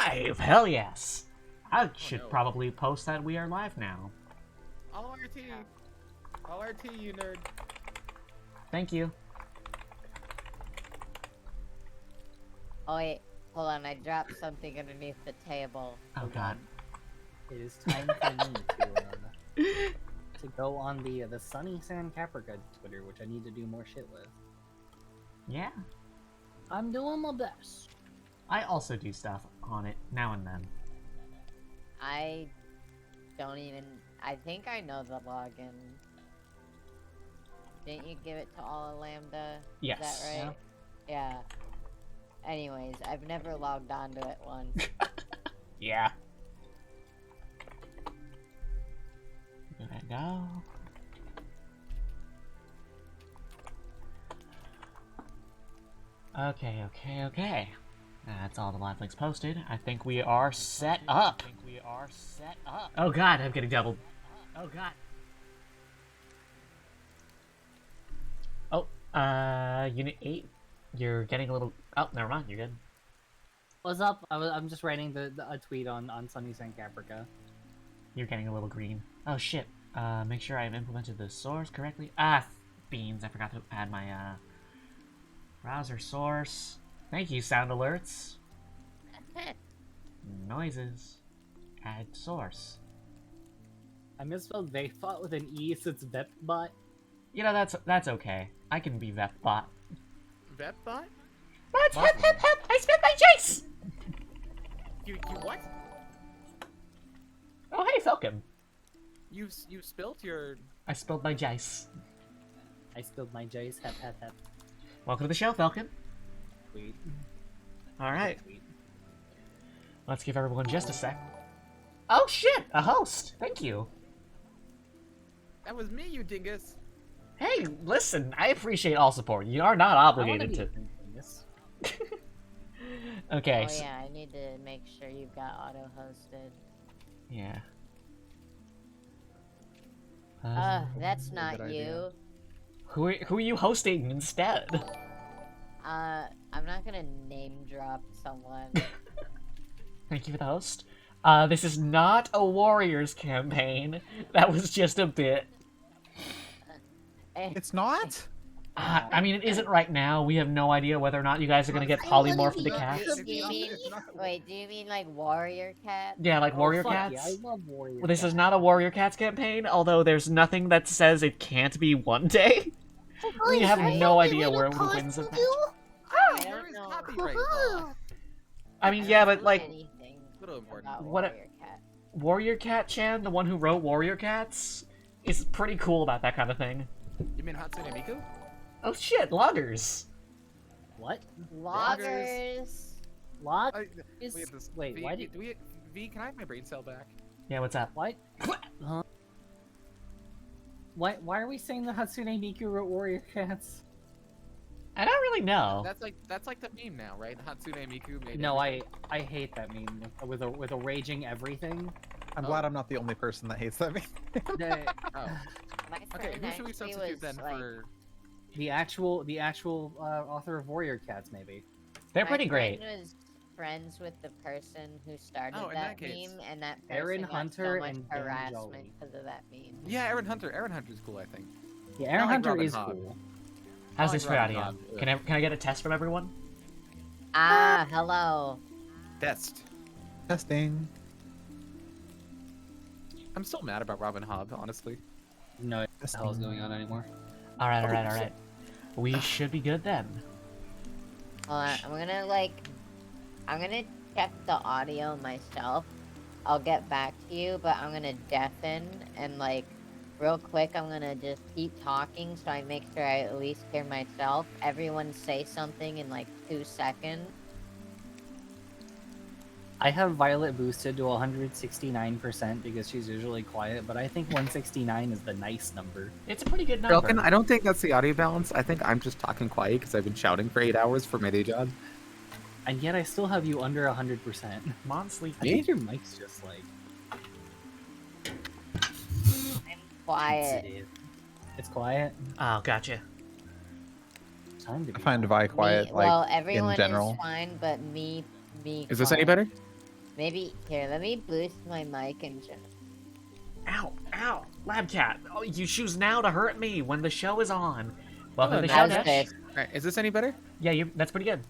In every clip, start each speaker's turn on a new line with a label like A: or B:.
A: live! Hell yes. I should probably post that we are live now.
B: All RT. All RT, you nerd.
A: Thank you.
C: Oh wait, hold on, I dropped something underneath the table.
A: Oh god.
D: It is time for me to go on the Sunny Sand Caprica Twitter, which I need to do more shit with.
A: Yeah.
D: I'm doing my best.
A: I also do stuff on it now and then.
C: I don't even... I think I know the login. Didn't you give it to all Lambda?
A: Yes.
C: Is that right? Yeah. Anyways, I've never logged onto it once.
A: Yeah. There I go. Okay. That's all the live links posted. I think we are set up. Oh god, I'm getting doubled. Oh god. Oh, Unit 8. You're getting a little... Oh, never mind, you're good.
D: What's up? I'm just writing a tweet on Sunny Sand Caprica.
A: You're getting a little green. Oh shit. Make sure I've implemented the source correctly. Ah, beans. I forgot to add my, browser source. Thank you, sound alerts. Noises. Add source.
D: I misspelled Vapebot with an E, so it's Vepbot.
A: You know, that's okay. I can be Vepbot.
B: Vepbot?
A: That's Hep! I spilled my Jace!
B: You what?
A: Oh, hey, Falcon.
B: You spilt your...
A: I spilled my Jace.
D: I spilled my Jace. Hep.
A: Welcome to the show, Falcon.
D: Tweet.
A: Alright. Let's give everyone just a sec. Oh shit! A host! Thank you.
B: That was me, you dingus.
A: Hey, listen, I appreciate all support. You are not obligated to. Okay.
C: Oh yeah, I need to make sure you've got auto-hosted.
A: Yeah.
C: That's not you.
D: Idea.
A: Who are you hosting instead?
C: I'm not gonna name drop someone.
A: Thank you for the host. This is not a Warriors campaign. That was just a bit.
E: It's not?
A: I mean, it isn't right now. We have no idea whether or not you guys are gonna get polymorphed into cats.
C: Do you mean, wait, do you mean like Warrior Cat?
A: Yeah, like Warrior
D: fuck
A: Cats.
D: Yeah, I love Warrior
A: Well, this
D: Cats.
A: is not a Warrior Cats campaign, although there's nothing that says it can't be one day. We have no idea where it wins of that.
C: I
B: There
C: don't
B: is
C: know
B: copyright law.
A: I mean, yeah, but like,
C: anything
B: Little important.
C: about
A: What a-
C: Warrior Cat.
A: Warrior Cat Chan, the one who wrote Warrior Cats, is pretty cool about that kind of thing.
B: You mean Hatsune Miku?
A: Oh shit, loggers!
D: What?
C: Loggers.
D: Log?
B: We have this.
D: Wait,
B: V,
D: why did...
B: V, can I have my brain cell back?
A: Yeah, what's up?
D: What? Huh? Why are we saying that Hatsune Miku wrote Warrior Cats?
A: I don't really know.
B: That's like the meme now, right? Hatsune Miku made.
D: No,
B: everything.
D: I hate that meme with a raging everything.
E: I'm glad I'm not the only person that hates that meme.
B: Oh.
C: My
B: Okay,
C: friend
B: who should we
C: actually
B: substitute
C: was,
B: then
C: like,
B: for?
D: The actual author of Warrior Cats, maybe.
A: They're pretty
C: my
A: great.
C: friend was friends with the person who started
B: Oh, in
C: that
B: that case.
C: meme, and that person
D: Aaron
C: got
D: Hunter
C: so much
D: and Dan
C: harassment
D: Jolly.
C: because of that meme.
B: Yeah, Aaron Hunter. Aaron Hunter's cool, I think.
D: Yeah, Aaron
B: I like
D: Hunter
B: Robin
D: is
B: Hobb.
D: cool.
A: How's
B: I
A: this
B: like
A: for
B: Robin
A: audio?
B: Hobb,
A: Can I get a test from everyone?
C: Ah, hello.
B: Test.
E: Testing.
B: I'm still mad about Robin Hobb, honestly.
D: No, what the hell is going on anymore?
A: Alright. We should be good then.
C: Hold on, I'm gonna check the audio myself. I'll get back to you, but I'm gonna deafen and real quick, I'm gonna just keep talking so I make sure I at least hear myself. Everyone say something in 2 seconds.
D: I have Violet boosted to 169% because she's usually quiet, but I think 169 is the nice number.
A: It's a pretty good number.
B: Falcon, I don't think that's the audio balance. I think I'm just talking quiet because I've been shouting for 8 hours for my day job.
D: And yet I still have you under 100%.
A: Mon sleep.
D: I think your mic's just
C: I'm quiet.
D: sensitive. It's quiet.
A: Oh, gotcha.
D: Time to
E: I
D: be
E: find Vi quiet,
C: well,
E: like,
C: everyone
E: in general.
C: is fine, but me.
B: Is this any better?
C: Maybe here. Let me boost my mic and just.
A: Ow, ow, Lab Cat. Oh, you choose now to hurt me when the show is on. Welcome
B: Oh,
A: to the
B: nice.
A: show,
C: How's
A: Dish.
C: this?
B: Alright, is this any better?
A: Yeah, that's pretty good.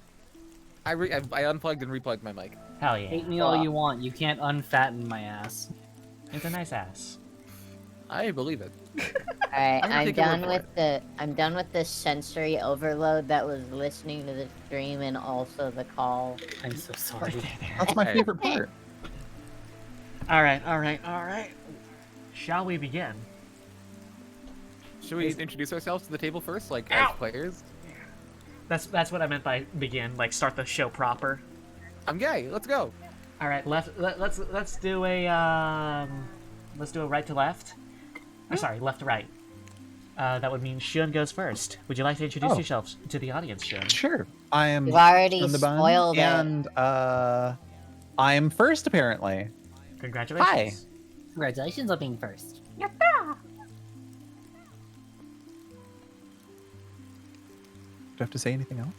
B: I unplugged and replugged my mic.
A: Hell yeah.
D: Hate me all you want. You can't unfatten my ass.
A: It's a nice ass.
B: I believe it.
C: Alright,
B: I'm gonna
C: I'm
B: take your word
C: done
B: for
C: with I'm done with the sensory overload that was listening to the stream and also the call.
D: I'm so sorry.
E: That's my
B: Alright.
E: favorite part.
A: Alright. Shall we begin?
B: Should we introduce ourselves to the table first, like
A: Ow.
B: as players?
A: That's what I meant by begin, like start the show proper.
B: I'm gay. Let's go.
A: Alright, let's do a right to left. I'm sorry, left to right. That would mean Shun goes first. Would you like to introduce
E: Oh.
A: yourself to the audience, Shun?
E: Sure. I am
C: You've already
E: on the bun,
C: spoiled it.
E: and I am first apparently.
A: Congratulations.
D: Congratulations on being first.
E: Do I have to say anything else?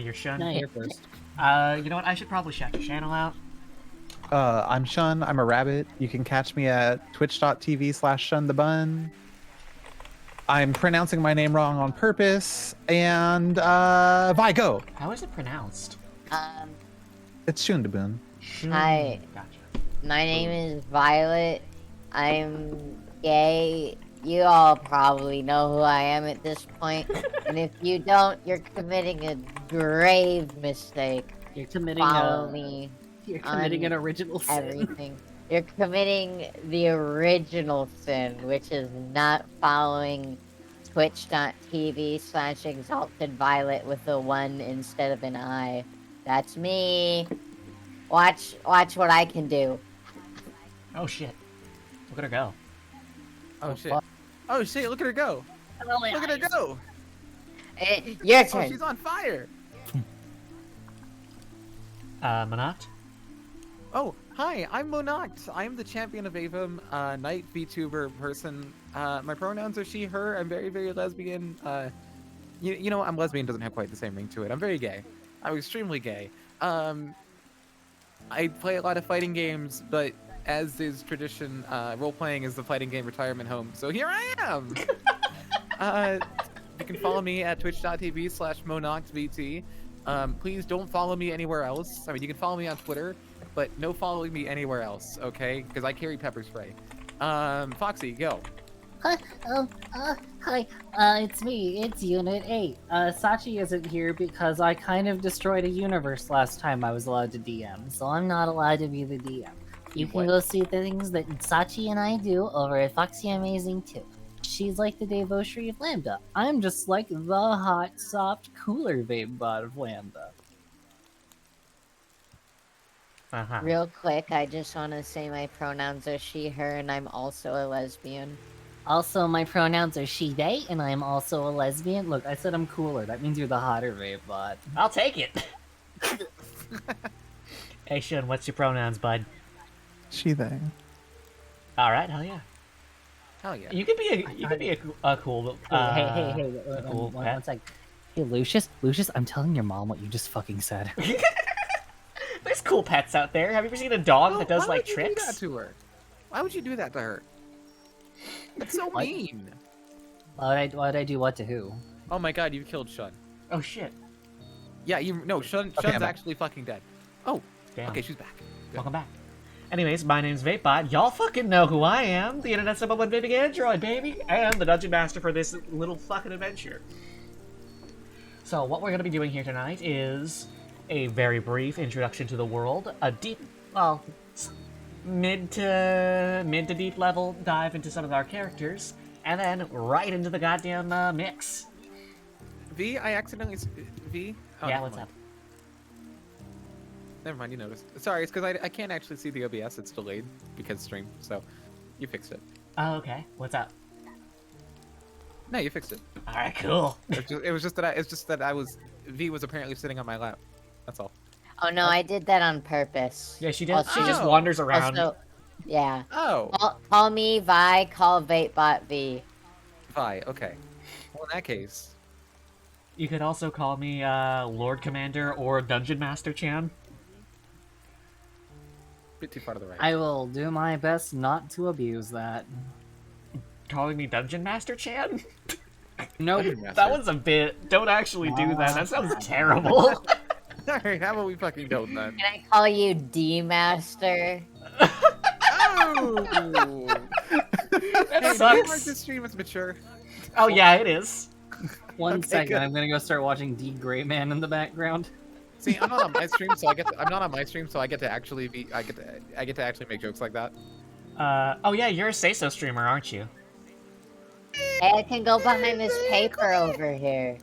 A: You're Shun.
D: No, you're first.
A: You know what? I should probably shout your channel out.
E: I'm Shun. I'm a rabbit. You can catch me at twitch.tv/shunthebun. I'm pronouncing my name wrong on purpose. And Vi, go.
A: How is it pronounced?
E: It's Shundabun.
A: Shun.
C: Hi.
A: Gotcha.
C: My name is Violet. I'm gay. You all probably know who I am at this point. And if you don't, you're committing a grave mistake.
D: You're committing
C: Follow me.
D: You're committing
C: on
D: an original sin.
C: Everything. You're committing the original sin, which is not following twitch.tv/exaltedviolet with a 1 instead of an I. That's me. Watch what I can do.
A: Oh shit. Look at her go.
B: Oh shit.
D: fuck.
B: Oh shit, look at her go. Look at her go.
C: Your
B: Oh,
C: turn.
B: she's on fire.
A: Monat?
B: Oh, hi, I'm Monoct. I'm the champion of Avum, knight VTuber person. My pronouns are she, her. I'm very, very lesbian. You know, I'm lesbian doesn't have quite the same ring to it. I'm very gay. I'm extremely gay. I play a lot of fighting games, but as is tradition, role-playing is the fighting game retirement home. So here I am! You can follow me at twitch.tv/monoctvt. Please don't follow me anywhere else. I mean, you can follow me on Twitter, but no following me anywhere else, okay? Because I carry pepper spray. Foxy, go.
F: Hi, it's me, it's Unit 8. Sachi isn't here because I kind of destroyed a universe last time I was allowed to DM, so I'm not allowed to be the DM. You can
B: What?
F: go see the things that Sachi and I do over at Foxy Amazing too. She's like the Devoshri of Lambda. I'm just like the hot, soft, cooler vape bot of Lambda.
A: Uh-huh.
C: Real quick, I just want to say my pronouns are she, her, and I'm also a lesbian.
F: Also, my pronouns are she, they, and I'm also a lesbian. Look, I said I'm cooler. That means you're the hotter vape bot.
A: I'll take it. Hey Shun, what's your pronouns, bud?
E: She, they.
A: Alright, hell yeah.
B: Hell yeah.
A: You could be a cool
F: Hey,
A: cool
F: one
A: pet.
F: sec. Hey, Lucius, I'm telling your mom what you just fucking said.
A: There's cool pets out there. Have you ever seen a dog
B: Well,
A: that does
B: why
A: like
B: would you do that
A: tricks?
B: to her? Why would you do that to her? That's so
F: What?
B: mean.
F: Why'd I do what to who?
B: Oh my god, you killed Shun.
A: Oh shit.
B: Yeah, Shun's
E: I'm back.
B: actually fucking dead. Oh,
A: Damn.
B: okay, she's back. Good.
A: Welcome back. Anyways, my name's VapeBot. Y'all fucking know who I am. The internet's number one vaping android, baby. And the dungeon master for this little fucking adventure. So what we're going to be doing here tonight is a very brief introduction to the world. A deep, well, mid to deep level dive into some of our characters. And then right into the goddamn mix.
B: V, I accidentally... V? Oh,
A: Yeah,
B: never
A: what's
B: mind.
A: up?
B: Never mind, you noticed. Sorry, it's because I can't actually see the OBS. It's delayed because stream, so you fixed it.
A: Oh, okay. What's up?
B: No, you fixed it.
A: Alright, cool.
B: It was just that I was... V was apparently sitting on my lap. That's all.
C: Oh no, I did that on purpose.
A: Yeah, she does.
C: Also-
A: She just
B: Oh.
A: wanders around.
C: Also, yeah.
B: Oh,
C: Call me Vi, call VapeBot V.
B: Vi, okay. Well, in that case...
A: You could also call me Lord Commander or Dungeon Master Chan.
B: bit too far to the right.
F: I will do my best not to abuse that.
A: Calling me Dungeon Master Chan?
F: Nope.
A: That was a bit. Don't actually do that. That sounds terrible.
B: Alright, how about we fucking don't then?
C: Can I call you D-Master?
B: Oh!
A: That
B: Hey, do you
A: sucks.
B: like this stream is mature?
A: Oh yeah, it is.
F: One
B: Okay,
F: second,
B: good.
F: I'm gonna go start watching D. Gray Man in the background.
B: See, I'm not on my stream, so I'm not on my stream, so I get to actually actually make jokes like that.
A: Oh yeah, you're a say-so streamer, aren't you?
C: Hey, I can go behind this paper over here.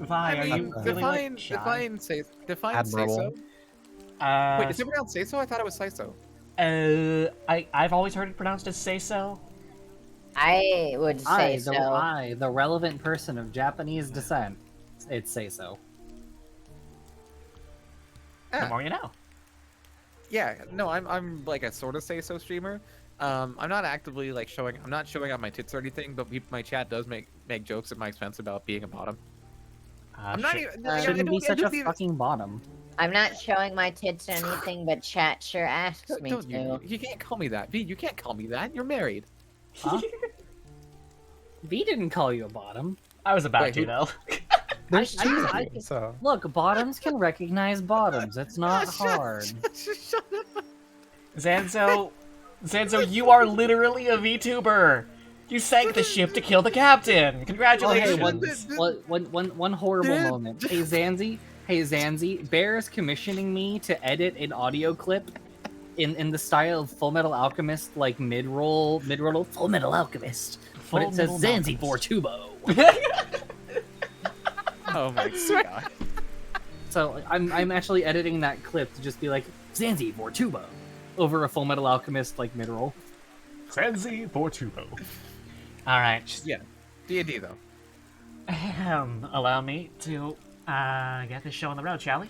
A: Vi, are you really like, shy?
B: define say
E: Admirable.
B: so. Wait, is it pronounced say so? I thought it was say so.
A: I've always heard it pronounced as say-so.
C: I would say so.
F: The relevant person of Japanese descent, it's say so.
A: The more you know.
B: Yeah, no, I'm like a sort of say so streamer. I'm not actively like showing. I'm not showing out my tits or anything, but my chat does make jokes at my expense about being a bottom. I'm not even. I
F: Shouldn't be
B: don't- I
F: such a
B: don't even-
F: fucking bottom.
C: I'm not showing my tits or anything, but chat sure asks me
B: Don't
C: to.
B: you can't call me that. V, you can't call me that. You're married.
F: Huh? V didn't call you a bottom.
A: I was about
B: Wait,
A: to
B: who-
A: though.
E: There's
F: I-
E: two of
F: I-
E: you, so
F: Look, bottoms can recognize bottoms. It's not
B: Shut-
F: hard.
B: Shut up.
A: Zanzo, you are literally a VTuber. You sank the ship to kill the captain.
F: Oh, hey,
A: Congratulations.
F: one horrible moment. Hey, Zanzi, Bear's commissioning me to edit an audio clip in the style of Full Metal Alchemist, like mid-roll Full Metal Alchemist. But it says
A: Full
F: Zanzi
A: Metal
F: Bortubo.
B: Oh my god.
F: So I'm actually editing that clip to just be like Zanzi Bortubo over a Full Metal Alchemist like mid-roll.
A: Zanzi Bortubo. All right.
B: Yeah. D&D though.
A: Allow me to get this show on the road, shall we?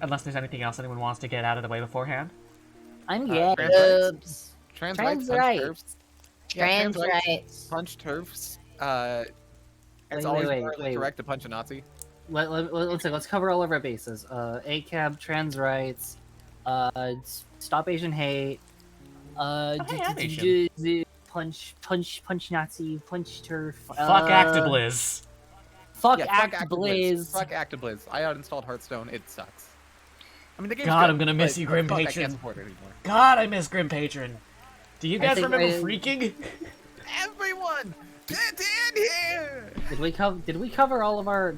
A: Unless there's anything else anyone wants to get out of the way beforehand.
F: I'm gay.
C: Boobs.
B: Trans
F: Trans
B: rights, punch
F: rights.
B: turfs.
C: Trans
B: rights,
C: rights.
B: punch turfs. It's
F: Wait,
B: always
F: wait,
B: morally
F: wait.
B: correct to punch a Nazi.
F: Let's cover all of our bases. ACAB, trans rights, stop Asian hate,
A: hey, I'm Asian.
F: punch Nazi, punch turf.
A: Fuck Actibliz.
F: Fuck
B: Yeah,
F: Actibliz.
B: Fuck Actibliz. I uninstalled Hearthstone. It sucks. I mean, the game's
A: God,
B: good,
A: I'm gonna miss
B: but-
A: you,
B: but
A: Grim
B: fuck, I
A: Patron.
B: can't support it anymore.
A: God, I miss Grim Patron. Do you
F: I
A: guys
F: think
A: remember
F: I-
A: Freaking?
B: Everyone, get in here!
F: Did we cover all of our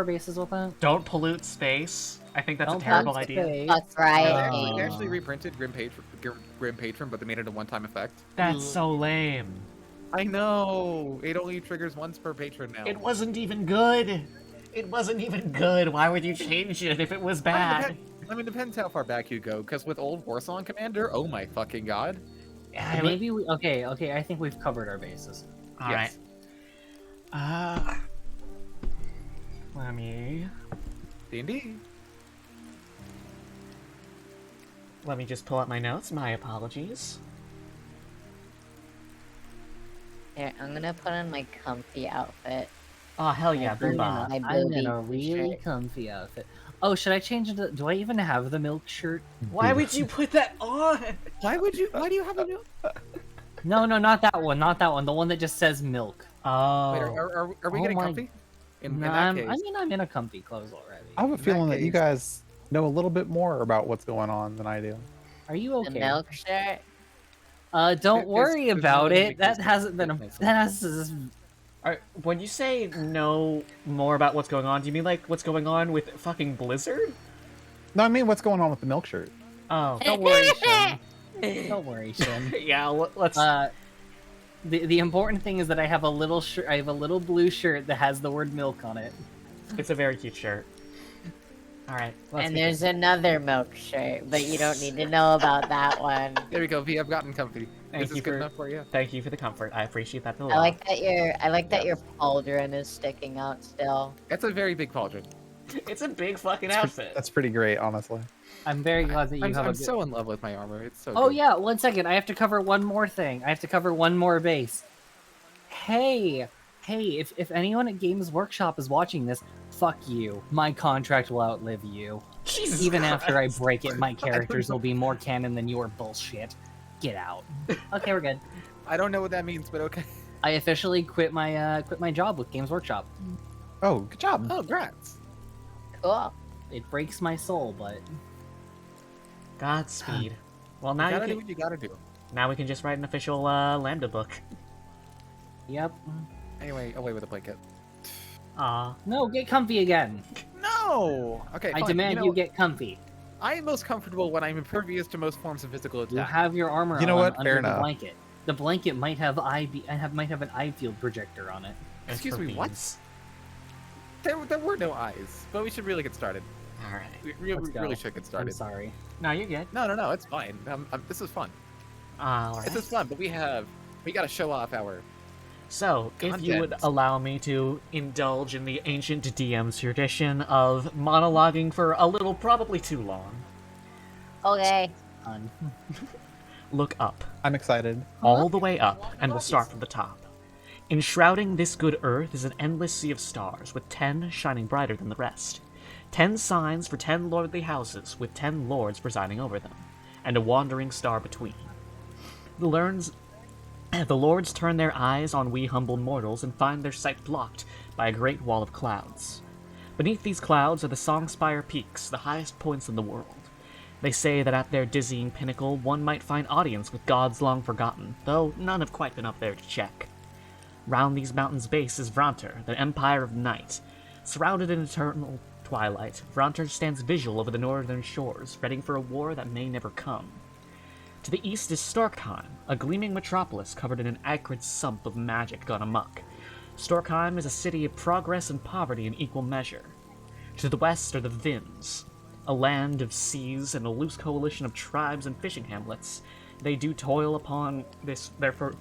F: bases with that?
A: Don't pollute space. I think that's a
F: Don't
A: terrible
F: punch
A: idea.
F: space.
C: That's right.
B: They actually reprinted Grim Patron, but they made it a one-time effect.
A: That's so lame.
B: I know. It only triggers once per patron now.
A: It wasn't even good. It wasn't even good. Why would you change it if it was bad?
B: Depends how far back you go. Because with old Warsong Commander, oh my fucking god.
A: Yeah,
F: Maybe we okay. I think we've covered our bases.
A: All right.
B: Yes.
A: Let me
B: D&D.
A: just pull up my notes. My apologies.
C: Here, I'm gonna put on my comfy outfit.
A: Oh hell yeah,
F: I'm in
A: Booba.
C: My
F: I'm
C: booby
F: in a really
C: shirt.
F: comfy outfit. Oh, should I change it? Do I even have the milk shirt?
A: Why would you put that on?
B: Why do you have a new...
F: No, not that one. Not that one. The one that just says milk.
A: Oh.
B: Wait, are we
F: Oh
B: getting
F: my-
B: comfy? In
F: No,
B: that
F: I'm
B: case.
F: in a comfy clothes already.
E: I have a
B: that
E: feeling that you
B: case-
E: guys know a little bit more about what's going on than I do.
F: Are you
C: The
F: okay?
C: milk shirt.
F: Don't
B: There's-
F: worry
B: there's
F: about
B: no
F: it. That
B: existence.
F: hasn't been a.
B: Makes
F: That has.
A: When you say know more about what's going on, do you mean like what's going on with fucking Blizzard?
E: No, I mean what's going on with the milk shirt.
A: Oh.
F: Don't worry, Shin. Don't worry, Shin.
A: Yeah, let's...
F: The important thing is that I have a little shirt. I have a little blue shirt that has the word milk on it.
A: It's a very cute shirt. Alright, let's
C: And
A: begin.
C: there's another milk shirt, but you don't need to know about that one.
B: There we go, V. I've gotten comfy.
A: Thank
B: This
A: you
B: is good
A: for-
B: enough for you.
A: Thank you for the comfort. I appreciate that a
C: I
A: lot.
C: like that your pauldron is sticking out still.
B: That's a very big pauldron.
A: It's a big fucking outfit.
E: That's pretty great, honestly.
F: I'm very glad that you
B: I'm
F: have a good...
B: so in love with my armor. It's so
F: Oh
B: good.
F: yeah, 1 second. I have to cover one more thing. I have to cover one more base. Hey, if anyone at Games Workshop is watching this, fuck you. My contract will outlive you.
A: Jesus
F: Even after I
A: Christ.
F: break it, my characters will be more canon than your bullshit. Get out. Okay, we're good.
B: I don't know what that means, but okay.
F: I officially quit my job with Games Workshop.
E: Oh, good job.
B: Oh, grats.
C: Cool.
F: It breaks my soul, but
A: Godspeed. Well, now
B: You
A: you
B: gotta do
A: can.
B: what you gotta do.
A: Now we can just write an official Lambda book.
F: yep.
B: Anyway, away with the play kit.
A: Aw.
F: No, get comfy again.
B: No! Okay,
F: I
B: fine.
F: demand
B: you,
F: you
B: know,
F: get comfy.
B: I am most comfortable when I'm impervious to most forms of physical
F: You
B: attack.
F: have your armor
E: You know
F: on
E: what?
F: under
E: Fair
F: the
E: enough.
F: blanket. The blanket might have might have an eye field projector on it.
A: It's
B: Excuse
A: for
B: me, what?
A: beans.
B: There were no eyes, but we should really get started.
A: Alright.
B: We
F: Let's go.
B: really should get
F: I'm
B: started.
F: sorry.
A: No, you're good.
B: No, it's fine. This is fun.
A: Alright.
B: This is fun, but we gotta show off our.
A: So, if you would
B: Content.
A: allow me to indulge in the ancient DM's tradition of monologuing for a little, probably too long,
C: Okay.
A: look up.
E: I'm excited.
A: All the way up, and we'll start from the top. Enshrouding this good earth is an endless sea of stars, with 10 shining brighter than the rest. 10 signs for 10 lordly houses, with 10 lords presiding over them, and a wandering star between. The lords turn their eyes on we humble mortals and find their sight blocked by a great wall of clouds. Beneath these clouds are the Songspire Peaks, the highest points in the world. They say that at their dizzying pinnacle one might find audience with gods long forgotten, though none have quite been up there to check. Round these mountains' base is Vranter, the Empire of Night. Surrounded in eternal twilight, Vranter stands vigil over the northern shores, ready for a war that may never come. To the east is Storkheim, a gleaming metropolis covered in an acrid sump of magic gone amok. Storkheim is a city of progress and poverty in equal measure. To the west are the Vins, a land of seas and a loose coalition of tribes and fishing hamlets. They do toil upon this, therefore...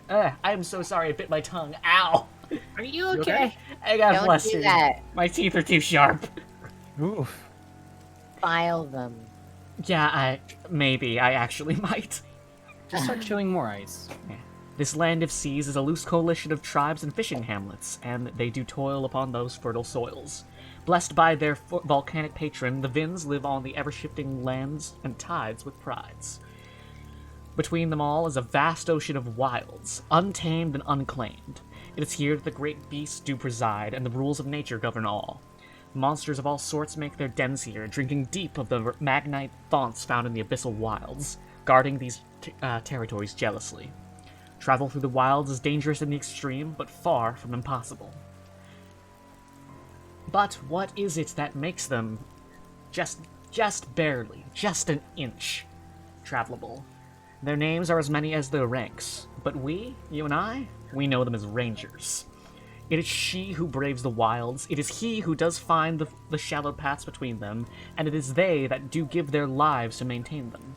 A: I am so sorry, I bit my tongue. Ow!
F: Are you
B: okay?
F: okay?
A: I got
C: Don't do
A: flustered.
C: that.
A: My teeth are too sharp.
E: Oof.
C: File them.
A: Yeah, I actually might.
F: Just start chewing more ice.
A: This land of seas is a loose coalition of tribes and fishing hamlets, and they do toil upon those fertile soils. Blessed by their volcanic patron, the Vins live on the ever-shifting lands and tides with prides. Between them all is a vast ocean of wilds, untamed and unclaimed. It is here that the great beasts do preside, and the rules of nature govern all. Monsters of all sorts make their dens here, drinking deep of the magnite founts found in the abyssal wilds, guarding these territories jealously. Travel through the wilds is dangerous in the extreme, but far from impossible. But what is it that makes them just barely, just an inch, travelable? Their names are as many as their ranks, but we, you and I, we know them as rangers. It is she who braves the wilds, it is he who does find the shallow paths between them, and it is they that do give their lives to maintain them.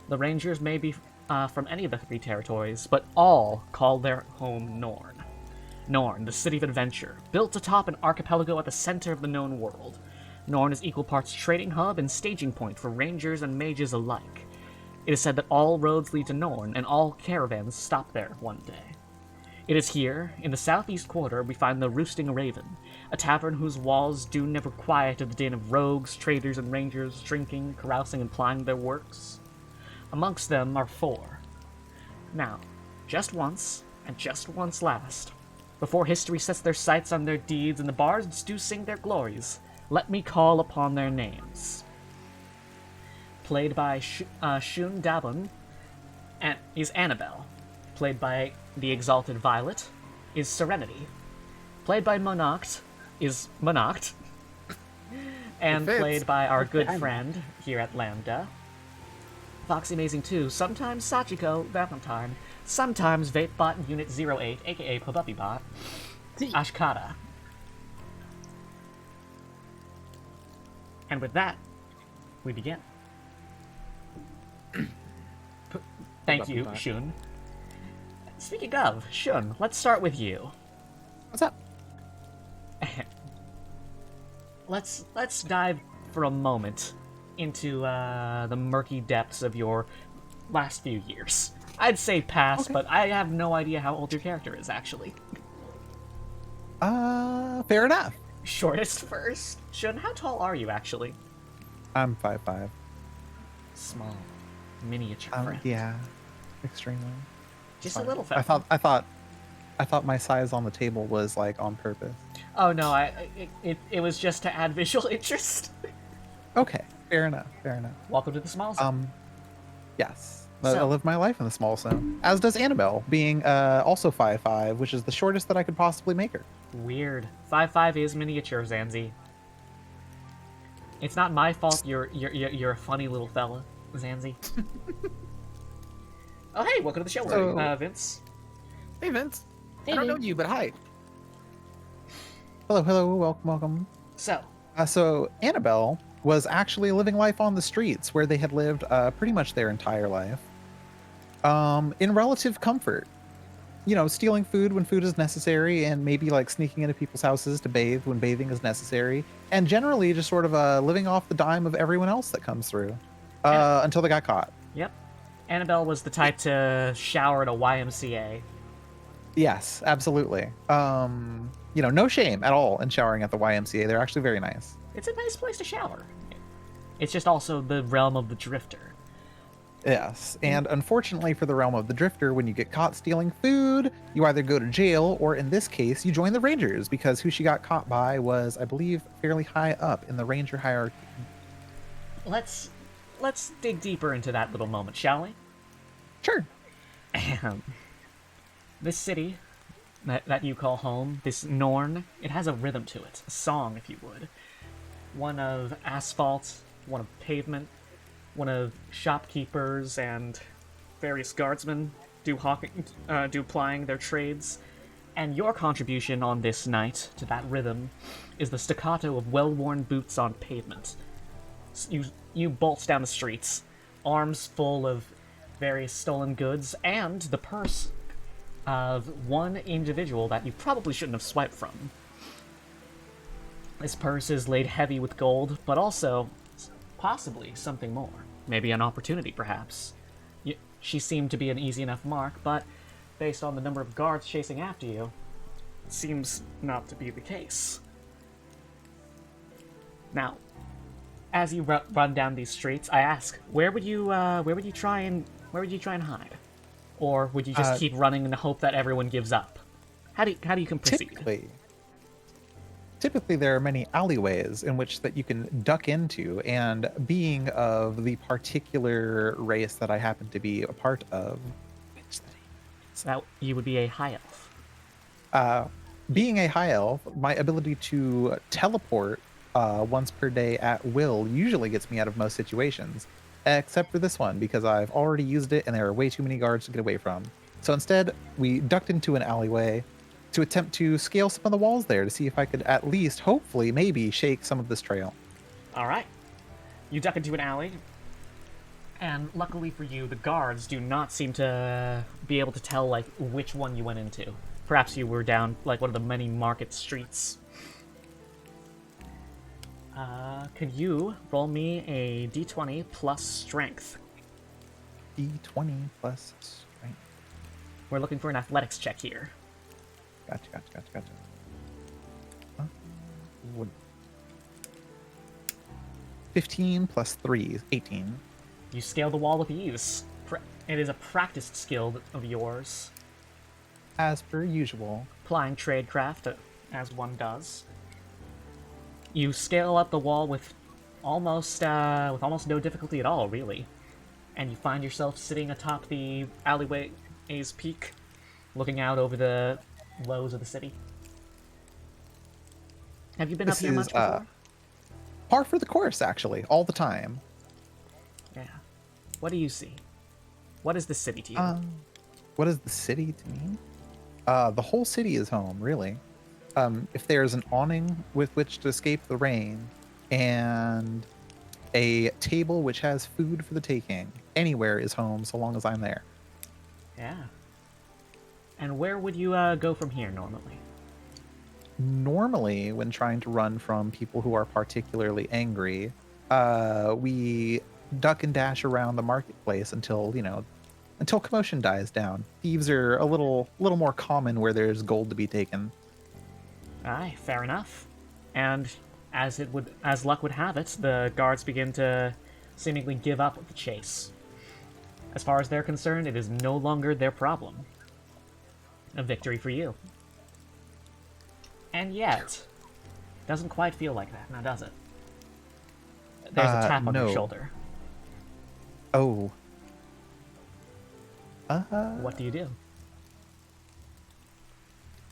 A: The rangers may be from any of the 3 territories, but all call their home Norn. Norn, the city of adventure, built atop an archipelago at the center of the known world. Norn is equal parts trading hub and staging point for rangers and mages alike. It is said that all roads lead to Norn, and all caravans stop there one day. It is here, in the southeast quarter, we find the Roosting Raven, a tavern whose walls do never quiet of the din of rogues, traders, and rangers drinking, carousing, and plying their works. Amongst them are 4. Now, just once, and just once last, before history sets their sights on their deeds and the bards do sing their glories, let me call upon their names. Played by Shun Dabun, is Annabelle. Played by the Exalted Violet, is Serenity. Played by Monacht, is Monacht. And
B: fits.
A: played by our good friend here at Lambda, Foxy Amazing 2, sometimes Sachiko Valentine, sometimes VapeBot Unit 08, aka Pabuppybot, Ashkata. And with that, we begin. Thank you,
B: Pabuppybot.
A: Shun. Speaking of, Shun, let's start with you.
E: What's up?
A: Let's dive for a moment into the murky depths of your last few years. I'd say past,
E: Okay.
A: but I have no idea how old your character is, actually.
E: Fair enough.
A: Shortest first. Shun, how tall are you, actually?
E: I'm 5'5".
A: Small, miniature friend.
E: Yeah, extremely.
A: Just
E: Sorry.
A: a little
E: I
A: fella.
E: thought my size on the table was like on purpose.
A: Oh no, it was just to add visual interest.
E: Okay, fair enough. Fair enough.
A: Welcome to the small zone.
E: Yes. I
A: So-
E: live my life in the small zone, as does Annabelle, being also 5'5", which is the shortest that I could possibly make her.
A: Weird. 5'5" is miniature, Zanzi. It's not my fault. You're a funny little fella, Zanzi. Oh hey, welcome to the show,
E: So-
A: Vince.
B: Hey, Vince.
C: Hey,
B: I don't know
C: dude.
B: you, but hi.
E: Hello, welcome.
A: So,
E: So Annabelle was actually living life on the streets where they had lived pretty much their entire life, in relative comfort. You know, stealing food when food is necessary, and maybe like sneaking into people's houses to bathe when bathing is necessary, and generally just sort of living off the dime of everyone else that comes through, until they got caught.
A: yep. Annabelle was the type to shower at a YMCA.
E: Yes, absolutely. You know, no shame at all in showering at the YMCA. They're actually very nice.
A: It's a nice place to shower. It's just also the realm of the drifter.
E: Yes, and unfortunately for the realm of the drifter, when you get caught stealing food, you either go to jail, or in this case, you join the Rangers, because who she got caught by was, I believe, fairly high up in the Ranger hierarchy.
A: Let's dig deeper into that little moment, shall we?
E: Sure.
A: This city that you call home, this Norn, it has a rhythm to it, a song, if you would. One of asphalt, one of pavement, one of shopkeepers and various guardsmen do plying their trades. And your contribution on this night to that rhythm is the staccato of well-worn boots on pavement. You bolt down the streets, arms full of various stolen goods, and the purse of one individual that you probably shouldn't have swiped from. This purse is laid heavy with gold, but also possibly something more. Maybe an opportunity, perhaps. She seemed to be an easy enough mark, but based on the number of guards chasing after you, it seems not to be the case. Now, as you run down these streets, I ask, where would you try and hide, or would you just keep running in the hope that everyone gives up? How do you can proceed?
E: Typically, there are many alleyways in which that you can duck into, and being of the particular race that I happen to be a part of,
A: So that you would be a high elf.
E: being a high elf, my ability to teleport once per day at will usually gets me out of most situations, except for this one, because I've already used it and there are way too many guards to get away from. So instead, we ducked into an alleyway to attempt to scale some of the walls there to see if I could at least, hopefully, maybe shake some of this trail.
A: All right. You duck into an alley, and luckily for you, the guards do not seem to be able to tell like which one you went into. Perhaps you were down like one of the many market streets. Could you roll me a d20 plus strength?
E: D20 plus strength.
A: We're looking for an athletics check here.
E: Gotcha. What? 15 plus 3 is 18.
A: You scale the wall with ease. It is a practiced skill of yours.
E: As per usual.
A: Applying tradecraft, as one does. You scale up the wall with almost no difficulty at all, really. And you find yourself sitting atop the alleyway's peak, looking out over the lows of the city. Have you been up here much before?
E: Par for the course, actually, all the time.
A: Yeah. What do you see? What is the city to you?
E: What is the city to me? The whole city is home, really. If there's an awning with which to escape the rain, and a table which has food for the taking, anywhere is home so long as I'm there.
A: Yeah. And where would you go from here normally?
E: Normally, when trying to run from people who are particularly angry, we duck and dash around the marketplace until commotion dies down. Thieves are a little more common where there's gold to be taken.
A: Aye, fair enough. And as luck would have it, the guards begin to seemingly give up the chase. As far as they're concerned, it is no longer their problem. A victory for you. And yet, doesn't quite feel like that, now does it? There's a tap on your
E: no.
A: shoulder.
E: Oh.
A: What do you do?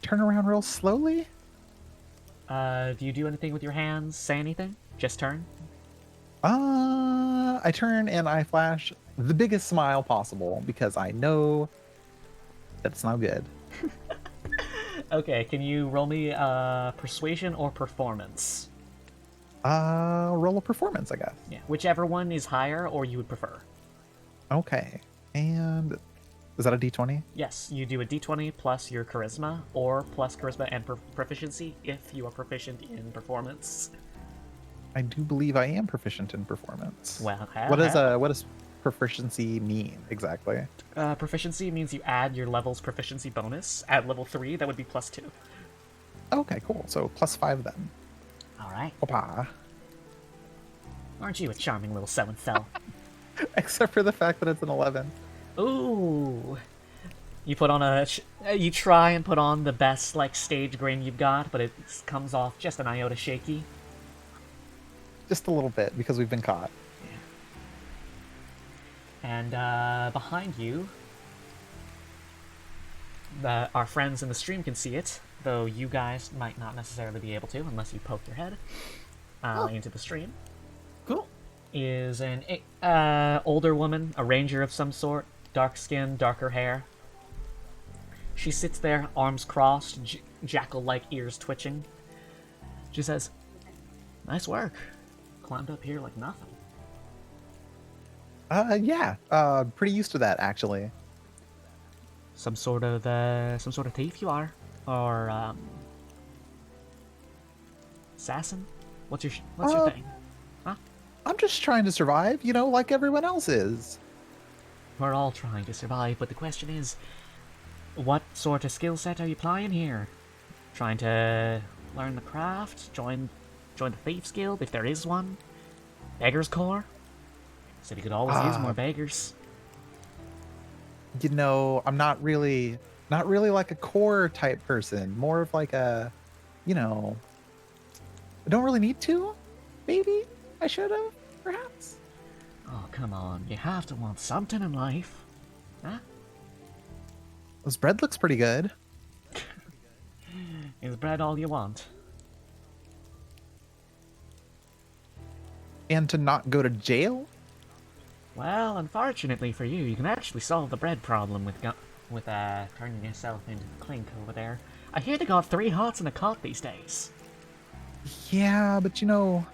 E: Turn around real slowly?
A: Do you do anything with your hands? Say anything? Just turn?
E: I turn and I flash the biggest smile possible because I know that's not good.
A: Okay, can you roll me persuasion or performance?
E: Roll a performance, I guess.
A: Yeah, whichever one is higher or you would prefer.
E: Okay. And is that a d20?
A: Yes, you do a d20 plus your charisma, or plus charisma and proficiency if you are proficient in performance.
E: I do believe I am proficient in performance.
A: Well,
E: what does proficiency mean exactly?
A: proficiency means you add your level's proficiency bonus. At level 3, that would be +2.
E: Okay, cool. So +5 then.
A: All right.
E: Opa.
A: Aren't you a charming little seventh self?
E: Except for the fact that it's an 11.
A: Ooh. You put on you try and put on the best like stage grin you've got, but it comes off just an iota shaky.
E: Just a little bit because we've been caught.
A: And behind you, our friends in the stream can see it, though you guys might not necessarily be able to unless you poke your head into the stream.
B: Cool.
A: Is an older woman, a ranger of some sort, dark skin, darker hair. She sits there, arms crossed, jackal-like ears twitching. She says, "Nice work. Climbed up here like nothing."
E: Yeah. Pretty used to that actually.
A: Some sort of thief you are, or assassin. What's your thing?
E: I'm just trying to survive, you know, like everyone else is.
A: We're all trying to survive, but the question is, what sort of skill set are you applying here? Trying to learn the craft? Join the Thieves Guild, if there is one? Beggars Corps? Said he could always use more beggars.
E: You know, I'm not really like a core type person. More of like a, you know, I don't really need to. Maybe I should have, perhaps.
A: Oh, come on. You have to want something in life. Huh?
E: This bread looks pretty good.
A: Is bread all you want?
E: And to not go to jail?
A: Well, unfortunately for you, you can actually solve the bread problem with turning yourself into the clink over there. I hear they got 3 hots in a cot these days.
E: Yeah, but you know,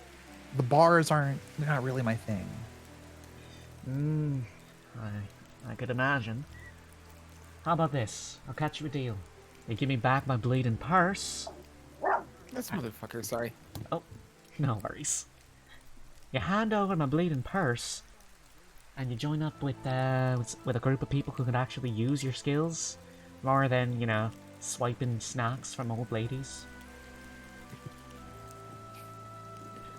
E: the bars they're not really my thing.
A: I could imagine. How about this? I'll catch you a deal. You give me back my bleeding purse.
B: This motherfucker, sorry.
A: Oh, no worries. You hand over my bleeding purse, and you join up with a group of people who can actually use your skills, rather than, you know, swiping snacks from old ladies.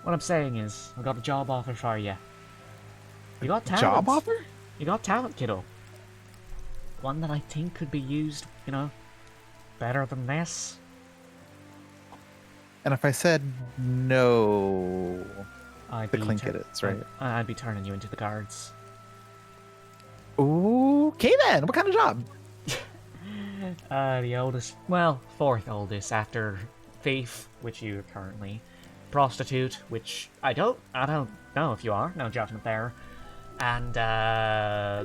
A: What I'm saying is, I've got a job offer for you. You got talent.
E: Job offer?
A: You got talent, kiddo. One that I think could be used, you know, better than this.
E: And if I said no, the clink it is, right?
A: I'd be turning you into the guards.
E: Okay then, what kind of job?
A: The oldest, well, 4th oldest after thief, which you're currently, prostitute, which I don't know if you are, no judgment there, and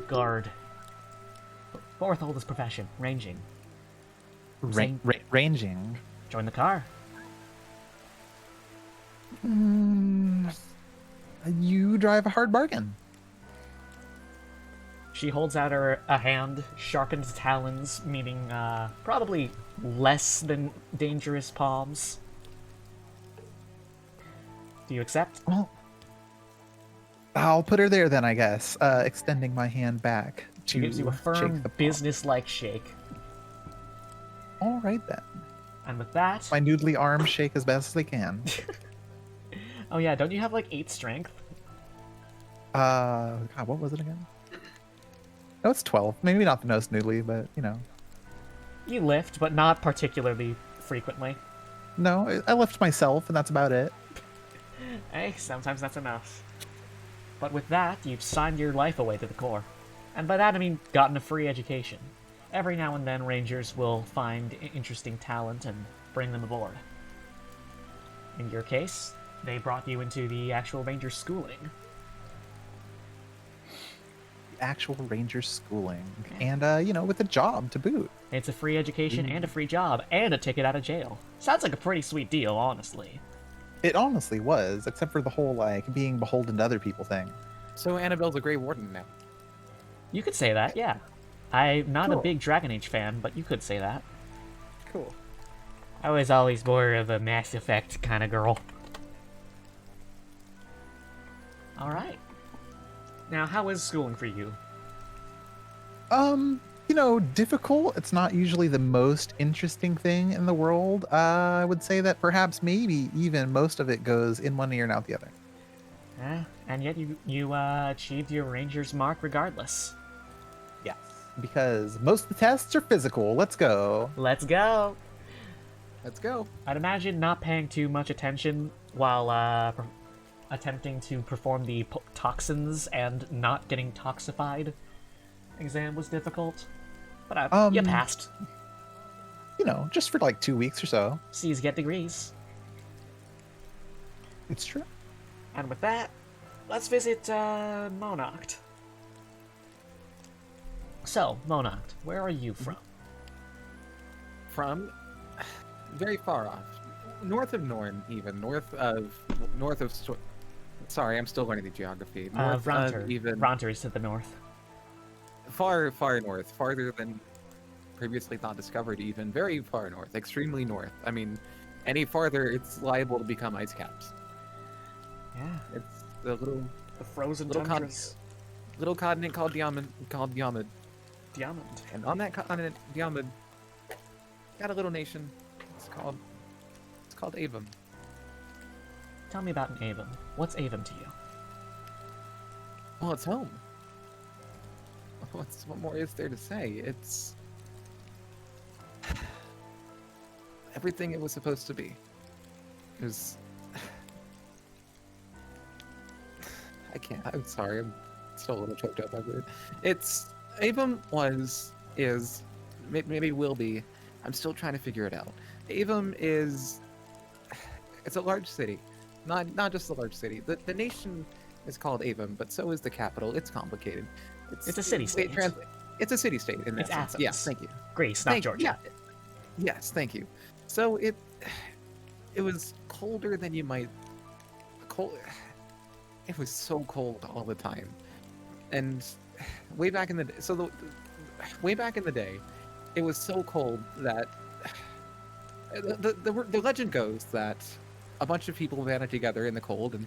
A: guard. 4th oldest profession, ranging.
E: Ranging.
A: Join the car.
E: You drive a hard bargain.
A: She holds out a hand, sharpened talons, meaning probably less than dangerous palms. Do you accept?
E: Well, I'll put her there then, I guess. Extending my hand back to
A: She gives you a
E: shake
A: firm,
E: the palm.
A: business-like shake.
E: All right then.
A: And with that,
E: My noodly arms shake as best as they can.
A: Oh yeah, don't you have like 8 strength?
E: God, what was it again? No, it's 12. Maybe not the most noodly, but you know.
A: You lift, but not particularly frequently.
E: No, I lift myself, and that's about it.
A: Hey, sometimes that's enough. But with that, you've signed your life away to the Corps. And by that I mean gotten a free education. Every now and then, Rangers will find interesting talent and bring them aboard. In your case, they brought you into the actual Ranger schooling.
E: Actual Ranger schooling, and you know, with a job to boot.
A: It's a free education and a free job and a ticket out of jail. Sounds like a pretty sweet deal, honestly.
E: It honestly was, except for the whole like being beholden to other people thing.
B: So Annabelle's a Grey Warden now.
A: You could say that, yeah. I'm not a
B: Cool.
A: big Dragon Age fan, but you could say that.
B: Cool.
A: I was always more of a Mass Effect kind of girl. Alright. Now, how is schooling for you?
E: You know, difficult. It's not usually the most interesting thing in the world. I would say that perhaps maybe even most of it goes in one ear and out the other.
A: And yet you achieved your Ranger's mark regardless.
E: Yes. Because most of the tests are physical. Let's go.
A: Let's go!
B: Let's go.
A: I'd imagine not paying too much attention while attempting to perform the toxins and not getting toxified exam was difficult. But you passed.
E: You know, just for like 2 weeks or so.
A: C's get degrees.
E: It's true.
A: And with that, let's visit Monoct. So, Monoct, where are you from?
B: From very far off, north of Norn, even north of Sorry, I'm still learning the geography. North
A: Vronter.
B: of even
A: Vronter is to the north.
B: far north, farther than previously thought discovered. Even very far north, extremely north. I mean, any farther, it's liable to become ice caps.
A: Yeah,
B: It's the little
A: the frozen
B: little
A: tundras.
B: continent called Diamond,
A: Diamond.
B: and on that continent, Diamond, got a little nation. It's called Avon.
A: Tell me about an Avon. What's Avon to you?
B: Well, it's home. What more is there to say? It's everything it was supposed to be. It was. I can't. I'm sorry. I'm still a little choked up over it. It's Avon is maybe will be. I'm still trying to figure it out. Avon is. It's a large city, not just a large city. The nation is called Avon, but so is the capital. It's complicated.
A: It's a city-state.
B: It's a city-state in that
A: It's
B: sense.
A: Athens.
B: Yes, thank you.
A: Greece, not Georgia.
B: Yeah. Yes, thank you. So it was colder than you might. It was so cold all the time, and way back in the way back in the day, it was so cold that the legend goes that a bunch of people banded together in the cold and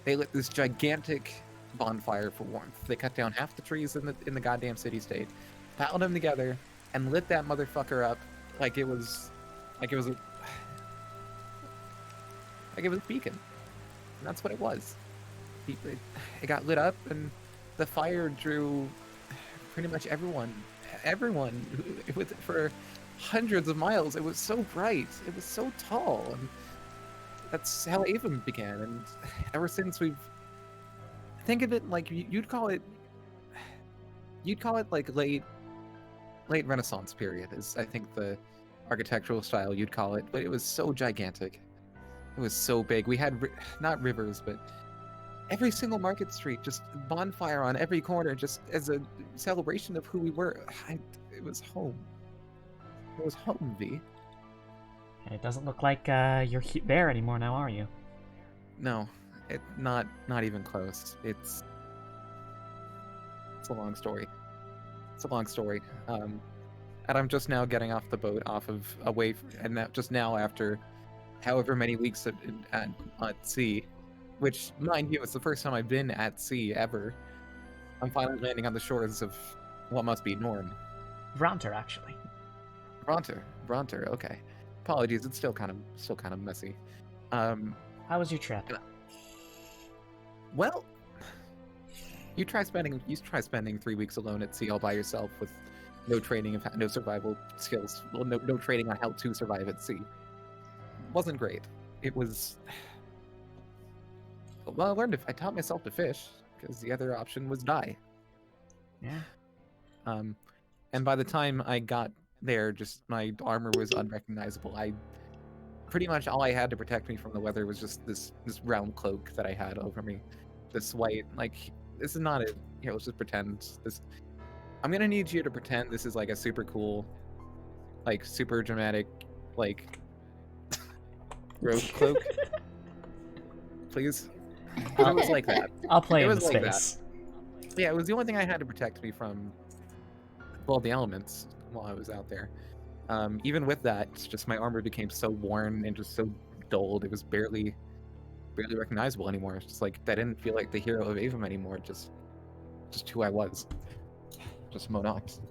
B: they lit this gigantic bonfire for warmth. They cut down half the trees in the goddamn city-state, piled them together, and lit that motherfucker up like it was a beacon. And that's what it was. It got lit up, and the fire drew pretty much everyone for hundreds of miles. It was so bright. It was so tall, and that's how Avon began. And ever since think of it like you'd call it like late Renaissance period is I think the architectural style you'd call it. But it was so gigantic. It was so big. We had not rivers, but every single market street, just bonfire on every corner, just as a celebration of who we were. It was home. It was home, V.
A: It doesn't look like you're there anymore now, are you?
B: No, not even close. It's a long story. It's a long story. And I'm just now getting off the boat, and that just now after however many weeks at sea, which, mind you, it's the first time I've been at sea ever. I'm finally landing on the shores of what must be Norn.
A: Vronter, actually.
B: Bronter. Okay. Apologies. It's still kind of messy.
A: How was your trip?
B: Well, you try spending 3 weeks alone at sea all by yourself with no training of no survival skills. Well, no training on how to survive at sea. Wasn't great. It was. Well, I taught myself to fish because the other option was die.
A: Yeah.
B: And by the time I got there, just my armor was unrecognizable. Pretty much all I had to protect me from the weather was just this round cloak that I had over me, this white. Like, this is not it. Here, let's just pretend this. I'm gonna need you to pretend this is like a super cool, like super dramatic, like road cloak, please. 'Cause it was like that.
A: I'll play
B: It
A: in
B: was
A: the
B: like that.
A: space.
B: Yeah, it was the only thing I had to protect me from, well, the elements while I was out there. Even with that, it's just my armor became so worn and just so dulled. It was barely recognizable anymore. It's just like I didn't feel like the hero of Avum anymore. Just who I was. Just Monox.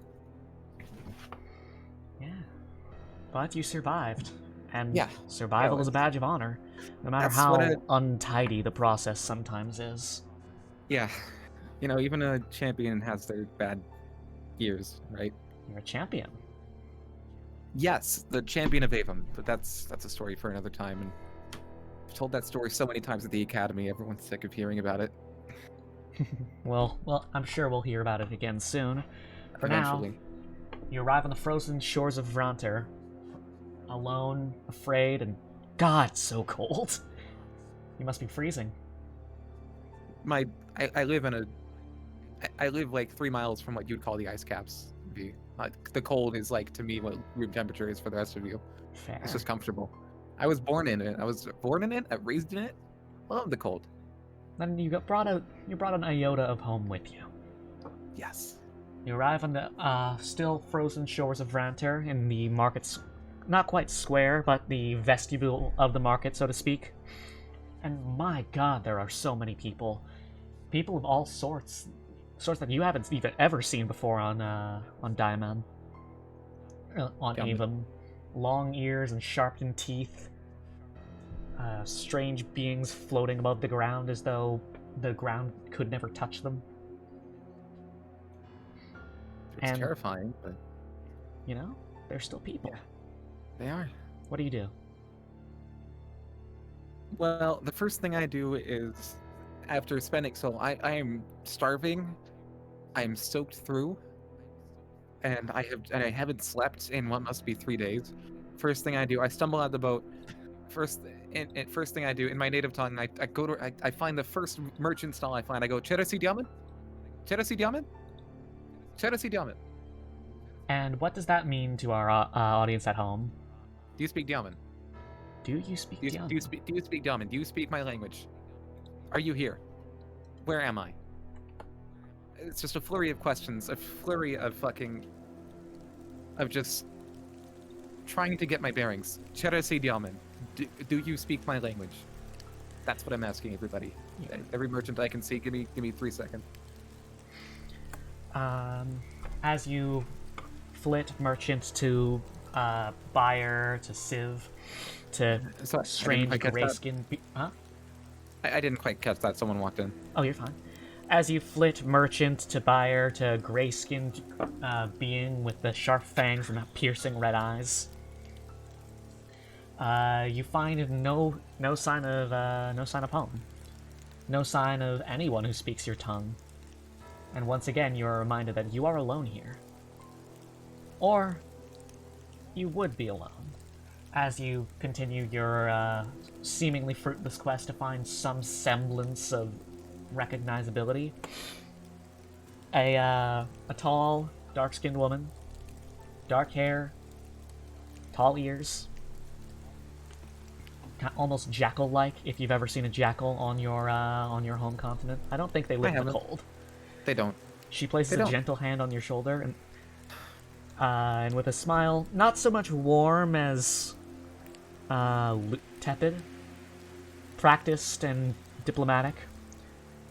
A: Yeah. But you survived. And
B: Yeah.
A: survival
B: Yeah,
A: is a badge of honor, no matter
B: that's
A: how
B: what
A: untidy the process sometimes is.
B: Yeah. You know, even a champion has their bad years, right?
A: You're a champion.
B: Yes, the champion of Avum, but that's a story for another time. And I've told that story so many times at the academy. Everyone's sick of hearing about it.
A: Well, I'm sure we'll hear about it again soon. For
B: Eventually.
A: now, you arrive on the frozen shores of Vranter, alone, afraid, and God, so cold. You must be freezing.
B: I live like 3 miles from what you'd call the ice caps. The cold is like to me what room temperature is for the rest of you.
A: Fair.
B: It's just comfortable. I was born in it. I raised in it. Love the cold.
A: Then you brought an iota of home with you.
B: Yes.
A: You arrive on the still frozen shores of Vranter in the market's not quite square, but the vestibule of the market, so to speak. And my God, there are so many people. People of all sorts that you haven't even ever seen before on Diamond, on
B: Yum.
A: Avum. Long ears and sharpened teeth. Strange beings floating above the ground as though the ground could never touch them.
B: It's
A: And-
B: terrifying, but
A: You know, they're still people.
B: Yeah. they are.
A: What do you do?
B: Well, the first thing I do is, after spending, so I am starving, I'm soaked through, and I haven't slept in what must be 3 days. First thing I do, I stumble out the boat. First thing I do in my native tongue, I find the first merchant stall I find. I go, Cherasi Diamond, Cherasi Diamond, Cherasi Diamond.
A: And what does that mean to our audience at home?
B: Do you speak Diamond?
A: Do you speak
B: Do you
A: Diamond?
B: speak Diamond? Do you speak my language? Are you here? Where am I? It's just a flurry of questions, a flurry of just trying to get my bearings. Cherasi Diamond, do you speak my language? That's what I'm asking everybody.
A: Yeah.
B: Every merchant I can see, give me 3 seconds.
A: As you flit merchant to buyer to sieve to
B: Sorry,
A: strange
B: I didn't quite catch that.
A: grayskin. Huh?
B: I didn't quite catch that. Someone walked in.
A: Oh, you're fine. As you flit merchant to buyer to gray-skinned being with the sharp fangs and the piercing red eyes, you find no sign of home, no sign of anyone who speaks your tongue, and once again you are reminded that you are alone here, or you would be alone. As you continue your seemingly fruitless quest to find some semblance of recognizability, a tall, dark-skinned woman, dark hair, tall ears, almost jackal-like. If you've ever seen a jackal on your home continent, I don't think they live in the
B: haven't.
A: cold.
B: They don't.
A: She places
B: They
A: a
B: don't.
A: gentle hand on your shoulder and with a smile, not so much warm as tepid, practiced and diplomatic,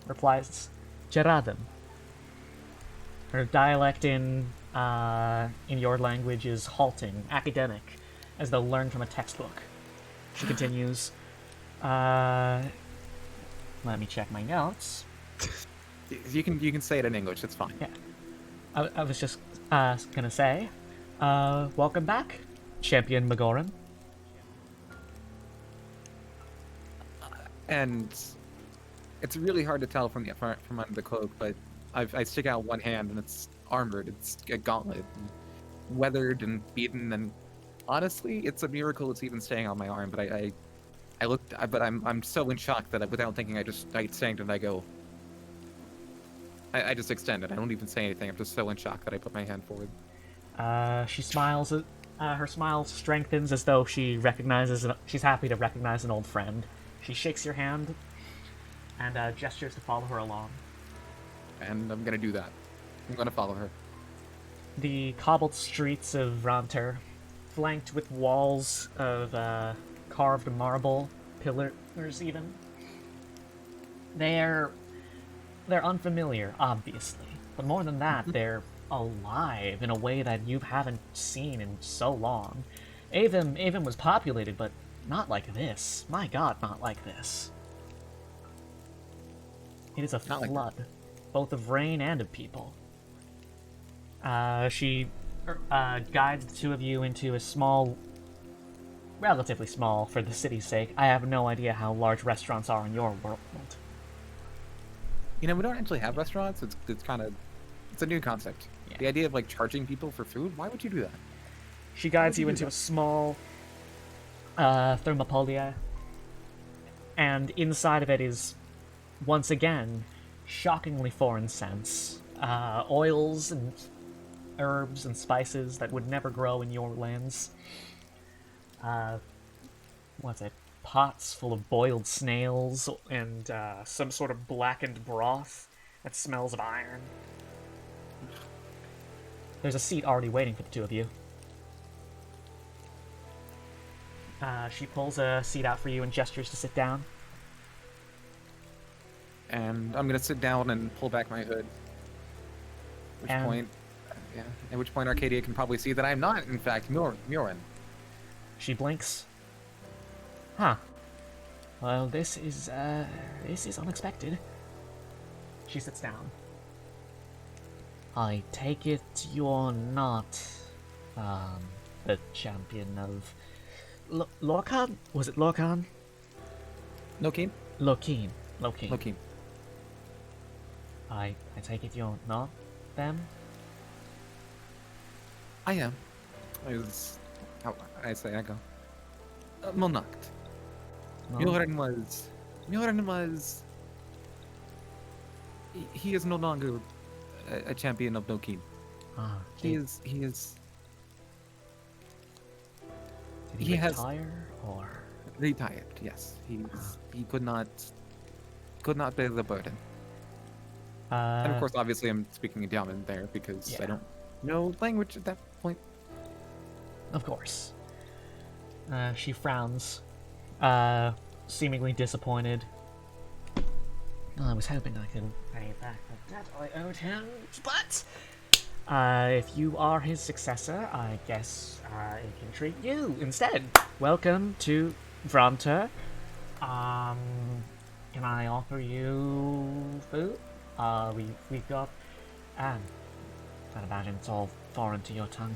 A: replies, "Geradem." Her dialect in your language is halting, academic, as though learned from a textbook. She continues, Let me check my notes.
B: You can say it in English. It's fine.
A: Yeah. I was just gonna say, welcome back, Champion Magoran.
B: And it's really hard to tell from under the cloak, but I stick out one hand and it's armored. It's a gauntlet, and weathered and beaten, and honestly, it's a miracle it's even staying on my arm. But I looked, but I'm so in shock that without thinking, I stand and I go. I just extend it. I don't even say anything. I'm just so in shock that I put my hand forward.
A: She smiles. Her smile strengthens as though she recognizes. She's happy to recognize an old friend. She shakes your hand and gestures to follow her along.
B: And I'm gonna do that. I'm gonna follow her.
A: The cobbled streets of Vranter, flanked with walls of carved marble, pillars even. They're unfamiliar, obviously, but more than that, they're alive in a way that you haven't seen in so long. Avon was populated, but not like this. My god, not like this. It is a
B: Not like
A: flood, both of rain and of people. She guides the two of you into a small, relatively small for the city's sake. I have no idea how large restaurants are in your world.
B: You know, we don't actually have restaurants. It's kind of, it's a new concept.
A: Yeah.
B: The idea of like charging people for food. Why would you do that?
A: She guides you
B: do
A: into
B: that?
A: a small thermopolia, and inside of it is, once again, shockingly foreign scents. Oils and herbs and spices that would never grow in your lands. What's it? Pots full of boiled snails and some sort of blackened broth that smells of iron. There's a seat already waiting for the two of you. She pulls a seat out for you and gestures to sit down.
B: And I'm gonna sit down and pull back my hood.
A: And-
B: At which point Arcadia can probably see that I'm not, in fact, Murin.
A: She blinks. Huh. Well, this is unexpected. She sits down. I take it you're not, the champion of... Lorcan? Was it Lorcan?
B: Lokeen?
A: Lokeen.
B: Lokeen.
A: I take it you're not them?
B: I am. How I say, I go. Monakt.
A: No?
B: Murin was... He is no longer a champion of Lokeen.
A: Ah,
B: He
A: did,
B: is...
A: did
B: he
A: he
B: has-
A: retire, or...
B: Retired, yes. He could not bear the burden. And of course, obviously, I'm speaking Diamond there because
A: Yeah.
B: I don't know language at that point.
A: Of course. She frowns, seemingly disappointed. I was hoping I could pay back the debt I owed him, but if you are his successor, I guess I can treat you instead. Welcome to Vranter. Can I offer you food? We've got, I imagine it's all foreign to your tongue.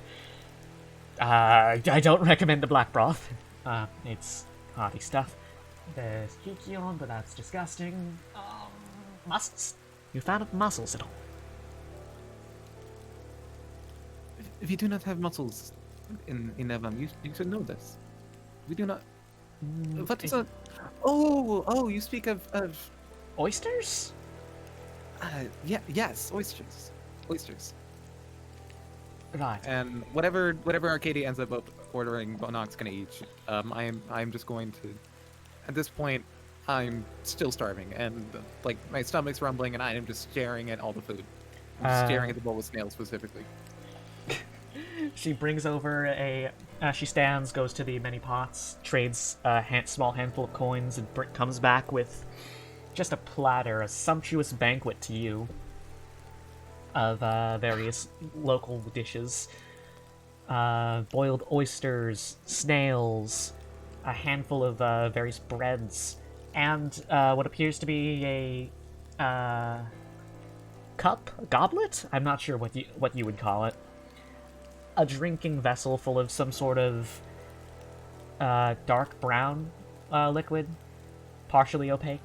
A: I don't recommend the black broth. It's hearty stuff. There's kikion, but that's disgusting. Mussels. You found of mussels at all?
B: If you do not have muscles in Evam, you should know this. We do not. What is a? Oh, you speak of
A: Oysters?
B: yes, oysters.
A: Right.
B: And whatever Arcadia ends up ordering, Bonok's gonna eat. I'm just going to. At this point, I'm still starving, and like my stomach's rumbling, and I am just staring at all the food. I'm staring at the bowl of snails specifically.
A: She brings over a. She stands, goes to the many pots, trades a small handful of coins, and comes back with just a platter, a sumptuous banquet to you of various local dishes. Boiled oysters, snails, a handful of various breads, and what appears to be a cup, a goblet. I'm not sure what you would call it. A drinking vessel full of some sort of dark brown liquid, partially opaque.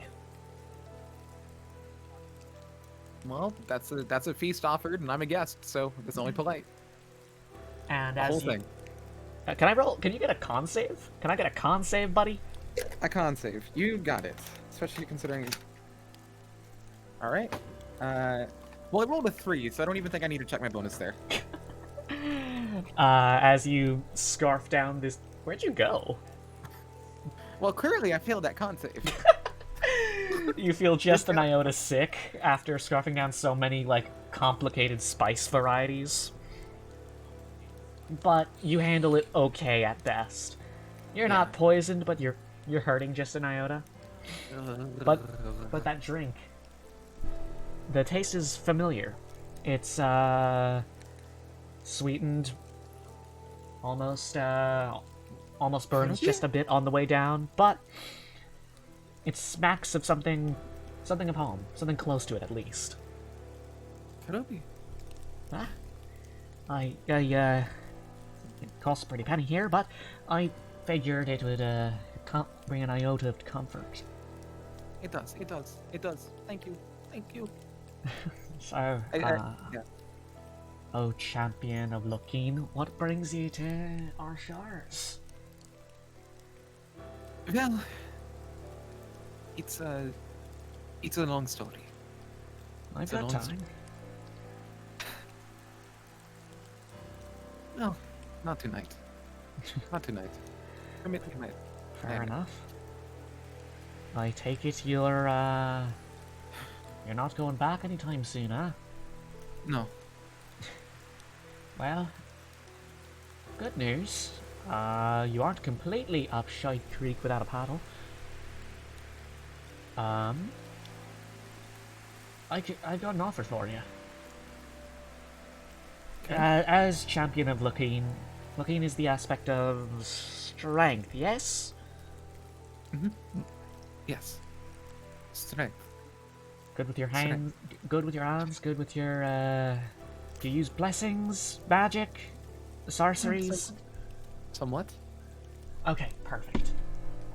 B: Well, that's a feast offered, and I'm a guest, so it's only polite.
A: And
B: The
A: as
B: whole
A: you,
B: thing.
A: Can I roll? Can you get a con save? Can I get a con save, buddy?
B: A con save. You got it. Especially considering. All right. Well, I rolled a 3, so I don't even think I need to check my bonus there.
A: As you scarf down this, where'd you go?
B: Well, clearly I failed that con save.
A: You feel just an iota sick after scarfing down so many like complicated spice varieties. But you handle it okay at best. You're not poisoned, but you're hurting just an iota. But that drink, the taste is familiar. It's sweetened, almost burns just a bit on the way down, but it smacks of something of home, something close to it at least.
B: Kenobi.
A: It costs a pretty penny here, but I figured it would bring an iota of comfort.
B: It does. It does. It does. Thank you. Thank you.
A: So,
B: Yeah.
A: oh champion of Lokeen, what brings you to our shores?
B: Well, it's a long story.
A: I've
B: It's a
A: got
B: long
A: time.
B: No, not tonight. Not tonight. Permit me tonight.
A: Fair enough. I take it you're not going back anytime soon, huh?
B: No.
A: Well, good news. You aren't completely up Shite Creek without a paddle. I've got an offer for you. As champion of Lokeen, Lokeen is the aspect of strength, yes?
B: Yes. Strength.
A: Good with your hands, good with your arms, good with your, do you use blessings, magic, sorceries?
B: Somewhat.
A: Okay, perfect.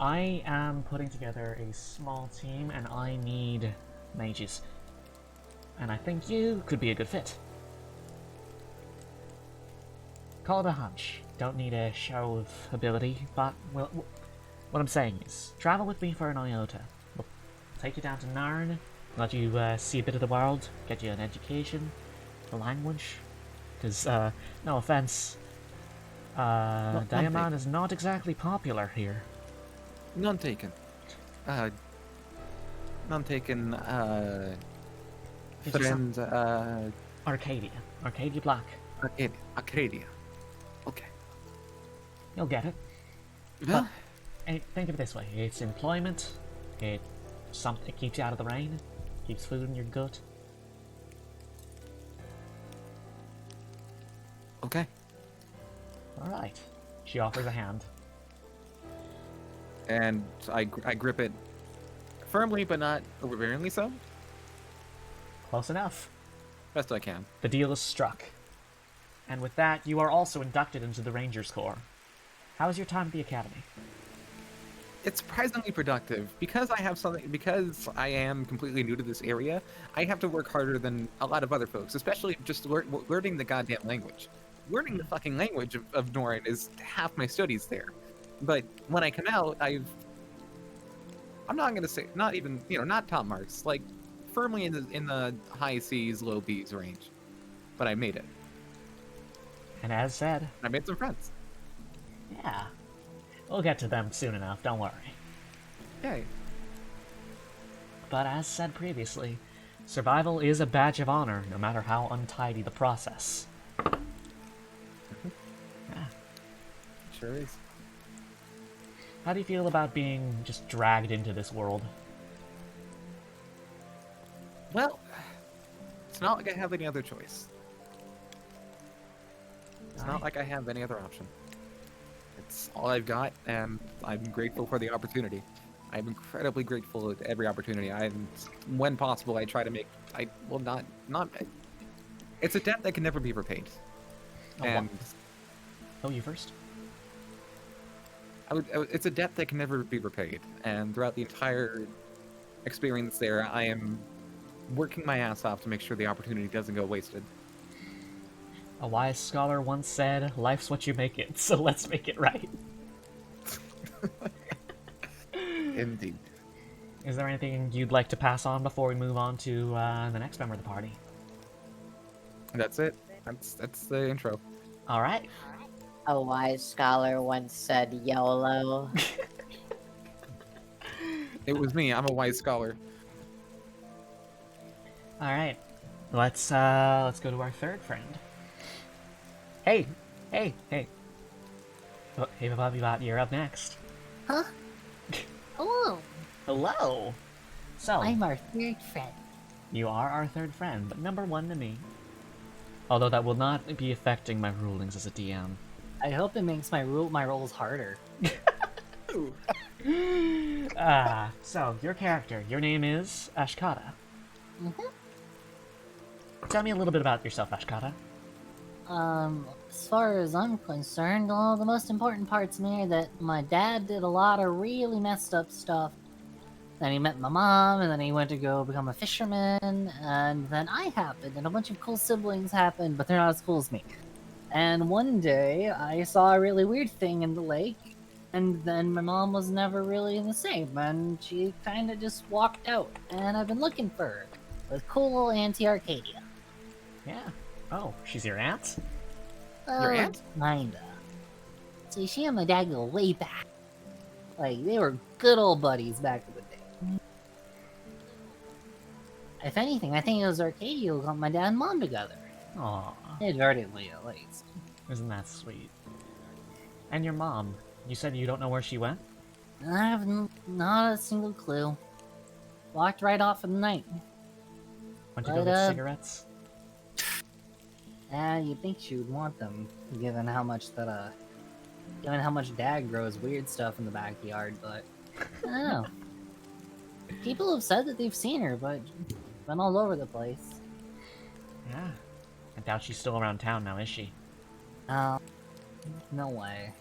A: I am putting together a small team and I need mages. And I think you could be a good fit. Call it a hunch. Don't need a show of ability, but what I'm saying is, travel with me for an iota. We'll take you down to Narn, let you see a bit of the world, get you an education, the language. Because, no offense, Diamond is not exactly popular here.
B: None taken. None taken.
A: It's just
B: Friend.
A: Arcadia. Arcadia Black.
B: Arcadia. Okay.
A: You'll get it.
B: Well,
A: Hey, think of it this way. It's employment. It keeps you out of the rain. Keeps food in your gut.
B: okay.
A: Alright. She offers a hand.
B: And I grip it firmly, but not overbearingly so.
A: Close enough.
B: Best I can.
A: The deal is struck. And with that, you are also inducted into the Rangers Corps. How was your time at the Academy?
B: It's surprisingly productive because because I am completely new to this area. I have to work harder than a lot of other folks, especially just learning the goddamn language. Learning the fucking language of Norn is half my studies there. But when I come out, I'm not gonna say not even not top marks, like firmly in the high C's, low B's range. But I made it.
A: And as said,
B: I made some friends.
A: yeah. We'll get to them soon enough, don't worry.
B: Yay.
A: But as said previously, survival is a badge of honor, no matter how untidy the process. Yeah.
B: Sure is.
A: How do you feel about being just dragged into this world?
B: Well, it's not like I have any other choice. It's not like I have any other option. It's all I've got, and I'm grateful for the opportunity. I'm incredibly grateful at every opportunity. When possible, I try to make. I will not. It's a debt that can never be repaid.
A: Oh,
B: And
A: Oh, you first.
B: it's a debt that can never be repaid. And throughout the entire experience there, I am working my ass off to make sure the opportunity doesn't go wasted.
A: A wise scholar once said, "Life's what you make it, so let's make it right."
B: Indeed.
A: Is there anything you'd like to pass on before we move on to the next member of the party?
B: That's it. That's the intro.
A: All right.
C: A wise scholar once said YOLO.
B: It was me. I'm a wise scholar.
A: All right. Let's go to our third friend. Hey. Oh, hey, Bobby Bot, you're up next.
G: Huh? Hello,
A: Hello. So,
G: I'm our third friend.
A: you are our third friend, but number one to me. Although that will not be affecting my rulings as a DM.
F: I hope it makes my roles harder.
A: So, your character, your name is Ashkata. Tell me a little bit about yourself, Ashkata.
G: As far as I'm concerned, all the most important parts to me are that my dad did a lot of really messed up stuff. Then he met my mom, and then he went to go become a fisherman, and then I happened, and a bunch of cool siblings happened, but they're not as cool as me. And one day, I saw a really weird thing in the lake, and then my mom was never really the same, and she kinda just walked out, and I've been looking for her, with cool little Auntie Arcadia.
A: Yeah. Oh, she's your aunt?
B: Your
G: Oh,
B: aunt?
G: kinda. See, she and my dad go way back. Like, they were good old buddies back in the day. If anything, I think it was Arcadia who got my dad and mom together.
A: Aw,
G: Inadvertently, at least.
A: isn't that sweet? And your mom, you said you don't know where she went?
G: I have not a single clue. Walked right off in the night.
A: Went to go
G: But,
A: get cigarettes?
F: You'd think she would want them, given how much Dad grows weird stuff in the backyard, but
G: I don't know. People have said that they've seen her, but been all over the place.
A: Yeah. I doubt she's still around town now, is she?
G: No way.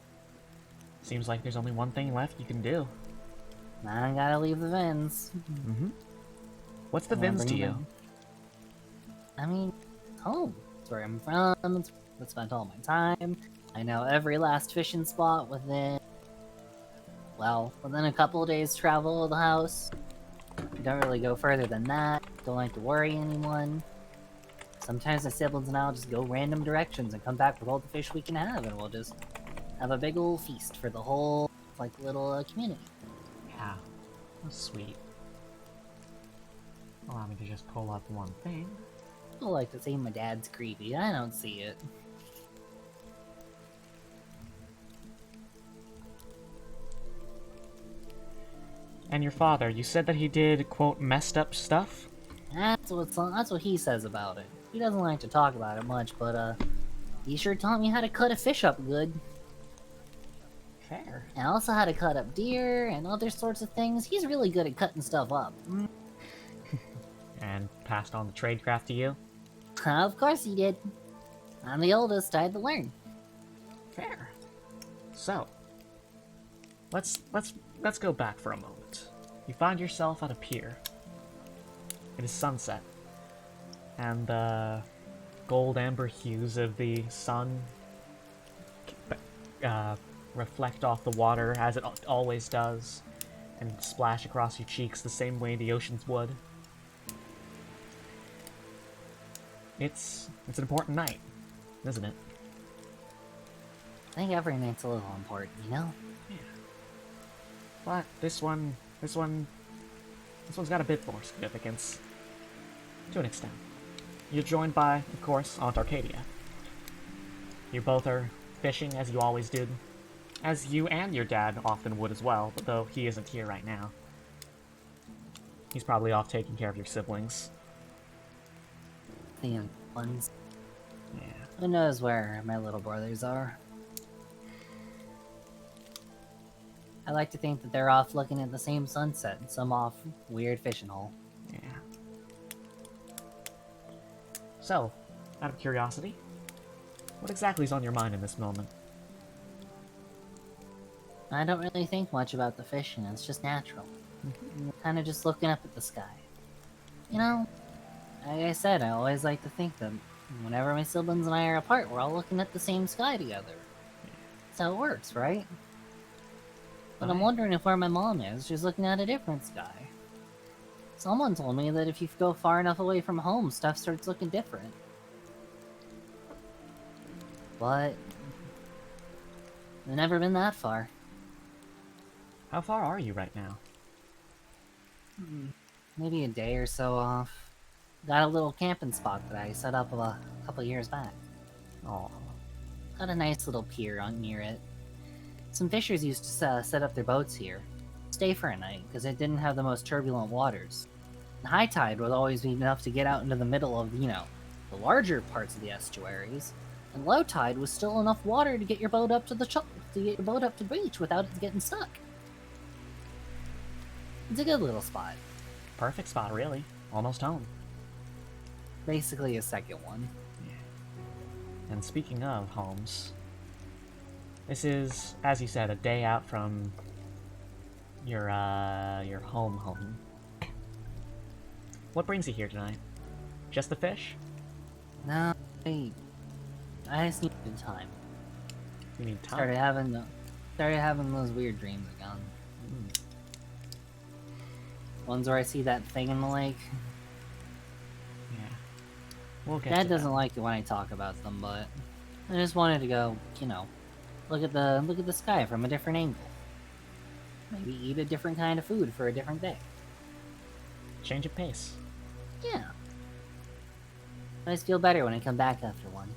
A: Seems like there's only one thing left you can do.
G: I gotta leave the Vins.
A: Mm-hmm. What's the
G: Yeah,
A: Vins to
G: bring
A: you?
G: them. I mean, home. It's where I'm from. It's where I spent all my time. I know every last fishing spot within a couple of days travel of the house. Don't really go further than that. Don't like to worry anyone. Sometimes the siblings and I'll just go random directions and come back with all the fish we can have, and we'll just have a big old feast for the whole, little community.
A: Yeah. That's sweet. Allow me to just pull up one thing.
G: People like to say my dad's creepy. I don't see it.
A: And your father, you said that he did, quote, messed up stuff?
G: That's what he says about it. He doesn't like to talk about it much, but he sure taught me how to cut a fish up good.
A: Fair.
G: And also how to cut up deer and other sorts of things. He's really good at cutting stuff up.
A: And passed on the tradecraft to you?
G: Of course he did. I'm the oldest, I had to learn.
A: Fair. So, let's go back for a moment. You find yourself at a pier. It is sunset, and the gold amber hues of the sun reflect off the water as it always does, and splash across your cheeks the same way the oceans would. It's an important night, isn't it?
G: I think every night's a little important, you know?
A: But this one's got a bit more significance. To an extent. You're joined by, of course, Aunt Arcadia. You both are fishing as you always did. As you and your dad often would as well, but though he isn't here right now. He's probably off taking care of your siblings.
G: The young ones.
A: Yeah.
G: Who knows where my little brothers are? I like to think that they're off looking at the same sunset in some off weird fishing hole.
A: Yeah. So, out of curiosity, what exactly is on your mind in this moment?
G: I don't really think much about the fishing, it's just natural. I'm kind of just looking up at the sky. You know, like I said, I always like to think that whenever my siblings and I are apart, we're all looking at the same sky together. That's how it works, right? But I'm
A: Aye.
G: wondering if where my mom is, she's looking at a different sky. Someone told me that if you go far enough away from home, stuff starts looking different. But I've never been that far.
A: How far are you right now?
G: Maybe a day or so off. Got a little camping spot that I set up a couple years back.
A: Oh,
G: Got a nice little pier on near it. Some fishers used to set up their boats here, stay for a night, because it didn't have the most turbulent waters. And high tide would always be enough to get out into the middle of, you know, the larger parts of the estuaries, and low tide was still enough water to get your boat up to the beach without it getting stuck. It's a good little spot.
A: perfect spot, really. Almost home.
G: Basically a second one.
A: And speaking of homes, this is, as you said, a day out from your home. What brings you here tonight? Just the fish?
G: No, I just needed time.
A: You need time.
G: Started having those weird dreams again. Ones where I see that thing in the lake.
A: Yeah. We'll get
G: Dad
A: to
G: doesn't
A: that.
G: like it when I talk about them, but I just wanted to go, you know, look at the sky from a different angle. Maybe eat a different kind of food for a different day.
A: Change of pace.
G: Yeah. I always feel better when I come back after one.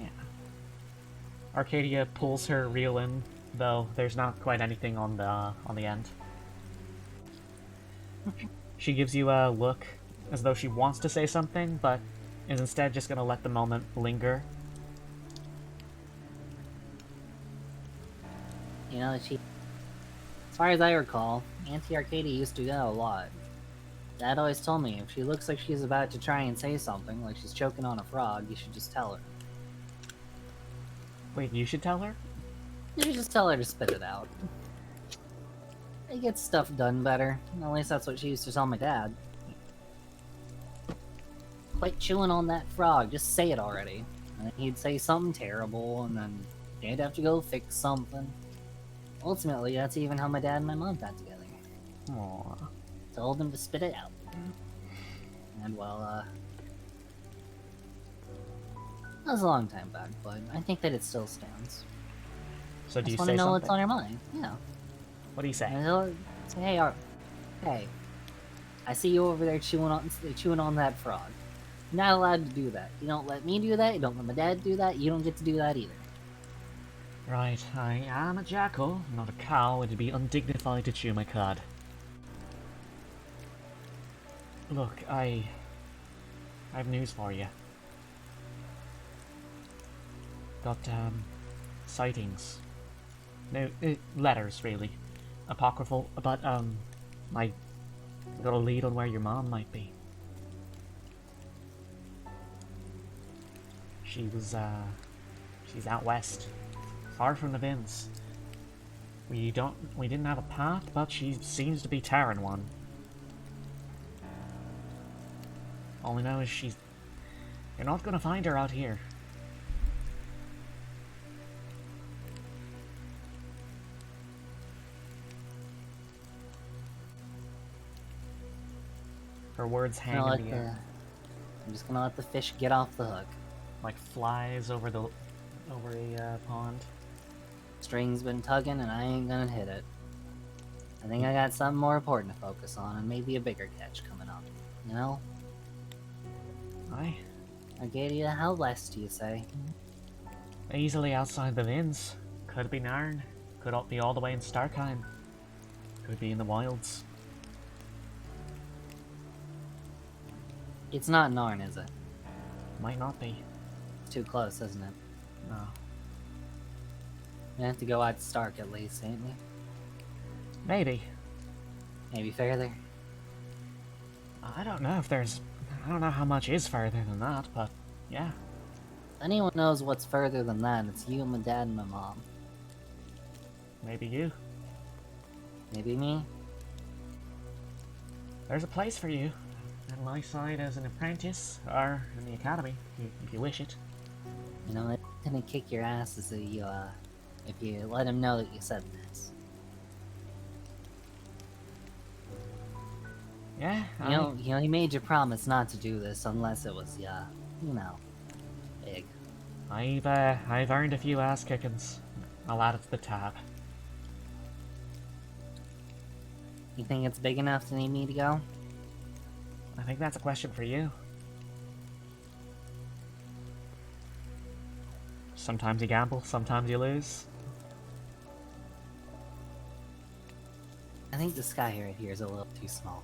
A: Yeah. Arcadia pulls her reel in, though there's not quite anything on the end. She gives you a look as though she wants to say something, but is instead just gonna let the moment linger.
G: You know, as far as I recall, Auntie Arcadia used to go a lot. Dad always told me if she looks like she's about to try and say something, like she's choking on a frog, you should just tell her.
A: Wait, you should tell her?
G: You should just tell her to spit it out. It gets stuff done better. At least that's what she used to tell my dad. Quit chewing on that frog, just say it already. And he'd say something terrible, and then they'd have to go fix something. Ultimately, that's even how my dad and my mom got together.
A: Aww.
G: Told him to spit it out. And well, that was a long time back, but I think that it still stands.
A: So do
G: I
A: you
G: just want
A: say
G: to know
A: something?
G: what's on your mind. Yeah.
A: What do you say?
G: And he'll say, hey, hey, I see you over there chewing on that frog. You're not allowed to do that. You don't let me do that. You don't let my dad do that. You don't get to do that either.
A: Right, I am a jackal, not a cow. It'd be undignified to chew my cud. Look, I have news for you. Got, sightings. No, letters, really. Apocryphal, but, I got a lead on where your mom might be. She's out west. Far from the bins. We didn't have a path, but she seems to be tearing one. All I know is you're not gonna find her out here. Her words hang in the air,
G: I'm just gonna let the fish get off the hook.
A: like flies over a pond.
G: String's been tugging and I ain't gonna hit it. I think I got something more important to focus on and maybe a bigger catch coming up. You know?
A: Aye.
G: Arcadia, how west do you say?
A: Easily outside the Vins. Could be Narn. Could be all the way in Starkheim. Could be in the wilds.
G: It's not Narn, is it?
A: Might not be.
G: It's too close, isn't it?
A: No.
G: We have to go out to Stark at least, ain't we?
A: Maybe.
G: Maybe further.
A: I don't know if there's... I don't know how much is further than that, but yeah.
G: If anyone knows what's further than that, it's you, my dad, and my mom.
A: Maybe you.
G: Maybe me?
A: There's a place for you. On my side as an apprentice, or in the academy, if you wish it.
G: You know, it's gonna kick your ass if you let him know that you said this.
A: Yeah,
G: You know, he made you promise not to do this unless it was, you know, big.
A: I've earned a few ass kickings. I'll add it to the tab.
G: You think it's big enough to need me to go?
A: I think that's a question for you. Sometimes you gamble, sometimes you lose.
G: I think the sky right here is a little too small.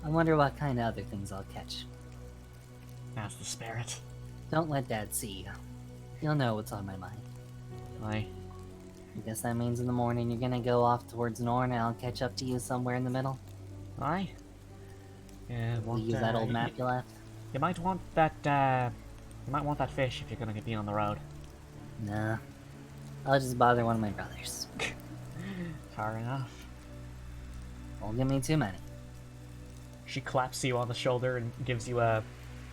G: I wonder what kind of other things I'll catch.
A: That's the spirit.
G: Don't let Dad see you. He'll know what's on my mind.
A: Aye.
G: I guess that means in the morning you're gonna go off towards Norn and I'll catch up to you somewhere in the middle.
A: Aye. Yeah,
G: We'll use that old map you left.
A: You might want that, you might want that fish if you're gonna be on the road.
G: Nah. I'll just bother one of my brothers.
A: Fair enough.
G: Won't give me too many.
A: She claps you on the shoulder and gives you a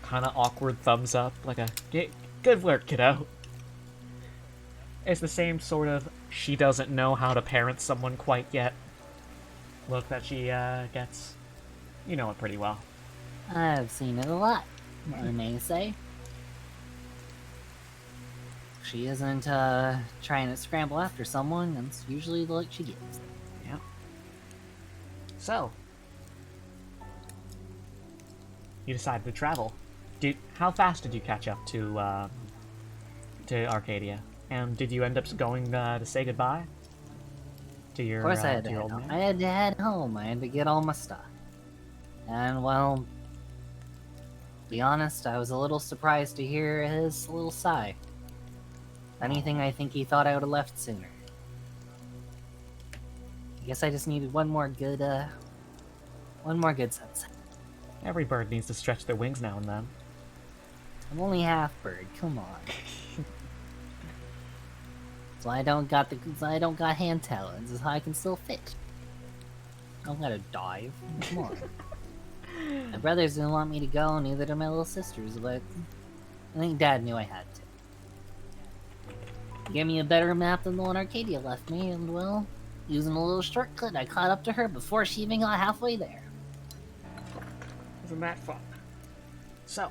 A: kind of awkward thumbs up, like a good work, kiddo. It's the same sort of she doesn't know how to parent someone quite yet look that she gets. You know it pretty well.
G: I've seen it a lot, I may say. She isn't trying to scramble after someone, that's usually the look she gives.
A: Yep. So, you decided to travel. How fast did you catch up to Arcadia? And did you end up going to say goodbye to your?
G: Of course I had
A: to
G: to
A: your
G: head
A: old
G: home.
A: man?
G: I had to head home. I had to get all my stuff. And well, to be honest, I was a little surprised to hear his little sigh. If anything, I think he thought I would have left sooner. I guess I just needed one more good sunset.
A: Every bird needs to stretch their wings now and then.
G: I'm only half bird. Come on. So I don't got hand talons. Is how I can still fish. I don't gotta dive. Come on. My brothers didn't want me to go, neither did my little sisters, but I think Dad knew I had to. He gave me a better map than the one Arcadia left me, and well, using a little shortcut, I caught up to her before she even got halfway there.
A: Isn't that fun? So,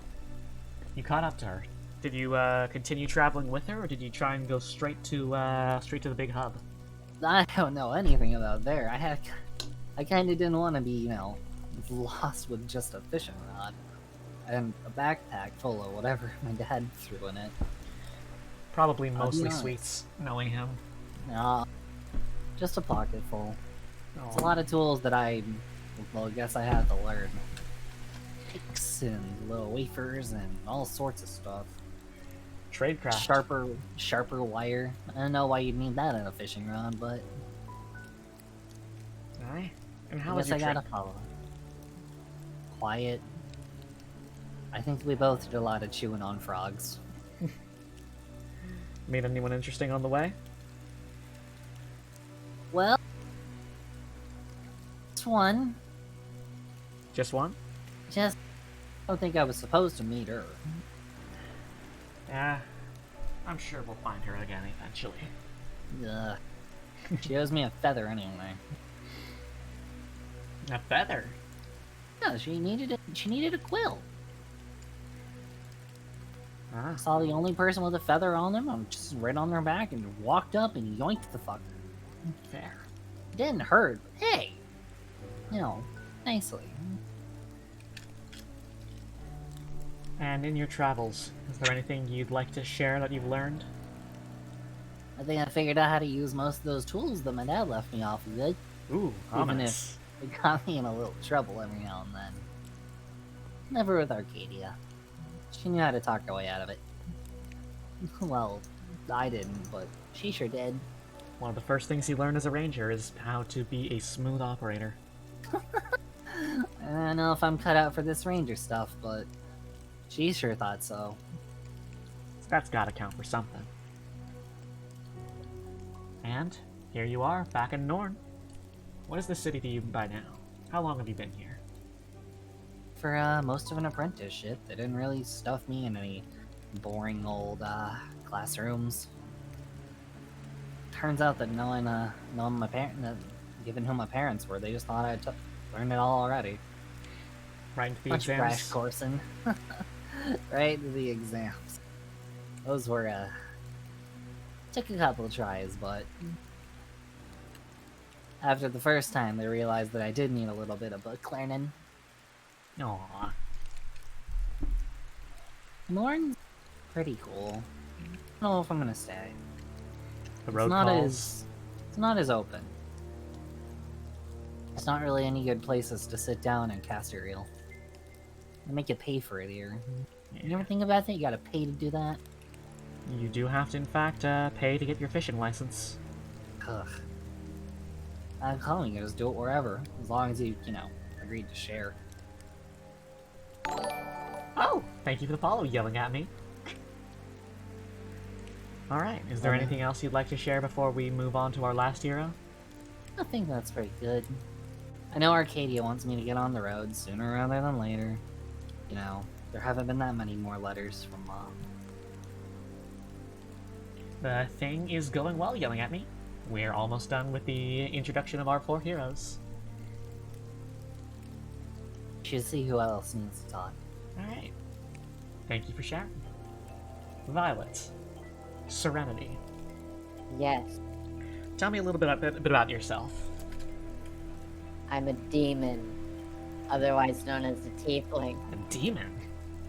A: you caught up to her. Did you continue traveling with her, or did you try and go straight to the big hub?
G: I don't know anything about there. I kind of didn't want to be, you know, lost with just a fishing rod and a backpack full of whatever my dad threw in it.
A: Probably
G: I'll be
A: mostly
G: honest.
A: sweets, knowing him.
G: No, just a pocket full. It's a
A: Oh.
G: lot of tools that I guess I had to learn. Picks and little wafers and all sorts of stuff.
A: Tradecraft.
G: Sharper wire. I don't know why you'd need that in a fishing rod, but
A: Aye. And how
G: I
A: was
G: guess
A: your
G: I
A: trip?
G: gotta follow. Quiet. I think we both did a lot of chewing on frogs.
A: Meet anyone interesting on the way?
G: Well, just one.
A: Just one?
G: Just I don't think I was supposed to meet her.
A: Yeah. I'm sure we'll find her again eventually.
G: Ugh. She owes me a feather anyway.
A: A feather?
G: Yeah, she needed a quill.
A: Ah.
G: I saw the only person with a feather on them. I'm just right on their back and walked up and yoinked the fucker.
A: Fair.
G: It didn't hurt. But hey, you know, nicely.
A: And in your travels, is there anything you'd like to share that you've learned?
G: I think I figured out how to use most of those tools that my dad left me off with.
A: Ooh,
G: Even
A: ominous.
G: It got me in a little trouble every now and then. Never with Arcadia. She knew how to talk her way out of it. Well, I didn't, but she sure did.
A: One of the first things you learn as a ranger is how to be a smooth operator.
G: I don't know if I'm cut out for this ranger stuff, but she sure thought so.
A: That's gotta count for something. And here you are, back in Norn. What is the city to you by now? How long have you been here?
G: For most of an apprenticeship, they didn't really stuff me in any boring old classrooms. Turns out that knowing my given who my parents were, they just thought I learned it all already.
A: Right into the
G: Much
A: exams?
G: crash coursing. Right to the exams. Those were took a couple tries, but after the first time, they realized that I did need a little bit of book learning.
A: Aww.
G: Norn's pretty cool. I don't know if I'm gonna stay.
A: The road calls.
G: It's not as open. It's not really any good places to sit down and cast a reel. They make you pay for it here. You never think about that? You gotta pay to do that?
A: You do have to, in fact, pay to get your fishing license.
G: Ugh. I'm calling you, just do it wherever. As long as you agreed to share.
A: Oh! Thank you for the follow, yelling at me. Alright, is there anything else you'd like to share before we move on to our last hero?
G: I think that's pretty good. I know Arcadia wants me to get on the road sooner rather than later. There haven't been that many more letters from Mom.
A: The thing is going well, yelling at me. We're almost done with the introduction of our 4 heroes.
G: Should see who else needs to talk.
A: Alright. Thank you for sharing. Violet. Serenity.
C: Yes,
A: Tell me a little bit about yourself.
C: I'm a demon, otherwise known as a tiefling.
A: A demon?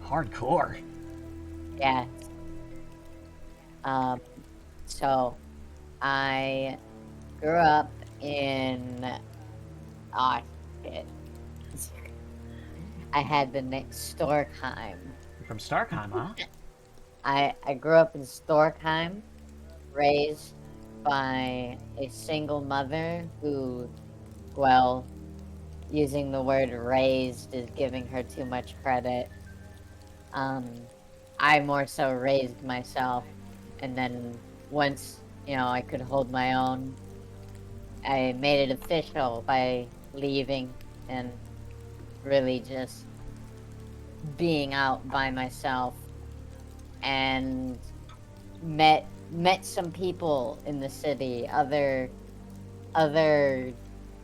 A: Hardcore.
C: Yes. So I grew up in shit. I had the name Storkheim.
A: You're from Starkheim, huh?
C: I grew up in Storkheim, raised by a single mother who, well, using the word raised is giving her too much credit. I more so raised myself, and then once, I could hold my own, I made it official by leaving and really just being out by myself, and met some people in the city, other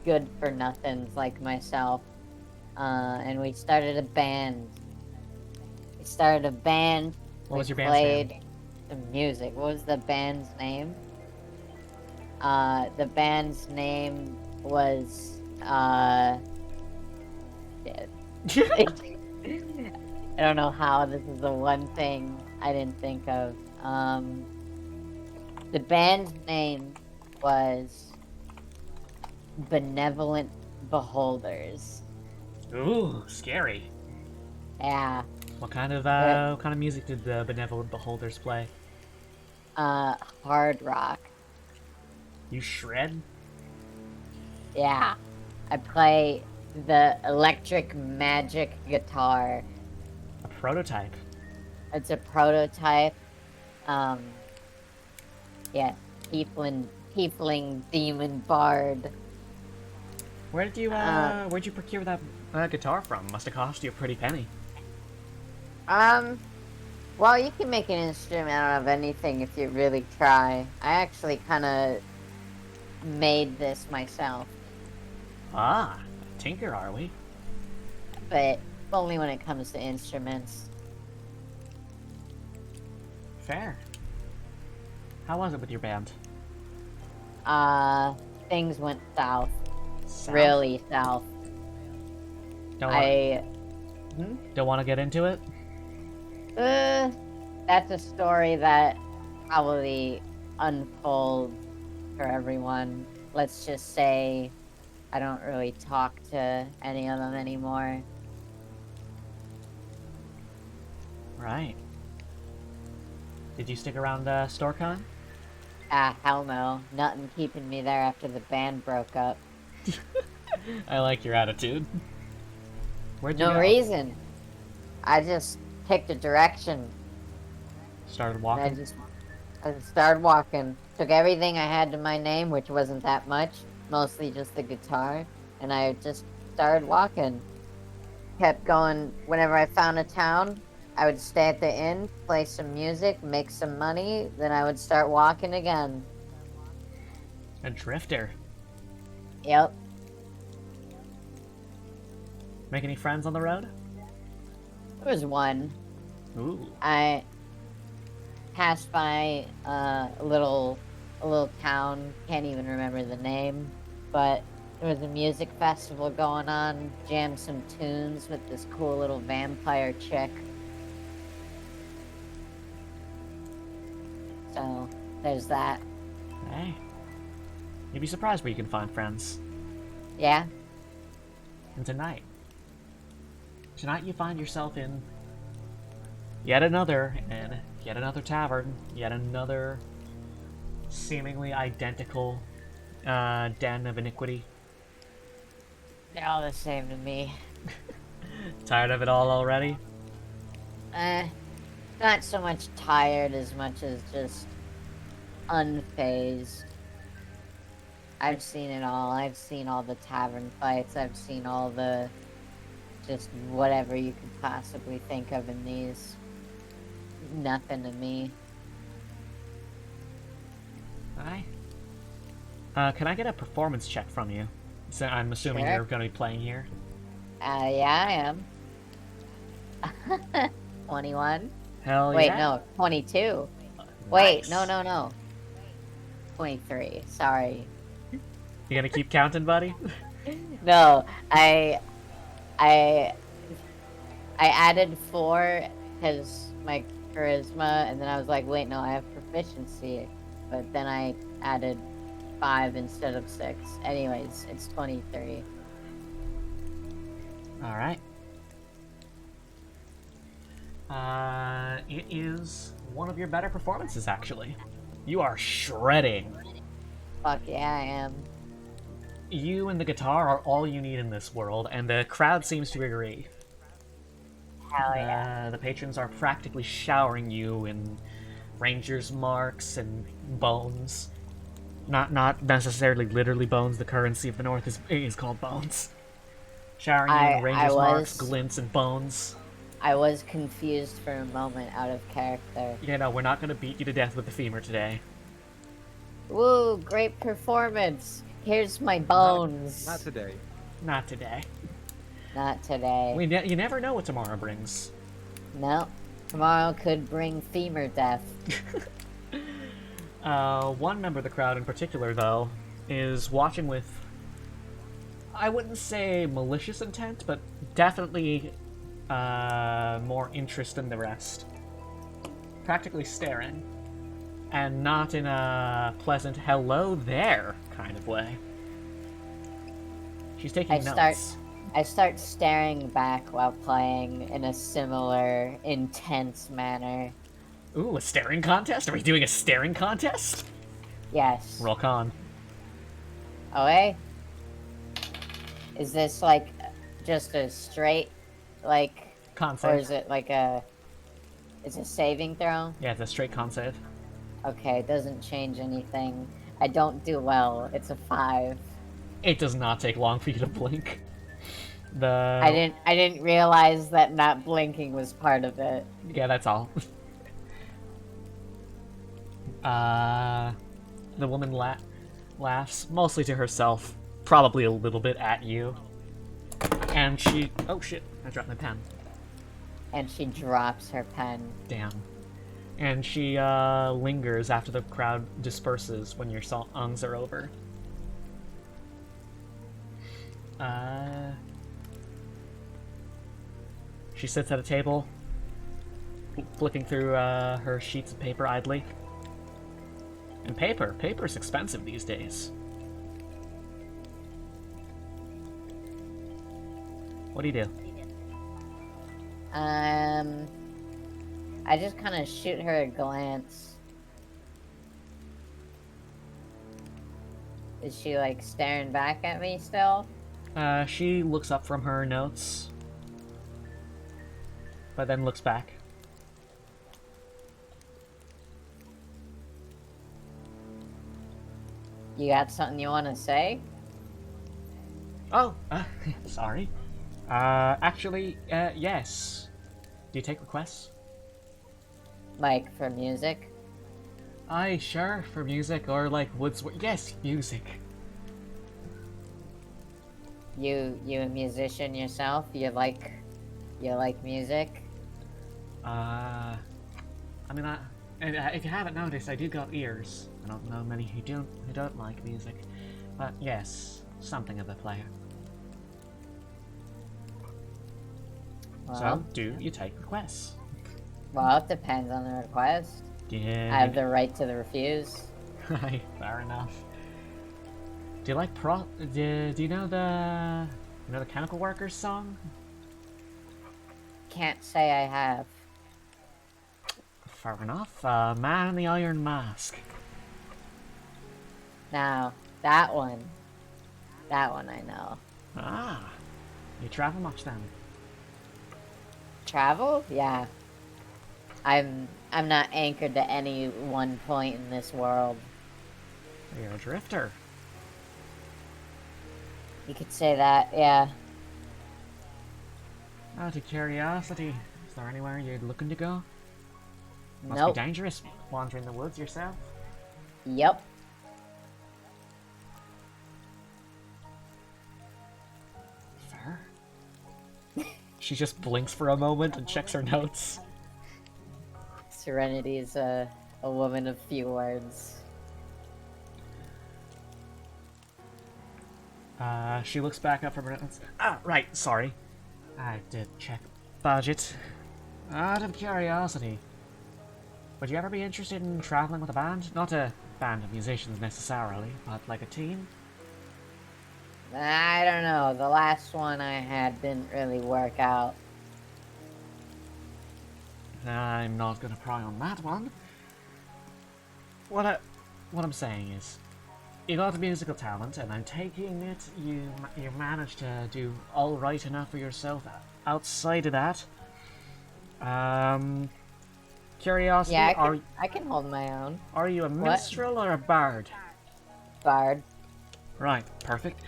C: good for nothings like myself, and we started a band.
A: What was your
C: We
A: band's name?
C: played the music. What was the band's name? The band's name was shit. I don't know how this is the one thing I didn't think of. The band's name was Benevolent Beholders.
A: Ooh, scary.
C: Yeah.
A: What kind of music did the Benevolent Beholders play?
C: Hard rock.
A: You shred?
C: Yeah. I play the electric magic guitar.
A: A prototype.
C: It's a prototype. Yeah, tiefling demon bard.
A: Where'd you procure that guitar from? Must have cost you a pretty penny.
C: Well, you can make an instrument out of anything if you really try. I actually kind of made this myself,
A: Ah, tinker, are we?
C: but only when it comes to instruments.
A: Fair. How was it with your band?
C: Things went south.
A: South?
C: Really south.
A: Don't want to get into it?
C: That's a story that probably unfolds for everyone. Let's just say I don't really talk to any of them anymore.
A: Right. Did you stick around Storkon?
C: Ah, hell no. Nothing keeping me there after the band broke up.
A: I like your attitude. Where'd you
C: No
A: go?
C: reason. I just picked a direction.
A: Started
C: And
A: walking?
C: I started walking. Took everything I had to my name, which wasn't that much. Mostly just the guitar. And I just started walking. Kept going. Whenever I found a town, I would stay at the inn, play some music, make some money. Then I would start walking again.
A: A drifter.
C: Yep.
A: Make any friends on the road?
C: There was one.
A: Ooh.
C: I passed by a little town, can't even remember the name, but there was a music festival going on, jammed some tunes with this cool little vampire chick. So there's that.
A: Hey. You'd be surprised where you can find friends.
C: Yeah.
A: And tonight you find yourself in yet another tavern, yet another seemingly identical den of iniquity.
C: They're all the same to me.
A: Tired of it all already?
C: Not so much tired as much as just unfazed. I've seen it all. I've seen all the tavern fights. I've seen all the just whatever you could possibly think of in these. Nothing to me.
A: Aye. Can I get a performance check from you? So I'm assuming
C: Sure.
A: you're going to be playing here.
C: Yeah, I am. 21?
A: Hell
C: Wait,
A: yeah.
C: no, 22. Wait,
A: Nice.
C: no. 23. Sorry.
A: You gonna keep counting, buddy?
C: No, I added 4 because my charisma, and then I was like, wait, no, I have proficiency. But then I added 5 instead of 6. Anyways, it's 23.
A: Alright. It is one of your better performances, actually. You are shredding.
C: Fuck yeah, I am.
A: You and the guitar are all you need in this world, and the crowd seems to agree.
C: Hell yeah.
A: The patrons are practically showering you in ranger's marks and bones. Not necessarily literally bones. The currency of the North is called bones. Showering you in ranger's marks, glints, and bones.
C: I was confused for a moment out of character.
A: Yeah, no, we're not gonna beat you to death with the femur today.
C: Woo, great performance. Here's my bones.
B: Not today.
A: Not today.
C: Not today.
A: You never know what tomorrow brings.
C: No. Tomorrow could bring femur death.
A: One member of the crowd in particular, though, is watching with, I wouldn't say malicious intent, but definitely more interest than the rest. Practically staring. And not in a pleasant hello there kind of way. She's taking notes.
C: I start staring back while playing in a similar intense manner.
A: Ooh, a staring contest? Are we doing a staring contest?
C: Yes.
A: Roll con.
C: Oh, eh? Is this like just a straight, like,
A: Con
C: or
A: save.
C: is it like a, it's a saving throw?
A: Yeah, it's a straight con save.
C: Okay, it doesn't change anything. I don't do well. It's a 5.
A: It does not take long for you to blink.
C: I didn't realize that not blinking was part of it.
A: Yeah, that's all. The woman laughs, mostly to herself, probably a little bit at you. And she... Oh shit, I dropped my pen.
C: And she drops her pen.
A: Damn. And she lingers after the crowd disperses when your songs are over. She sits at a table, flicking through her sheets of paper idly. And paper's expensive these days. What do you do?
C: I just kind of shoot her a glance. Is she like staring back at me still?
A: She looks up from her notes, but then looks back.
C: You got something you want to say?
A: Oh, sorry. Actually, yes. Do you take requests?
C: Like for music?
A: Aye, sure, for music, or like Woodsworth. Yes, music.
C: You a musician yourself? You like music?
A: I mean, if you haven't noticed, I do got ears. I don't know many who don't like music, but yes, something of a player.
C: Well,
A: So, do you take requests?
C: well, it depends on the request.
A: Yeah.
C: I have the right to refuse.
A: Right, fair enough. Do you like do you know the Chemical Workers song?
C: Can't say I have.
A: Fair enough. Man in the Iron Mask.
C: Now, that one I know.
A: Ah, you travel much then?
C: Travel? Yeah. I'm not anchored to any one point in this world.
A: You're a drifter.
C: You could say that, yeah.
A: Out of curiosity, is there anywhere you're looking to go? Must
C: Nope.
A: be dangerous wandering the woods yourself.
C: Yep.
A: Fair. She just blinks for a moment and checks her notes.
C: Serenity is a woman of few words.
A: She looks back up from her notes. Ah, right, sorry. I did check budget. Out of curiosity, would you ever be interested in traveling with a band? Not a band of musicians necessarily, but like a team?
C: I don't know. The last one I had didn't really work out.
A: I'm not gonna pry on that one. What I'm saying is, you got musical talent, and I'm taking it you managed to do all right enough for yourself. Outside of that, curiosity.
C: Yeah, I can hold my own.
A: Are you a minstrel or a bard?
C: Bard.
A: Right, perfect.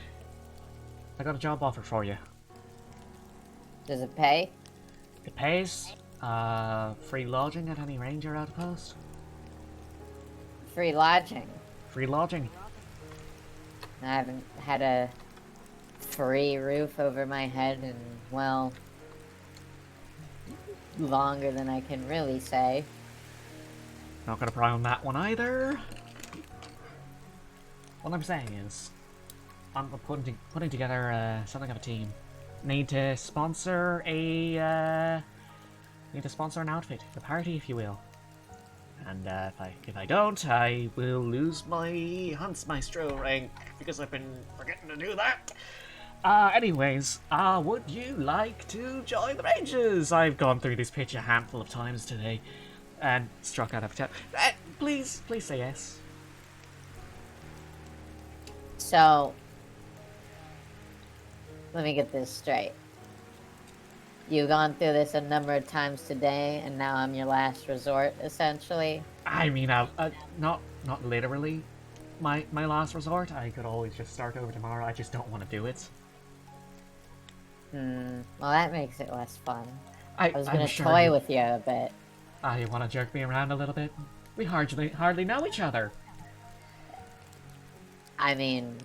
A: I got a job offer for you.
C: Does it pay?
A: It pays. Free lodging at any ranger outpost.
C: Free lodging.
A: Free lodging.
C: I haven't had a free roof over my head in, well, longer than I can really say.
A: Not gonna pry on that one either. What I'm saying is, I'm putting together something of a team. Need to sponsor an outfit, a party, if you will. And if I don't, I will lose my Huntsmaestro rank because I've been forgetting to do that. Anyways, would you like to join the Rangers? I've gone through this pitch a handful of times today and struck out of 10. Please say yes.
C: So, let me get this straight. You've gone through this a number of times today, and now I'm your last resort, essentially.
A: I mean, not literally my last resort. I could always just start over tomorrow. I just don't want to do it.
C: Well, that makes it less fun.
A: I
C: was gonna
A: sure
C: toy with you a bit.
A: You want to jerk me around a little bit? We hardly know each other.
C: I mean,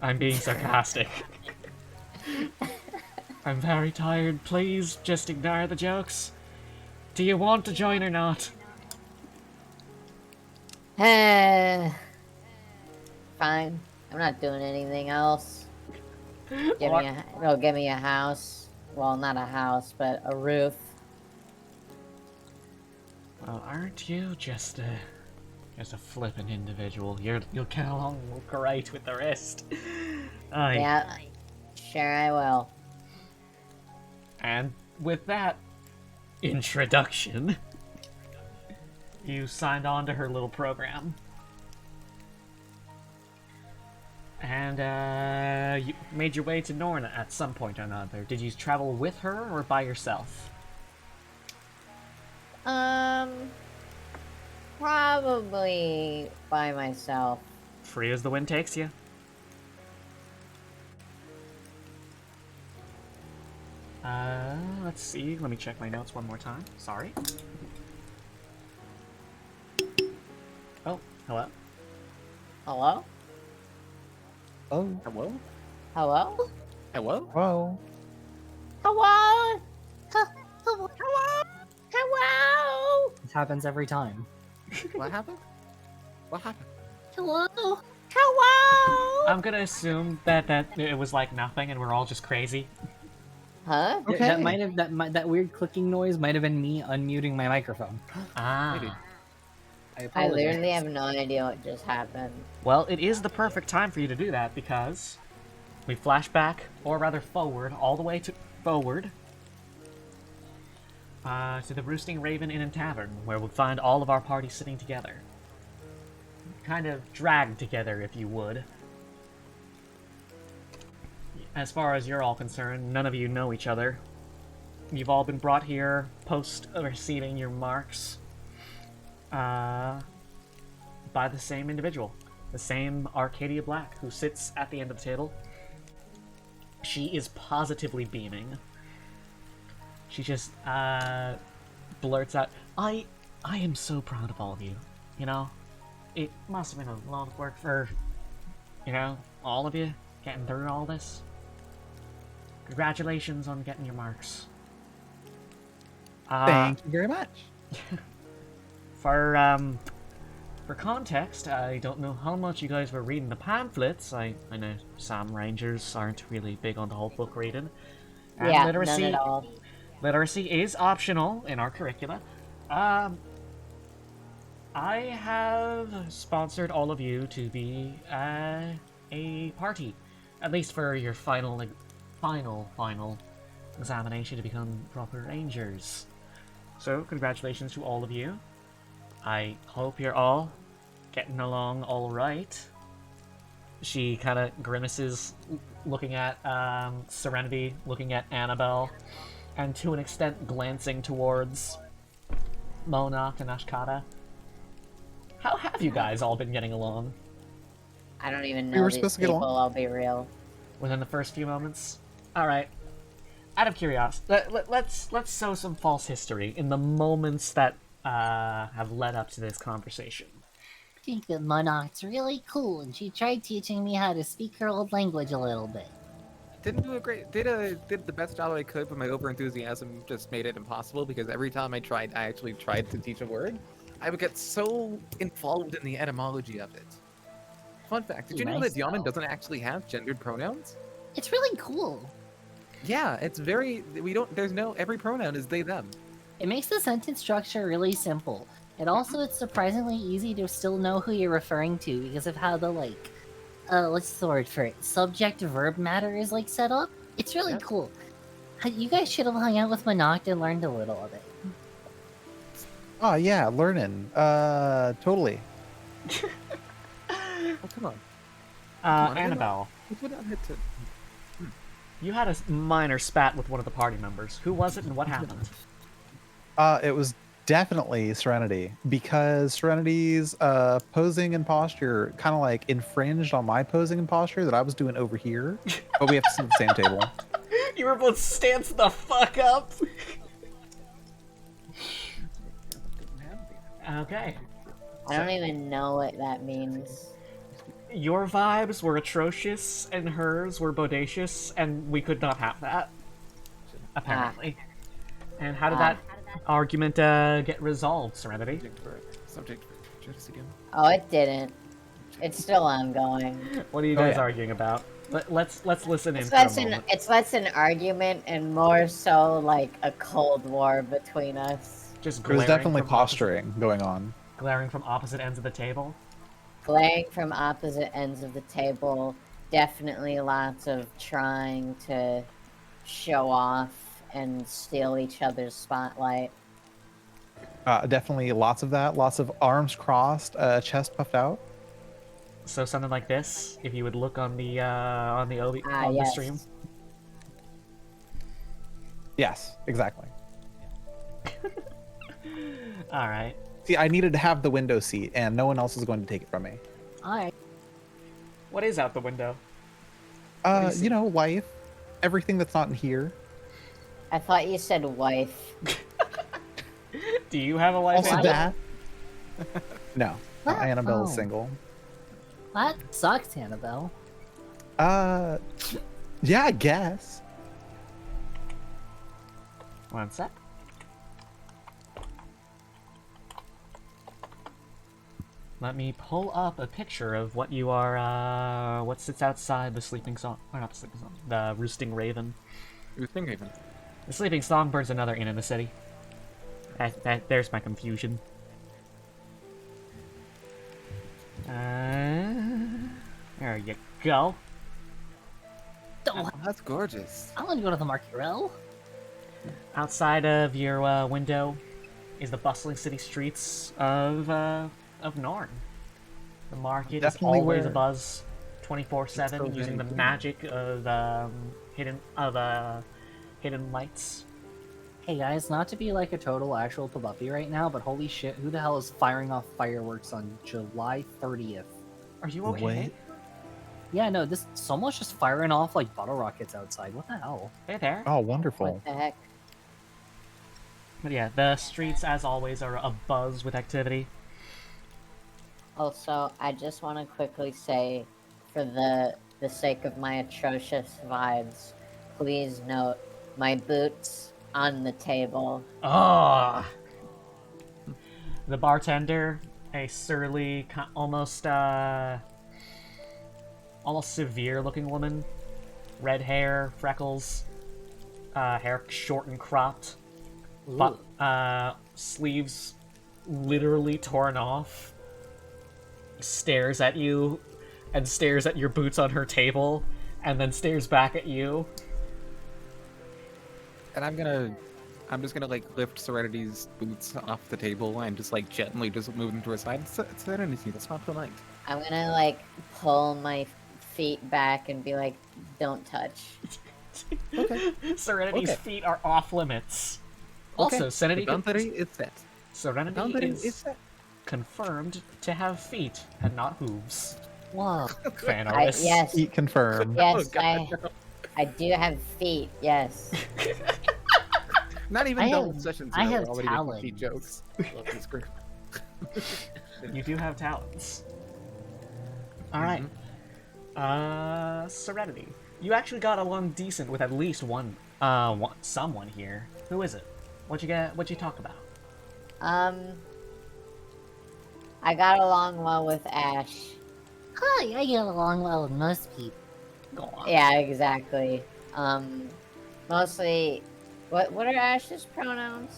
A: I'm being sarcastic. I'm very tired. Please just ignore the jokes. Do you want to join or not?
C: fine. I'm not doing anything else. It'll give me a house. Well, not a house, but a roof.
A: Well, aren't you just a flippin' individual? You'll get along great with the rest. Aye.
C: Yeah, sure I will.
A: And with that introduction, you signed on to her little program. And you made your way to Norna at some point or another. Did you travel with her or by yourself?
C: Probably by myself.
A: Free as the wind takes you. Let's see. Let me check my notes one more time. Sorry. Oh, hello.
C: Hello?
E: Oh,
B: Hello?
C: Hello?
B: Hello?
E: whoa.
C: Hello?
G: Hello?
C: Hello?
F: This happens every time.
B: What happened? What happened?
G: Hello?
C: Hello?
A: I'm gonna assume that it was like nothing and we're all just crazy.
C: Huh?
F: That
E: Okay.
F: might have that weird clicking noise might have been me unmuting my microphone.
A: Ah.
B: Maybe.
F: I
C: I
F: apologize.
C: literally have no idea what just happened.
A: Well, it is the perfect time for you to do that because we flash back, or rather forward, all the way to forward to the Roosting Raven Inn and Tavern, where we'll find all of our party sitting together. Kind of dragged together, if you would. As far as you're all concerned, none of you know each other. You've all been brought here post receiving your marks by the same individual. The same Arcadia Black, who sits at the end of the table. She is positively beaming. She just blurts out, I am so proud of all of you. You know, it must have been a lot of work for, you know, all of you getting through all this. Congratulations on getting your marks.
E: Thank you very much.
A: For context, I don't know how much you guys were reading the pamphlets. I know some rangers aren't really big on the whole book reading. And
C: Yeah, none at all.
A: Literacy is optional in our curricula. I have sponsored all of you to be a party, at least for your final examination to become proper rangers. So, congratulations to all of you. I hope you're all getting along all right. She kind of grimaces, looking at Serenity, looking at Annabelle, and to an extent glancing towards Monarch and Ashkata. How have you guys all been getting along
C: I don't even
E: We
C: know
E: were
C: these
E: supposed to get
C: people,
E: along.
C: I'll be real.
A: within the first few moments? All right. Out of curiosity, let's sow some false history in the moments that have led up to this conversation.
G: I think that Monarch's really cool, and she tried teaching me how to speak her old language a little bit.
B: Did the best job I could, but my overenthusiasm just made it impossible because every time I actually tried to teach a word, I would get so involved in the etymology of it. Fun fact, did you know
G: Nice,
B: that Yaman
G: though.
B: doesn't actually have gendered pronouns?
G: It's really cool.
B: Yeah, it's every pronoun is they, them.
G: It makes the sentence structure really simple. And also, it's surprisingly easy to still know who you're referring to because of how the, what's the word for it? Subject-verb matter is, set up. It's really
B: Yep.
G: cool. You guys should have hung out with Monarch and learned a little of it.
E: Oh yeah, learning. Totally.
B: Oh, come on.
A: Annabelle,
B: We would not hit to...
A: you had a minor spat with one of the party members. Who was it and what happened?
E: It was definitely Serenity because Serenity's posing and posture kind of infringed on my posing and posture that I was doing over here, but we have to sit at the same table.
A: You were both stance the fuck up. Okay.
C: I don't even know what that means.
A: Your vibes were atrocious and hers were bodacious, and we could not have that. Apparently. And how did that argument get resolved, Serenity?
B: Subject for just again.
C: Oh, it didn't. It's still ongoing.
A: What are you
E: Oh,
A: guys
E: yeah.
A: arguing about? Let's listen in
C: It's
A: for a
C: less
A: moment.
C: an argument and more so like a cold war between us.
A: Just
E: There was
A: glaring
E: definitely
A: from
E: posturing going on.
A: glaring from opposite ends of the table.
C: Glaring from opposite ends of the table. Definitely lots of trying to show off and steal each other's spotlight.
E: Definitely lots of that. Lots of arms crossed, chest puffed out.
A: So something like this, if you would look on the on the on the
C: yes.
A: stream.
E: Yes, exactly.
A: All right.
E: See, I needed to have the window seat, and no one else is going to take it from me.
G: Alright.
A: What is out the window? do you see?
E: You know, life, everything that's not in here.
C: I thought you said wife.
A: Do you have a wife?
E: Also
A: Angela?
E: that. No,
G: What?
E: Annabelle is
G: Oh.
E: single.
G: That sucks, Annabelle.
E: Yeah, I guess.
A: One sec. Let me pull up a picture of what you are, what sits outside the sleeping song, or not the sleeping song, the roosting raven.
B: Roosting Raven.
A: The sleeping songbird's another inn in the city. There's my confusion. There you go.
G: Oh,
B: Oh, that's gorgeous.
G: I want to go to the market row.
A: Outside of your window is the bustling city streets of Norn. The market
E: Definitely
A: is always
E: where-
A: abuzz,
B: It's
A: 24/7,
B: so
A: using the
B: very cool.
A: magic of hidden lights.
F: Hey guys, not to be like a total actual Pabuffy right now, but holy shit, who the hell is firing off fireworks on July 30th?
A: Are you okay?
E: Wait.
F: Yeah, no, someone's just firing off like bottle rockets outside. What the hell?
A: Hey there.
E: Oh, wonderful.
C: What the heck?
A: But yeah, the streets, as always, are abuzz with activity.
C: Also, I just want to quickly say, for the sake of my atrocious vibes, please note my boots on the table.
A: Ah. The bartender, a surly, almost severe-looking woman, red hair, freckles, hair short and cropped, but sleeves literally torn off, stares at you and stares at your boots on her table, and then stares back at you.
B: And I'm just gonna like lift Serenity's boots off the table and just like gently just move them to her side. Serenity, that's not polite.
C: I'm gonna like pull my feet back and be like, "Don't touch."
B: Okay.
A: Serenity's
B: Okay.
A: feet are off limits. Also,
B: The boundary is set.
A: Serenity
B: Boundary
A: is
B: is set.
A: confirmed to have feet and not hooves.
G: Whoa.
A: Fan
C: I,
A: artist.
C: yes,
E: Eat confirmed.
C: yes,
B: God,
C: I do have feet. Yes.
B: Not even
G: I
B: double
G: have-
B: sessions.
G: I
B: ago,
G: have
B: we're already making feet
G: talons.
B: jokes. Love this group.
A: You do have talents. Alright. Serenity. You actually got along decent with at least someone here. Who is it? What'd you talk about?
C: I got along well with Ash.
G: Hi, I get along well with most people.
A: Go on.
C: Yeah, exactly. Mostly, what are Ash's pronouns?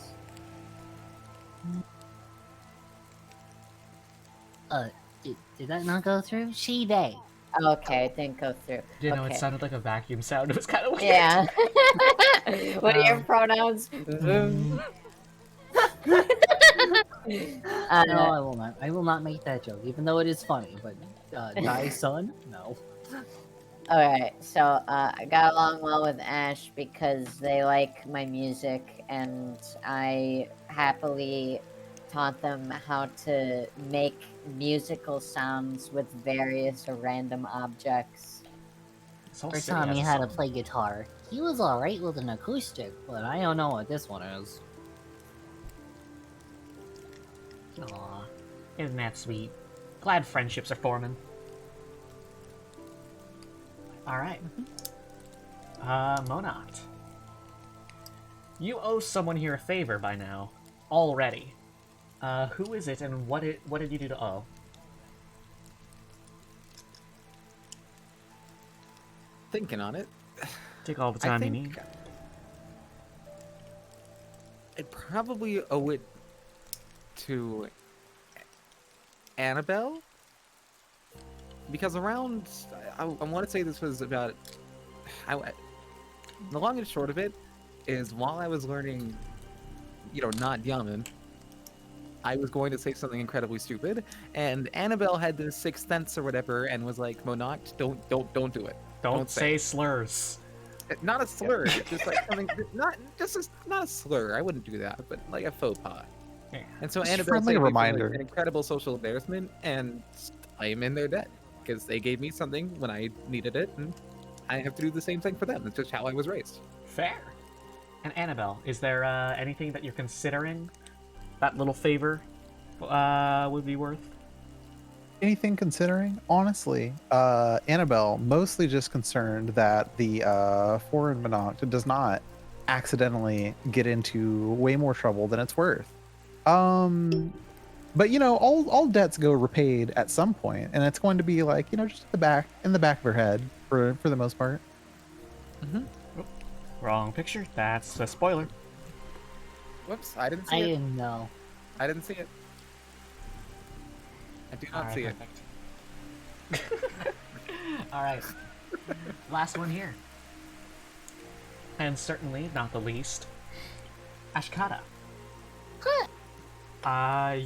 G: Did that not go through? She, they.
C: Okay, it didn't go through.
A: You know,
C: okay.
A: it sounded like a vacuum sound. It was kind of weird.
C: Yeah. What are your pronouns?
F: No, I will not. I will not make that joke, even though it is funny. But die, son? No.
C: Alright, so I got along well with Ash because they like my music, and I happily taught them how to make musical sounds with various random objects.
A: This whole
G: For
A: city
G: taught
A: has
G: me
A: a
G: how to
A: song.
G: play guitar. He was alright with an acoustic,
F: But I don't know what this one is.
A: Aw, isn't that sweet? Glad friendships are forming. Alright. Monat. You owe someone here a favor by now. Already. Who is it and what did you do to owe?
B: Thinking on it.
A: Take all the
B: I
A: time you
B: think
A: need.
B: I'd probably owe it to Annabelle, because around I want to say this was about the long and short of it is while I was learning, not Yaman, I was going to say something incredibly stupid, and Annabelle had this sixth sense or whatever, and was like, "Monoct, don't do it.
A: Don't
B: say
A: say slurs.
B: Not a slur, just like something, not a slur. I wouldn't do that, but like a faux pas."
A: Yeah.
B: And so
E: Just
B: Annabelle
E: friendly
B: saved me from, like,
E: reminder.
B: an incredible social embarrassment, and I am in their debt because they gave me something when I needed it, and I have to do the same thing for them. That's just how I was raised.
A: Fair. And Annabelle, is there anything that you're considering that little favor would be worth?
E: Anything considering? Honestly, Annabelle mostly just concerned that the foreign monoct does not accidentally get into way more trouble than it's worth. But you know, all debts go repaid at some point, and it's going to be like, you know, just in the back of her head for the most part.
A: Wrong picture. That's a spoiler.
B: Whoops, I didn't see
G: I
B: it.
G: didn't know.
B: I didn't see it. I do not
A: Alright,
B: see it.
A: perfect. Alright. Last one here. And certainly not the least, Ashkata.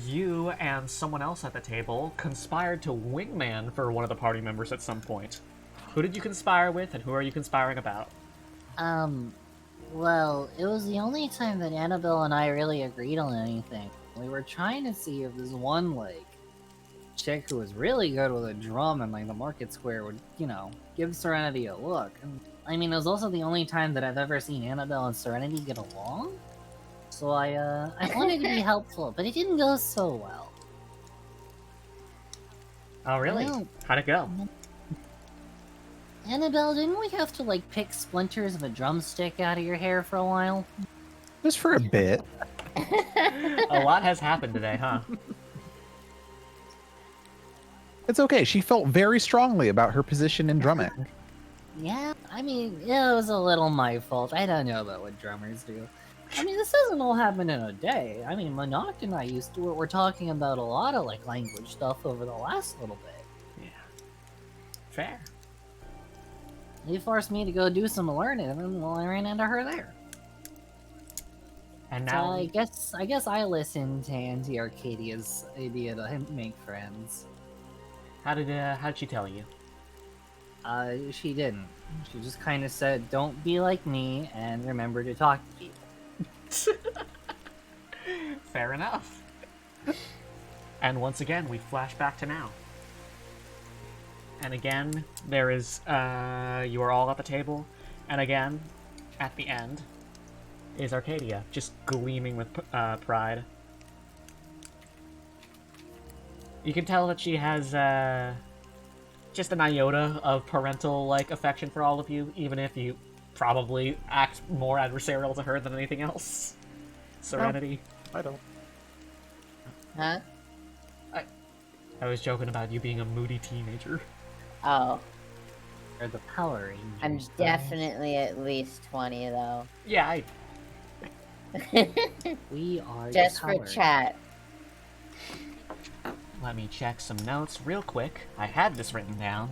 A: You and someone else at the table conspired to wingman for one of the party members at some point. Who did you conspire with, and who are you conspiring about?
G: Well, it was the only time that Annabelle and I really agreed on anything. We were trying to see if this one, like, chick who was really good with a drum and, like, the market square would, you know, give Serenity a look. And, I mean, it was also the only time that I've ever seen Annabelle and Serenity get along. So I wanted to be helpful, but it didn't go so well.
A: Oh, really?
G: Well,
A: How'd it go?
G: Annabelle, didn't we have to, like, pick splinters of a drumstick out of your hair for a while?
E: Just for a bit.
A: A lot has happened today, huh?
E: It's okay. She felt very strongly about her position in drumming.
G: Yeah, I mean, it was a little my fault. I don't know about what drummers do. I mean, this doesn't all happen in a day. I mean, Monoct and I used to, we're talking about a lot of, like, language stuff over the last little bit.
A: Yeah. Fair.
G: He forced me to go do some learning, and well, I ran into her there.
A: And
G: So
A: now,
G: I guess I listened to Auntie Arcadia's idea to make friends.
A: how did she tell you?
G: She didn't. She just kind of said, "Don't be like me, and remember to talk to people."
A: Fair enough. And once again, we flash back to now. And again, there is, you are all at the table. And again, at the end, is Arcadia, just gleaming with pride. You can tell that she has, just an iota of parental, like, affection for all of you, even if you probably act more adversarial to her than anything else. Serenity.
B: I don't.
C: Huh?
A: I was joking about you being a moody teenager.
C: Oh,
G: Or the Power Rangers.
C: I'm
G: though.
C: definitely at least 20 though.
A: Yeah,
G: We are
C: Just
G: the
C: for
G: Power Rangers.
C: chat.
A: let me check some notes real quick. I had this written down.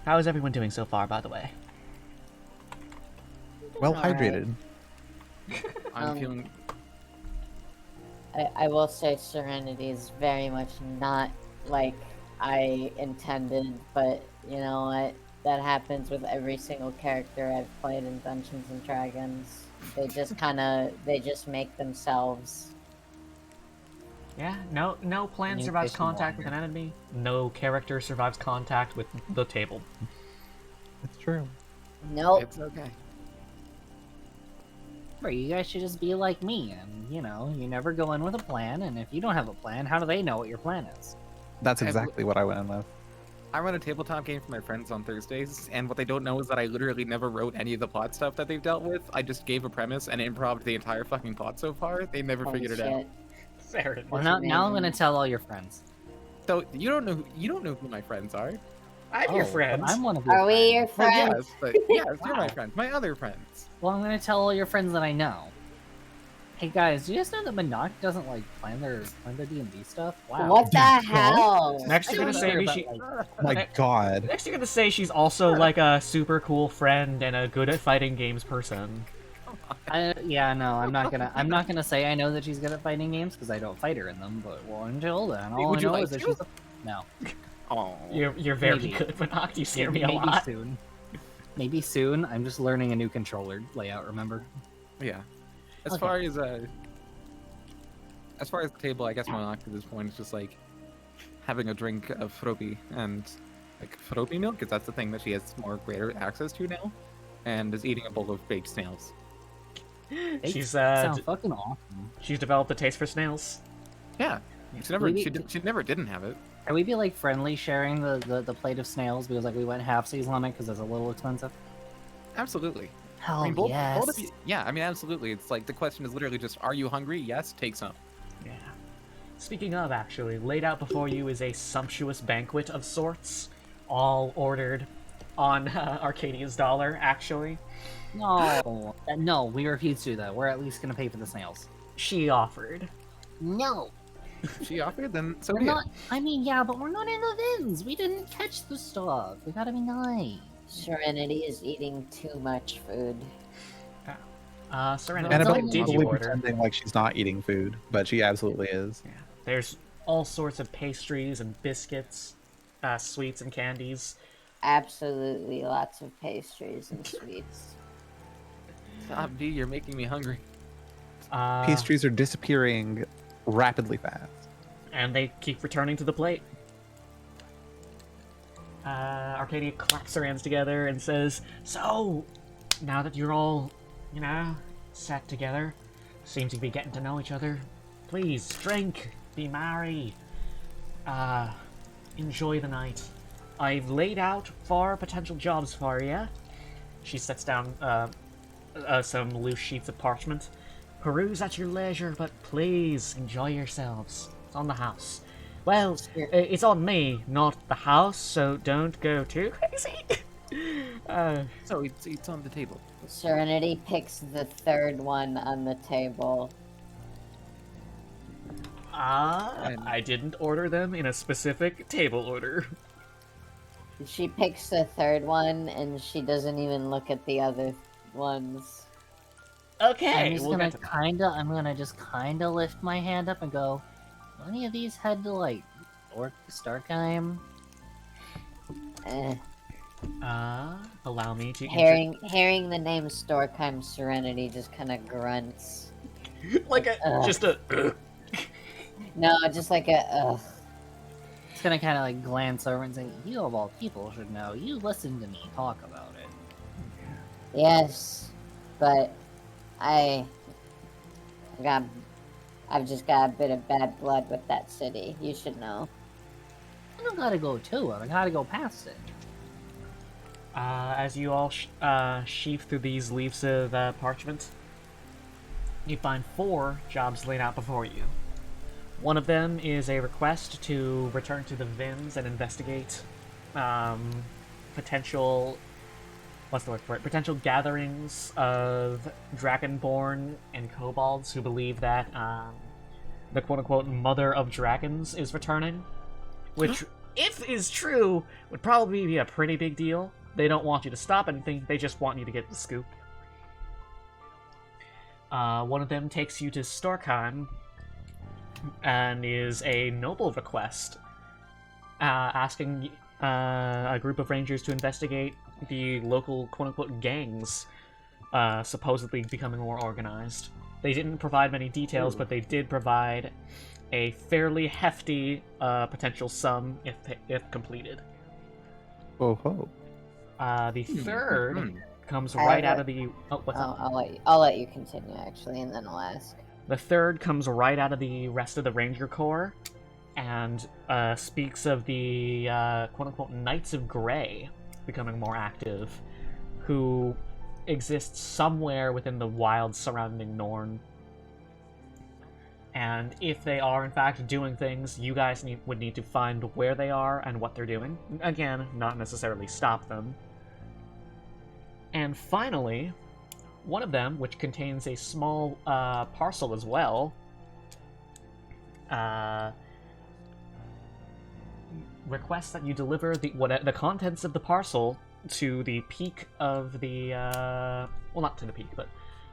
A: How is everyone doing so far, by the way?
E: Well
C: Alright.
E: hydrated.
B: I'm feeling.
C: I will say Serenity is very much not like I intended, but you know what? That happens with every single character I've played in Dungeons and Dragons. They just make themselves.
A: Yeah, no plan
G: New
A: survives
G: fish in
A: contact with
G: water.
A: an enemy. No character survives contact with the table.
E: It's true.
C: Nope.
B: It's okay.
G: Remember, you guys should just be like me, and you know, you never go in with a plan, and if you don't have a plan, how do they know what your plan is?
E: That's exactly what I went in with.
B: I run a tabletop game for my friends on Thursdays, and what they don't know is that I literally never wrote any of the plot stuff that they've dealt with. I just gave a premise and improv the entire fucking plot so far. They never
C: Holy
B: figured it out.
C: shit.
A: Fair enough.
G: Well,
C: That's
G: now I'm
C: amazing.
G: gonna tell all your friends.
B: So you don't know who my friends are.
A: I'm your
G: Oh,
A: friend.
G: but I'm one of your
C: Are we your
B: Well,
C: friends?
B: yes, but yes, you're my
G: Wow.
B: friends, my other friends.
G: Well, I'm gonna tell all your friends that I know.
F: Hey guys, do you guys know that Monarch doesn't like plan their D&D stuff? Wow.
C: What the
E: What?
C: hell?
A: Next,
F: I
A: you're gonna
F: don't
A: say
F: know,
A: me
F: but,
A: she.
F: like,
E: Oh my god.
A: Next, you're gonna say she's also like a super cool friend and a good at fighting games person.
F: yeah, no, I'm not gonna say I know that she's good at fighting games because I don't fight her in them. But well, until then, all
B: Would
F: I
B: you
F: know
B: like
F: is that
B: to?
F: she's no.
B: Oh.
A: You're very
F: Maybe.
A: good, but you scare me a
F: Maybe
A: lot.
F: soon. Maybe soon. I'm just learning a new controller layout. Remember?
B: Yeah. As
G: Okay.
B: far as the table, I guess my knock at this point is just like having a drink of Froppy and like Froppy milk, because that's the thing that she has more greater access to now, and is eating a bowl of baked snails.
A: She's
F: sound fucking awesome.
A: she's developed a taste for snails.
B: Yeah. She never didn't have it.
F: Can we be like friendly sharing the plate of snails because like we went half season on it because it's a little expensive?
B: Absolutely.
G: Hell
B: I mean, both
G: yes.
B: of you, yeah, I mean, absolutely. It's like the question is literally just, are you hungry? Yes, take some.
A: Yeah. Speaking of, actually, laid out before you is a sumptuous banquet of sorts, all ordered on Arcadia's dollar, actually.
F: No, no, we refuse to do that. We're at least gonna pay for the snails.
A: She offered.
G: No,
B: She offered, then so
G: we're
B: be it.
G: not. I mean, yeah, but we're not in the vins. We didn't catch the stuff. We gotta be nice.
C: Serenity is eating too much food.
A: Serenity,
E: Annabelle
A: what
E: is
A: did you
E: probably
A: order?
E: pretending like she's not eating food, but she absolutely is.
A: Yeah. There's all sorts of pastries and biscuits, sweets and candies.
C: Absolutely lots of pastries and sweets.
B: Stop, B, you're making me hungry.
E: Pastries are disappearing rapidly fast.
A: And they keep returning to the plate. Arcadia claps her hands together and says, "So, now that you're all, set together, seem to be getting to know each other, please drink, be merry, enjoy the night. I've laid out 4 potential jobs for you." She sets down some loose sheets of parchment. "Peruse at your leisure, but please enjoy yourselves. It's on the house. Well, it's on me, not the house, so don't go too crazy."
B: So it's on the table.
C: Serenity picks the third one on the table.
A: I didn't order them in a specific table order.
C: She picks the third one, and she doesn't even look at the other ones.
A: Okay,
G: I'm just
A: we'll
G: gonna
A: get to that.
G: I'm gonna just kinda lift my hand up and go, "Do any of these head to like Starkheim?"
C: Eh.
A: Allow me to
C: Hearing the name Storkheim Serenity just kind of grunts.
A: like just a
C: No, just like a ugh.
G: It's gonna kind of like glance over and say, "You of all people should know. You listened to me talk about it."
C: Yes, but I've just got a bit of bad blood with that city. You should know.
G: I don't gotta go to it. I gotta go past it.
A: as you all sheaf through these leaves of parchment, you find 4 jobs laid out before you. One of them is a request to return to the Vins and investigate potential potential gatherings of Dragonborn and Kobolds who believe that the quote-unquote Mother of Dragons is returning, which, if is true, would probably be a pretty big deal. They don't want you to stop anything, they just want you to get the scoop. One of them takes you to Storkheim and is a noble request, asking a group of rangers to investigate the local quote-unquote gangs supposedly becoming more organized. They didn't provide many details, but they did provide a fairly hefty potential sum if completed.
E: Oh ho.
A: The third comes
C: I
A: right
C: have
A: out
C: a-
A: of the... Oh, what's up?
C: I'll let you continue actually, and then I'll ask.
A: The third comes right out of the rest of the Ranger Corps and speaks of the quote-unquote Knights of Grey becoming more active, who exist somewhere within the wilds surrounding Norn. And if they are in fact doing things, you guys would need to find where they are and what they're doing. Again, not necessarily stop them. And finally, one of them, which contains a small parcel as well, requests that you deliver the contents of the parcel to the peak of the well, not to the peak, but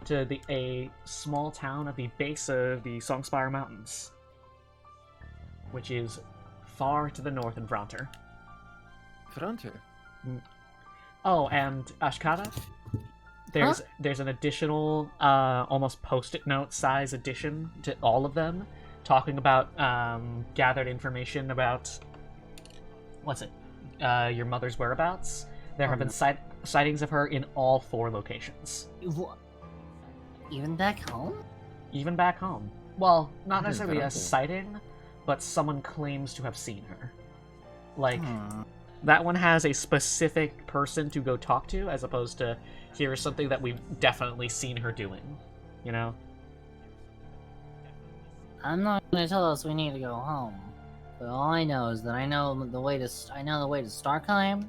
A: to a small town at the base of the Songspire Mountains, which is far to the north in Fronter.
B: Fronter.
A: Oh, and Ashkata, there's an additional almost post-it note size addition to all of them, talking about gathered information about your mother's whereabouts. There have been sightings of her in all 4 locations.
G: Even back home?
A: Even back home. Well, not
B: Oh,
A: necessarily a
B: incredible.
A: sighting, but someone claims to have seen her. Like, that one has a specific person to go talk to, as opposed to here's something that we've definitely seen her doing. You know?
G: I'm not gonna tell us we need to go home. But all I know is that I know the way to Starkheim,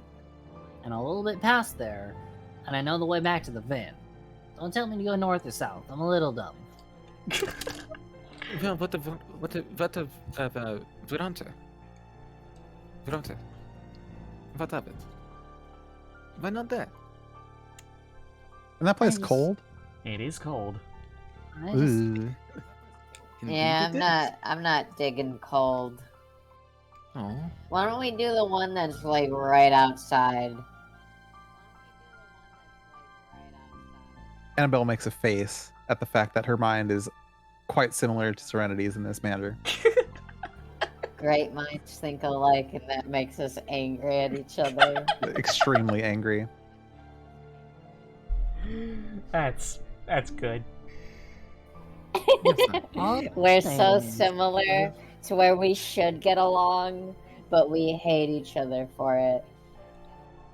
G: and a little bit past there, and I know the way back to the Vin. Don't tell me to go north or south. I'm a little dumb.
B: Well, what of Fronter? Fronter. What of it? Why not there?
E: And that place
G: I just-
E: cold?
A: It is cold.
G: I just,
E: Ooh.
C: Yeah,
B: Indeed it is.
C: I'm not digging cold.
B: Oh.
C: Why don't we do the one that's like right outside?
E: Annabelle makes a face at the fact that her mind is quite similar to Serenity's in this matter.
C: Great minds think alike, and that makes us angry at each other.
E: Extremely angry.
A: That's good.
C: We're so
G: Thanks.
C: similar to where we should get along, but we hate each other for it.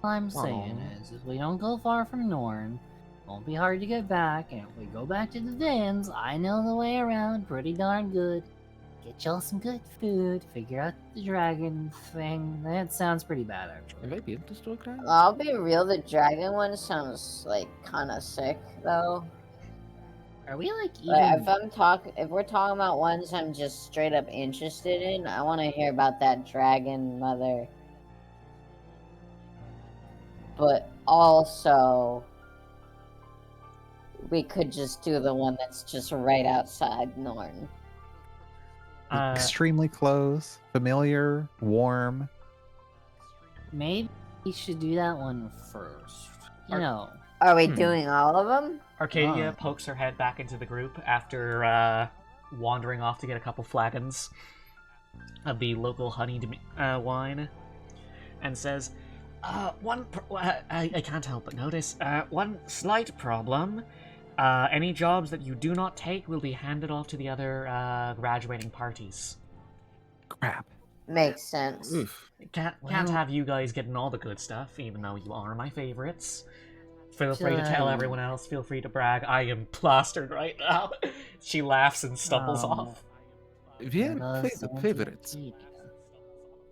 G: all I'm saying is, if we don't go far from Norn, it won't be hard to get back, and if we go back to the Vins, I know the way around pretty darn good. Get y'all some good food, figure out the dragon thing. That sounds pretty bad, actually.
B: Have I been to Stockholm?
C: I'll be real, the dragon one sounds like kind of sick, though.
G: Are we like
C: Like,
G: even?
C: if we're talking about ones I'm just straight up interested in, I want to hear about that dragon mother. But also, we could just do the one that's just right outside Norn.
E: Extremely close, familiar, warm.
G: Maybe we should do that one first. You
A: Are-
G: know,
C: Are we doing all of them?
A: Arcadia
G: Ah.
A: pokes her head back into the group after wandering off to get a couple flagons of the local honeyed wine, and says, I can't help but notice, one slight problem. Any jobs that you do not take will be handed off to the other graduating parties.
E: Crap.
C: Makes sense.
B: Oof.
A: Can't
G: Well-
A: have you guys getting all the good stuff, even though you are my favorites. Feel free to tell
G: Sure.
A: everyone else. Feel free to brag. I am plastered right now. She laughs and stumbles
G: Oh.
A: off.
B: We are
G: those sounds
B: favorites.
G: indeed.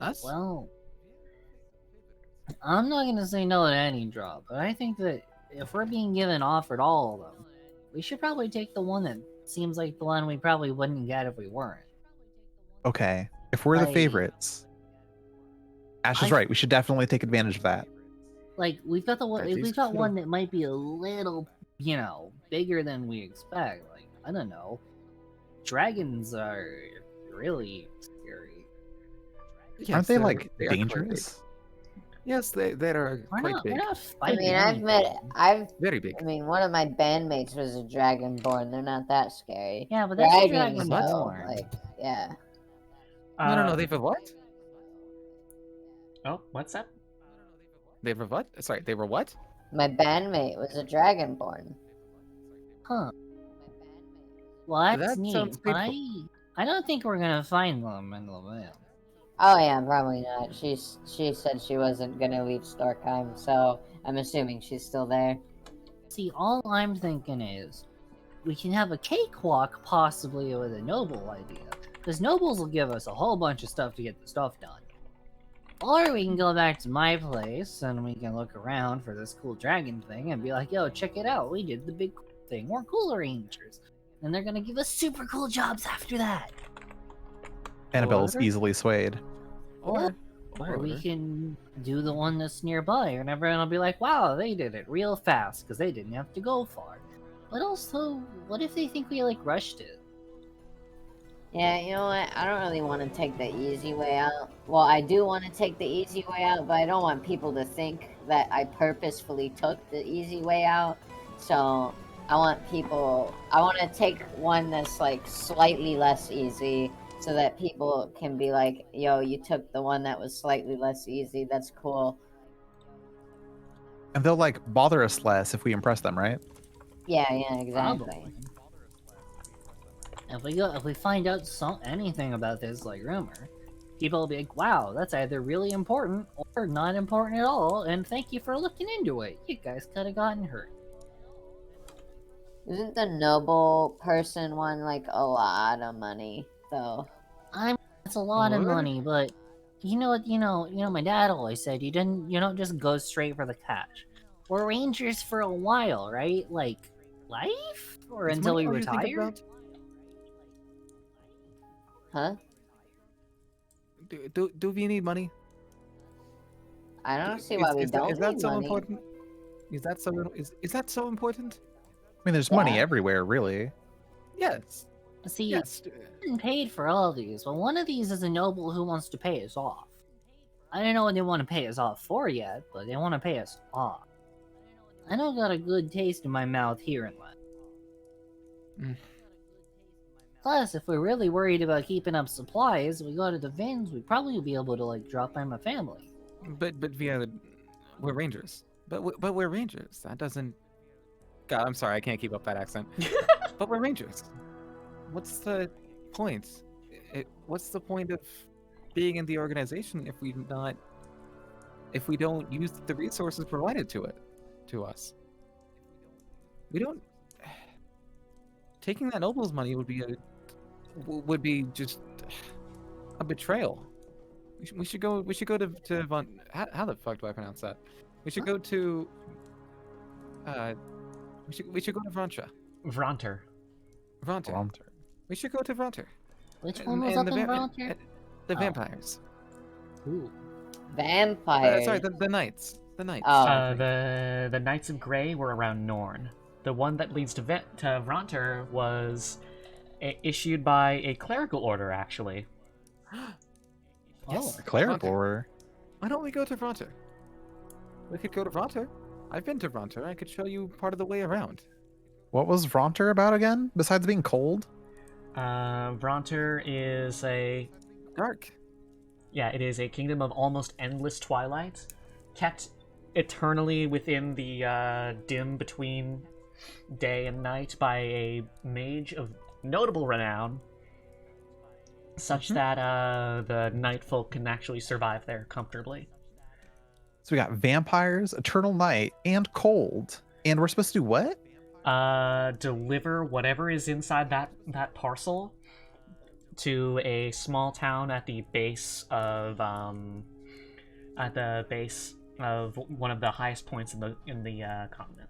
B: Us?
G: Well, I'm not gonna say no to any job, but I think that if we're being offered all of them, we should probably take the one that seems like the one we probably wouldn't get if we weren't.
E: Okay. If we're the
G: Like-
E: favorites, Ash is
G: I-
E: right. We should definitely take advantage of that.
G: Like we've got the one,
B: That
G: we've
B: is
G: got
B: true.
G: one that might be a little, bigger than we expect. Like I don't know, dragons are really scary.
B: Yes,
E: Aren't they
B: they're-
E: like
B: they are quite big.
E: dangerous?
B: Yes, they are
G: We're
B: quite
G: not,
B: big.
G: we're not
C: I
G: fighting.
C: mean,
B: Very big.
C: one of my bandmates was a dragonborn. They're not that scary.
G: Yeah, but that's a
C: Dragons,
G: dragon
C: though,
G: born.
C: like, yeah.
B: No, they have a what?
A: Oh, what's up?
B: They have a what? Sorry, they were what?
C: My bandmate was a dragonborn.
G: Huh. Well, that's
B: That
G: neat.
B: sounds
G: But
B: painful.
G: I don't think we're gonna find them in the mail.
C: Oh yeah, probably not. She said she wasn't gonna leave Storkheim, so I'm assuming she's still there.
G: See, all I'm thinking is we can have a cakewalk possibly with a noble idea. Because nobles will give us a whole bunch of stuff to get the stuff done. Or we can go back to my place and we can look around for this cool dragon thing and be like, yo, check it out. We did the big thing. We're Cool Rangers. And they're gonna give us super cool jobs after that.
E: Annabelle's
B: Or-
E: easily swayed.
B: Or
G: Or we can do the one that's nearby, and everyone will be like, wow, they did it real fast, because they didn't have to go far. But also, what if they think we, like, rushed it?
C: Yeah, you know what? I don't really want to take the easy way out. Well, I do want to take the easy way out, but I don't want people to think that I purposefully took the easy way out. So I want to take one that's like slightly less easy so that people can be like, yo, you took the one that was slightly less easy. That's cool.
E: And they'll like bother us less if we impress them, right?
C: Yeah, exactly.
G: Probably. If we find out anything about this, like, rumor, people will be like, wow, that's either really important or not important at all, and thank you for looking into it. You guys could have gotten hurt.
C: Isn't the noble person one like a lot of money, though?
G: It's a lot of
B: What?
G: money, but you know what? My dad always said you don't just go straight for the cash. We're rangers for a while, right? Like life, or
B: Is
G: until we
B: money all you think
G: retire.
B: about?
C: Huh?
B: Do we need money?
C: I don't see why we
B: Is
C: don't
B: that
C: need
B: so
C: money.
B: important? Is that so important?
E: I mean, there's money
C: Yeah.
E: everywhere, really.
B: Yes.
G: See,
B: Yes.
G: we're getting paid for all these, but one of these is a noble who wants to pay us off. I don't know what they want to pay us off for yet, but they want to pay us off. I don't got a good taste in my mouth hearing that.
B: Mm.
G: Plus, if we're really worried about keeping up supplies, we go to the Vins, we'd probably be able to, like, drop by my family.
B: But we're rangers. But we're rangers. That doesn't. God, I'm sorry, I can't keep up that accent. But we're rangers. What's the point? What's the point of being in the organization if we don't use the resources provided to us? We don't. Taking that noble's money would be just a betrayal. We should go to Von. How the fuck do I pronounce that? We should go to. We should go to Vrontra.
A: Vronter.
B: Vronter. We should go to Vronter.
G: Which one was up in Volunteer?
B: The
G: Oh.
B: vampires.
G: Ooh.
C: Vampires.
B: Sorry, the knights. The knights.
C: Oh.
A: The Knights of Grey were around Norn. The one that leads to Vronter was issued by a clerical order, actually.
B: Yes.
E: A clerical
B: Vronter.
E: order.
B: Why don't we go to Vronter? We could go to Vronter. I've been to Vronter. I could show you part of the way around.
E: What was Vronter about again? Besides being cold?
A: Vronter is
B: Dark.
A: it is a kingdom of almost endless twilight, kept eternally within the dim between day and night by a mage of notable renown, such that the night folk can actually survive there comfortably.
E: So we got vampires, eternal night, and cold. And we're supposed to do what?
A: Deliver whatever is inside that parcel to a small town at the base of one of the highest points in the continent.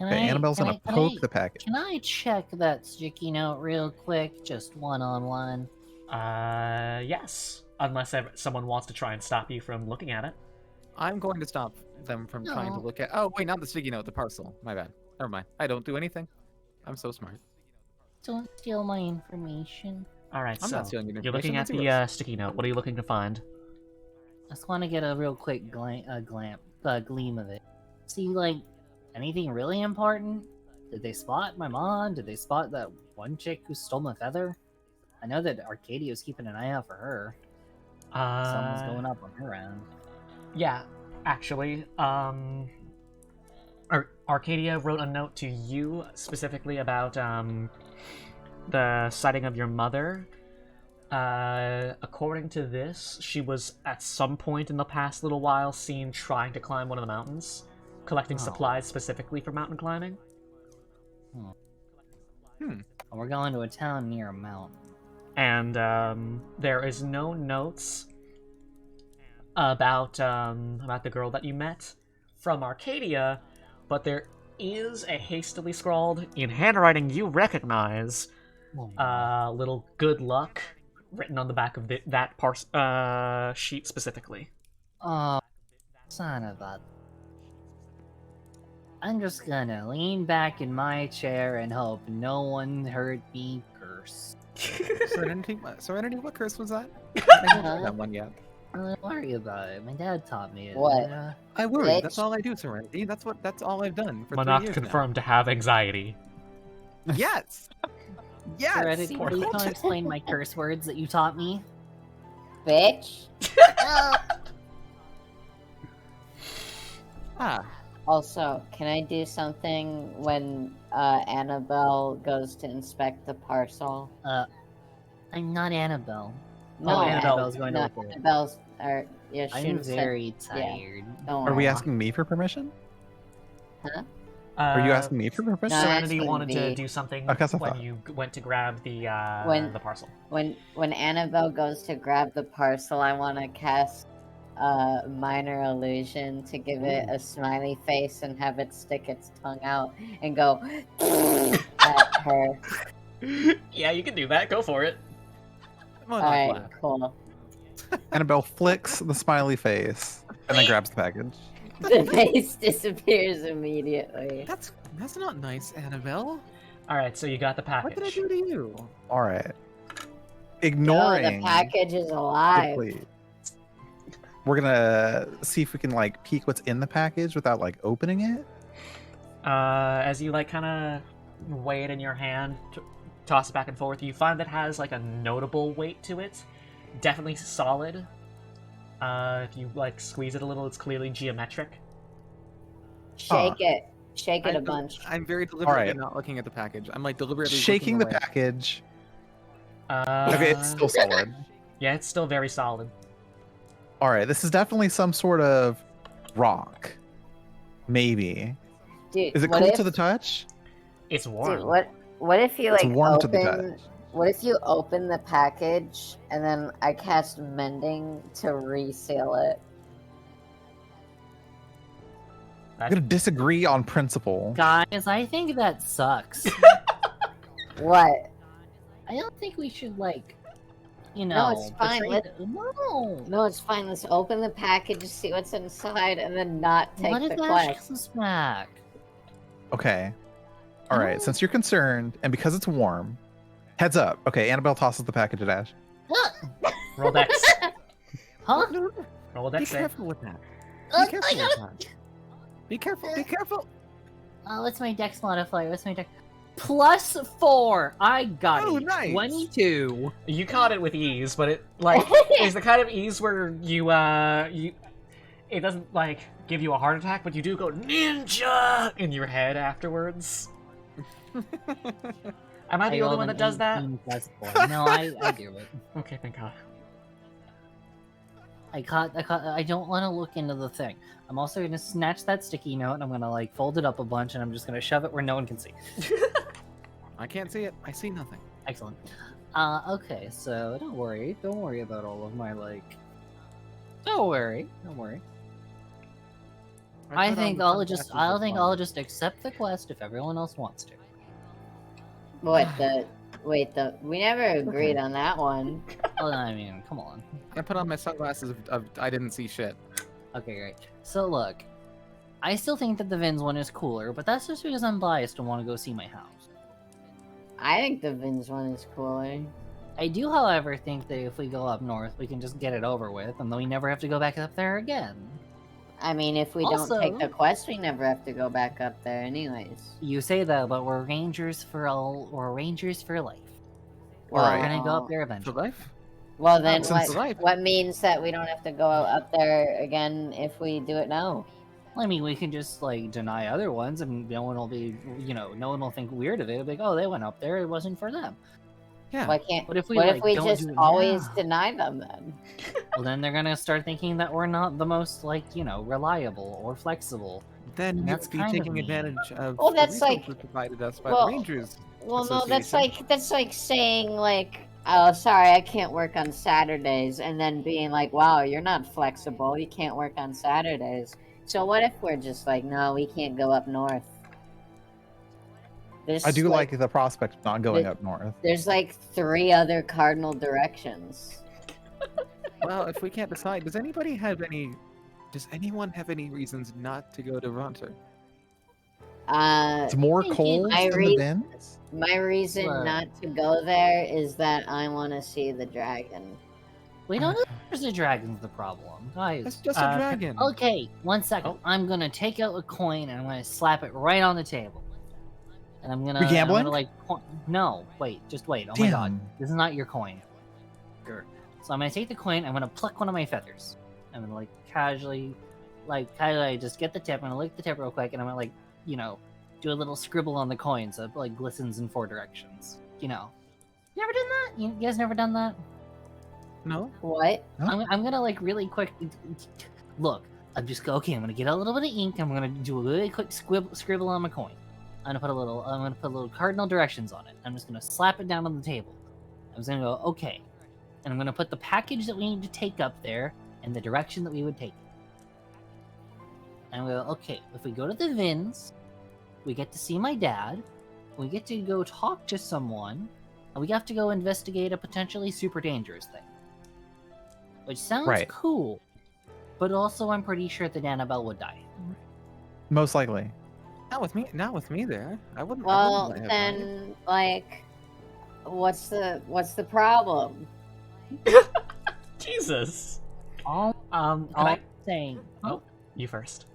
E: Annabelle's gonna poke the package.
G: Can I check that sticky note real quick, just one-on-one?
A: Yes, unless someone wants to try and stop you from looking at it.
B: I'm going to stop them from trying to
G: No.
B: look at. Oh wait, not the sticky note. The parcel. My bad. Never mind. I don't do anything. I'm so smart.
G: Don't steal my information.
A: All right,
B: I'm
A: so
B: not stealing your
A: you're looking at
B: information,
A: the
B: that's
A: sticky note. What are you looking to find?
G: I just want to get a real quick gleam of it. See, like, anything really important? Did they spot my mom? Did they spot that one chick who stole my feather? I know that Arcadia's keeping an eye out for her. Someone's going up on her end.
A: Yeah, actually, Arcadia wrote a note to you specifically about the sighting of your mother. According to this, she was at some point in the past little while seen trying to climb one of the mountains, collecting supplies specifically for mountain climbing.
G: And we're going to a town near a mountain.
A: And there is no notes about the girl that you met from Arcadia, but there is a hastily scrawled, in handwriting you recognize, little good luck written on the back of that sheet specifically.
G: Oh, son of a... I'm just gonna lean back in my chair and hope no one heard me curse.
B: Serenity, what curse was that? I haven't heard that one yet.
G: Don't worry about it. My dad taught me it.
C: What?
B: I worry.
C: Bitch.
B: That's all I do, Serenity. That's all I've done for 3
A: Monarch
B: years
A: confirmed to have anxiety.
B: now. Yes. Yes.
G: Serenity,
A: poor
G: please
A: little
G: don't
A: kid.
G: explain my curse words that you taught me.
C: Bitch.
B: Ah.
C: Also, can I do something when Annabelle goes to inspect the parcel?
G: I'm not Annabelle.
C: No,
G: Annabelle's going to
C: no,
G: look at it.
C: Annabelle's. Or yeah,
G: I'm
C: she said.
G: very tired.
C: Don't
E: Are we
C: worry.
E: asking me for permission?
C: Huh?
E: Are you asking me for permission?
C: No,
A: Serenity
C: asking
A: wanted to
C: me.
A: do something
E: Okay, so
A: when
E: far.
A: you went to grab the parcel.
C: When Annabelle goes to grab the parcel, I want to cast minor illusion to give it a smiley face and have it stick its tongue out and go at her.
A: Yeah, you can do that. Go for it.
C: Alright, cool.
E: Annabelle flicks the smiley face and then grabs the package.
C: The face disappears immediately.
B: That's not nice, Annabelle.
A: All right, so you got the
B: What did I
A: package.
B: do to you?
E: All right.
C: No,
E: Ignoring
C: the package is
E: the
C: alive.
E: plea. We're gonna see if we can like peek what's in the package without like opening it.
A: As you like kind of weigh it in your hand, toss it back and forth, you find that it has like a notable weight to it. Definitely solid. If you like squeeze it a little, it's clearly geometric.
C: Shake it. Shake it a
B: I'm-
C: bunch.
B: I'm very deliberately
E: Alright.
B: not looking at the package. I'm like deliberately
E: Shaking the
B: looking away.
E: package.
A: Uh,
E: Okay, it's still solid.
A: Yeah, it's still very solid.
E: All right, this is definitely some sort of rock. Maybe.
C: Dude,
E: Is it
C: what
E: cool
C: if,
E: to the touch?
A: It's warm.
C: Dude, what if you
E: It's
C: like
E: warm to the
C: open?
E: touch.
C: What if you open the package and then I cast mending to reseal it?
E: I'm gonna disagree on principle.
G: Guys, I think that sucks.
C: What?
G: I don't think we should, like, you
C: No,
G: know...
C: it's fine,
G: betray No!
C: No, it's fine. Let's open the package, see what's inside, and then not take
G: What
C: the
G: if Ash
C: quest.
G: comes back?
E: Okay. All right. Since you're concerned, and because it's warm, heads up. Okay, Annabelle tosses the package at Ash.
A: Roll dex.
G: Huh?
A: Roll a
B: Be
A: dex save.
B: careful with that.
G: I
B: Be careful
G: got
B: with that. Be careful. Be careful.
G: What's my dex modifier? What's my dex? +4! I got
B: Oh,
G: it.
B: nice.
G: 22.
A: You caught it with ease, but it like is the kind of ease where you it doesn't like give you a heart attack, but you do go ninja in your head afterwards. Am I the only
G: rolled
A: one
G: an
A: that does that?
G: 18 +4. No, I do it.
A: Okay, thank God.
G: I don't want to look into the thing. I'm also gonna snatch that sticky note and I'm gonna like fold it up a bunch and I'm just gonna shove it where no one can see.
B: I can't see it. I see nothing.
G: Excellent. Okay, so don't worry about all of my like. Don't worry. I
B: put
G: think
B: on
G: I'll just
B: sunglasses this
G: I'll
B: morning.
G: just accept the quest if everyone else wants to.
C: What the? Wait, we never agreed on that one.
G: Well, I mean, come on.
B: I put on my sunglasses of I didn't see shit.
G: Okay, great. So look, I still think that the Vins one is cooler, but that's just because I'm biased and want to go see my house.
C: I think the Vins one is cooler.
G: I do, however, think that if we go up north, we can just get it over with, and then we never have to go back up there again.
C: I mean, if we
G: Also-
C: don't take the quest, we never have to go back up there, anyways.
G: You say that, but we're rangers for life.
E: All right.
G: We're gonna go up
C: Well,
G: there
B: For
G: eventually.
B: life?
C: Well, then
B: Since life.
C: what means that we don't have to go up there again if we do it now?
G: I mean, we can just like deny other ones, and no one will be, no one will think weird of it. It'll be like, oh, they went up there; it wasn't for them.
B: Yeah.
C: Why can't?
G: But if we
C: What
G: like,
C: if we
G: don't
C: just
G: do it
C: always
G: now,
C: deny them then?
G: well, then they're gonna start thinking that we're not the most reliable or flexible.
B: Then you
G: That's
B: would be
G: kind of
B: taking
G: mean.
B: advantage of
C: Well,
B: the
C: that's like-
B: resources provided us by
C: well,
B: the Rangers.
C: Well, no, that's
B: Association.
C: like saying like, oh, sorry, I can't work on Saturdays, and then being like, wow, you're not flexible. You can't work on Saturdays. So what if we're just like, no, we can't go up north? There's
E: I do
C: like
E: like the prospect of not going
C: the-
E: up north.
C: there's like 3 other cardinal directions.
B: Well, if we can't decide, does anybody have any? Does anyone have any reasons not to go to Ronter?
E: It's more
G: thinking
E: cold
C: I
E: than the
C: read-
E: Vins.
C: My reason
G: Look.
C: not to go there is that I want to see the dragon.
G: We don't know if there's a dragon's the problem. Guys,
B: That's just a dragon.
G: okay, 1 second.
A: Oh.
G: I'm gonna take out a coin and I'm gonna slap it right on the table. And I'm gonna,
E: We gambling?
G: I'm gonna like, no, wait, just wait. Oh my god,
E: Damn.
G: this is not your coin. Sure. So I'm gonna take the coin. I'm gonna pluck one of my feathers. I'm gonna like casually just get the tip. I'm gonna lick the tip real quick, and I'm gonna like, do a little scribble on the coin so it like glistens in 4 directions. You never done that? You guys never done that?
B: No.
C: What?
E: Huh?
G: I'm gonna like really quick look. I'm gonna get a little bit of ink. I'm gonna do a really quick scribble on my coin. I'm gonna put a little cardinal directions on it. I'm just gonna slap it down on the table. I'm just gonna go okay, and I'm gonna put the package that we need to take up there and the direction that we would take it. And I'm gonna go okay. If we go to the Vins, we get to see my dad. We get to go talk to someone, and we have to go investigate a potentially super dangerous thing. Which sounds
E: Right.
G: cool, but also I'm pretty sure that Annabelle would die.
E: Most likely.
B: Not with me. Not with me there. I wouldn't.
C: Well,
B: let her die.
C: then, like, what's the problem?
A: Jesus.
G: All
A: Can
G: I'm
A: I?
G: saying,
A: Oh, you first.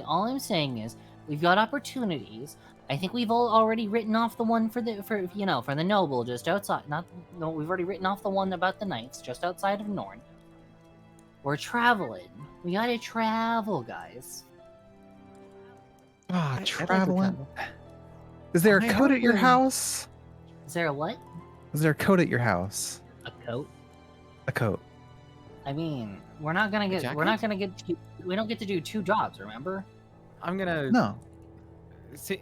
G: all I'm saying is we've got opportunities. I think we've already written off the one for the noble just outside. We've already written off the one about the knights just outside of Norn. We're traveling. We gotta travel, guys.
E: Ah,
B: I'd like to
E: traveling.
B: travel.
E: Is there a
B: I
E: coat
B: have
E: at your
B: been-
E: house?
G: Is there a what?
E: Is there a coat at your house?
G: A coat?
E: A coat.
G: I mean, we're not gonna get. We're not
B: jacket?
G: gonna get. We don't get to do 2 jobs. Remember?
B: I'm gonna.
E: No.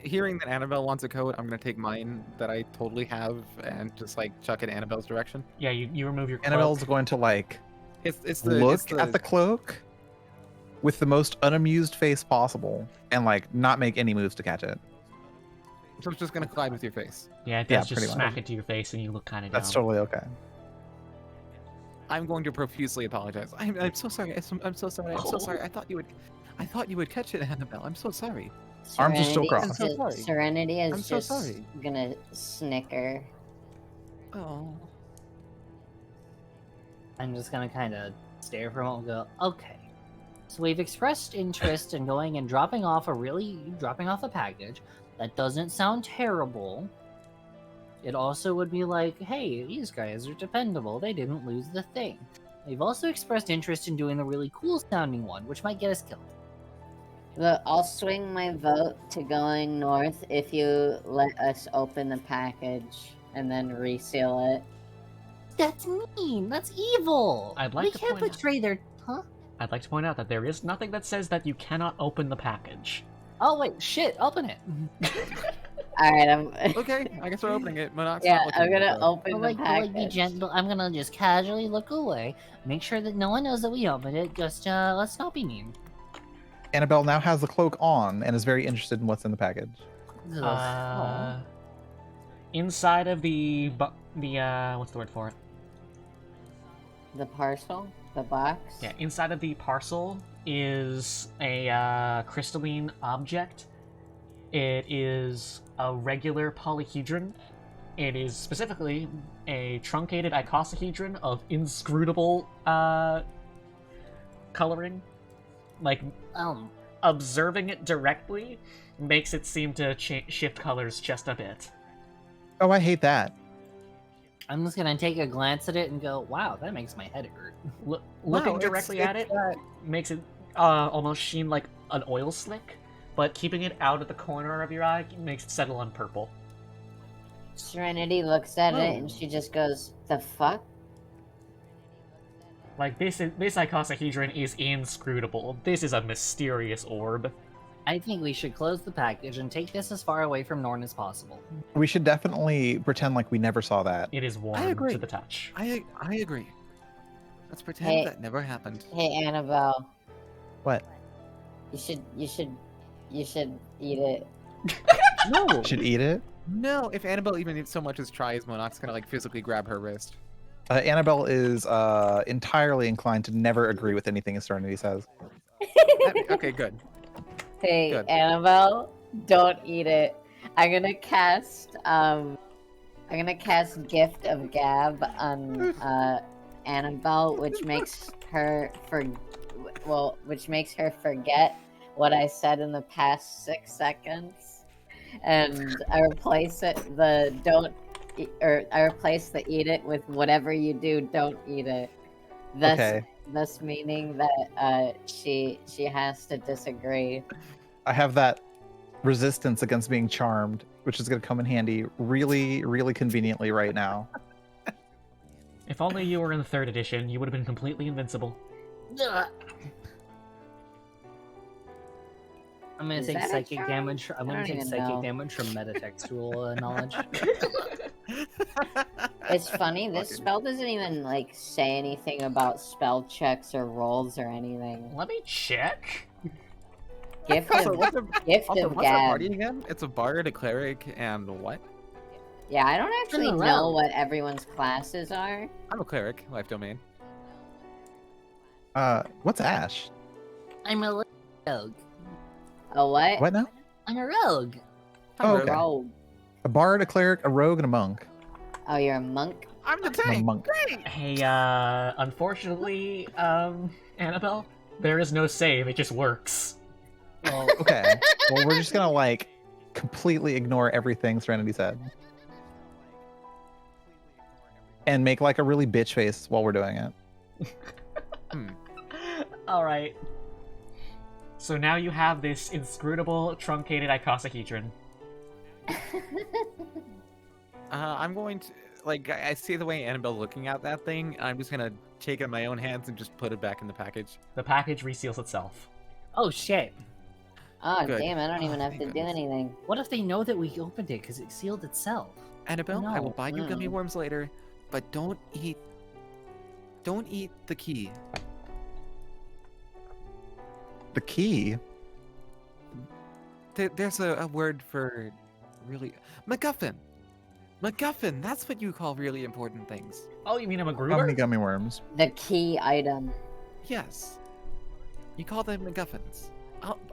B: Hearing that Annabelle wants a coat, I'm gonna take mine that I totally have and just like chuck it Annabelle's direction.
A: Yeah, you remove your cloak.
E: Annabelle's going to like
B: It's the
E: look at the cloak with the most unamused face possible and like not make any moves to catch it.
B: So it's just gonna collide with your face.
A: Yeah, it
E: Yeah,
A: does just
E: pretty
A: smack
E: much.
A: it to your face and you look kind of
E: That's
A: dumb.
E: totally okay.
B: I'm going to profusely apologize. I'm so sorry. I'm so sorry. I'm so sorry. I thought you would catch it, Annabelle. I'm so sorry.
E: Arms are still
C: Serenity
E: crossed.
C: is
B: I'm so
C: just-
B: sorry.
C: Serenity is
B: I'm so
C: just
B: sorry.
C: gonna snicker.
B: Oh.
G: I'm just gonna kind of stare for a moment and go, okay. So we've expressed interest in going and dropping off a package. That doesn't sound terrible. It also would be like, hey, these guys are dependable. They didn't lose the thing. They've also expressed interest in doing the really cool sounding one, which might get us killed.
C: Look, I'll swing my vote to going north if you let us open the package and then reseal it.
G: That's mean. That's evil.
A: I'd like
G: we
A: to
G: can't
A: point out-
G: betray their. Huh?
A: I'd like to point out that there is nothing that says that you cannot open the package.
G: Oh wait, shit! Open it.
C: Alright, I'm
B: Okay, I guess we're opening it. Monarch's
C: yeah,
B: not looking
C: I'm
B: at it,
C: gonna
B: though.
C: open
G: But
C: the
G: like,
C: package.
G: be gentle. I'm gonna just casually look away, make sure that no one knows that we opened it. Just let's not be mean.
E: Annabelle now has the cloak on and is very interested in what's in the package.
G: Ugh.
A: Inside of the what's the word for it?
C: The parcel? The box?
A: Yeah, inside of the parcel is a crystalline object. It is a regular polyhedron. It is specifically a truncated icosahedron of inscrutable coloring. Like, observing it directly makes it seem to shift colors just a bit.
E: Oh, I hate that.
G: I'm just gonna take a glance at it and go, "Wow, that makes my head hurt."
A: Looking
B: it's-
A: directly at
B: it's,
A: it makes it almost sheen like an oil slick, but keeping it out of the corner of your eye makes it settle on purple.
C: Serenity looks at it
B: Oh.
C: and she just goes, the fuck?
A: Like, this icosahedron is inscrutable. This is a mysterious orb.
G: I think we should close the package and take this as far away from Norn as possible.
E: We should definitely pretend like we never saw that.
A: It is warm
B: agree.
A: to the touch.
B: I agree. Let's pretend
C: Hey.
B: that never happened.
C: Hey Annabelle,
E: What?
C: you should eat it.
B: No.
E: Should eat it.
B: No, if Annabelle even so much as tries, Monarch's gonna like physically grab her wrist.
E: Annabelle is entirely inclined to never agree with anything Serenity says.
B: Okay, good.
C: Hey,
B: Good.
C: Annabelle, don't eat it. I'm gonna cast Gift of Gab on Annabelle, which makes her forget what I said in the past 6 seconds, and I replace the eat it with whatever you do, don't eat it. Thus,
E: Okay.
C: thus meaning that she has to disagree.
E: I have that resistance against being charmed, which is going to come in handy really, really conveniently right now.
A: If only you were in the 3rd edition, you would have been completely invincible.
G: I'm gonna
C: Is
G: take
C: that a
G: psychic
C: charm?
G: damage. I'm
C: I
G: gonna
C: don't
G: take
C: even
G: psychic
C: know.
G: damage from metatextual knowledge.
C: It's funny, this
B: Fucking-
C: spell doesn't even like say anything about spell checks or rolls or anything.
A: Let me check.
C: Gift
B: Also,
C: of
B: what's our
C: Gab.
B: party again? It's a bard, a cleric, and what?
C: Yeah, I don't actually
G: Turn
C: know
G: around.
C: what everyone's classes are.
B: I'm a cleric, life domain.
E: What's Ash?
G: I'm a rogue.
C: A what?
E: What now?
G: I'm a rogue.
E: Oh, okay.
C: Rogue.
E: A bard, a cleric, a rogue, and a monk.
C: Oh, you're a monk?
B: I'm the
E: I'm a
B: tank.
E: monk.
A: Hey, unfortunately, Annabelle, there is no save, it just works.
G: Well,
E: Okay. Well, we're just gonna like completely ignore everything Serenity said, and make like a really bitch face while we're doing it.
A: Alright. So now you have this inscrutable, truncated icosahedron.
B: I'm going to like I see the way Annabelle's looking at that thing, and I'm just gonna take it in my own hands and just put it back in the package.
A: The package reseals itself.
G: oh shit.
C: Oh,
B: Good.
C: damn, I don't even
B: Oh,
C: have
B: thank
C: to do
B: goodness.
C: anything.
G: What if they know that we opened it because it sealed itself?
B: Annabelle, I will
G: No.
B: buy you gummy
C: Mm.
B: worms later, but don't eat the key.
E: The key.
B: There's a word for really MacGuffin. MacGuffin, that's what you call really important things.
A: Oh, you mean I'm a
E: How many
A: Gruber?
E: gummy worms?
C: The key item.
B: Yes. You call them MacGuffins.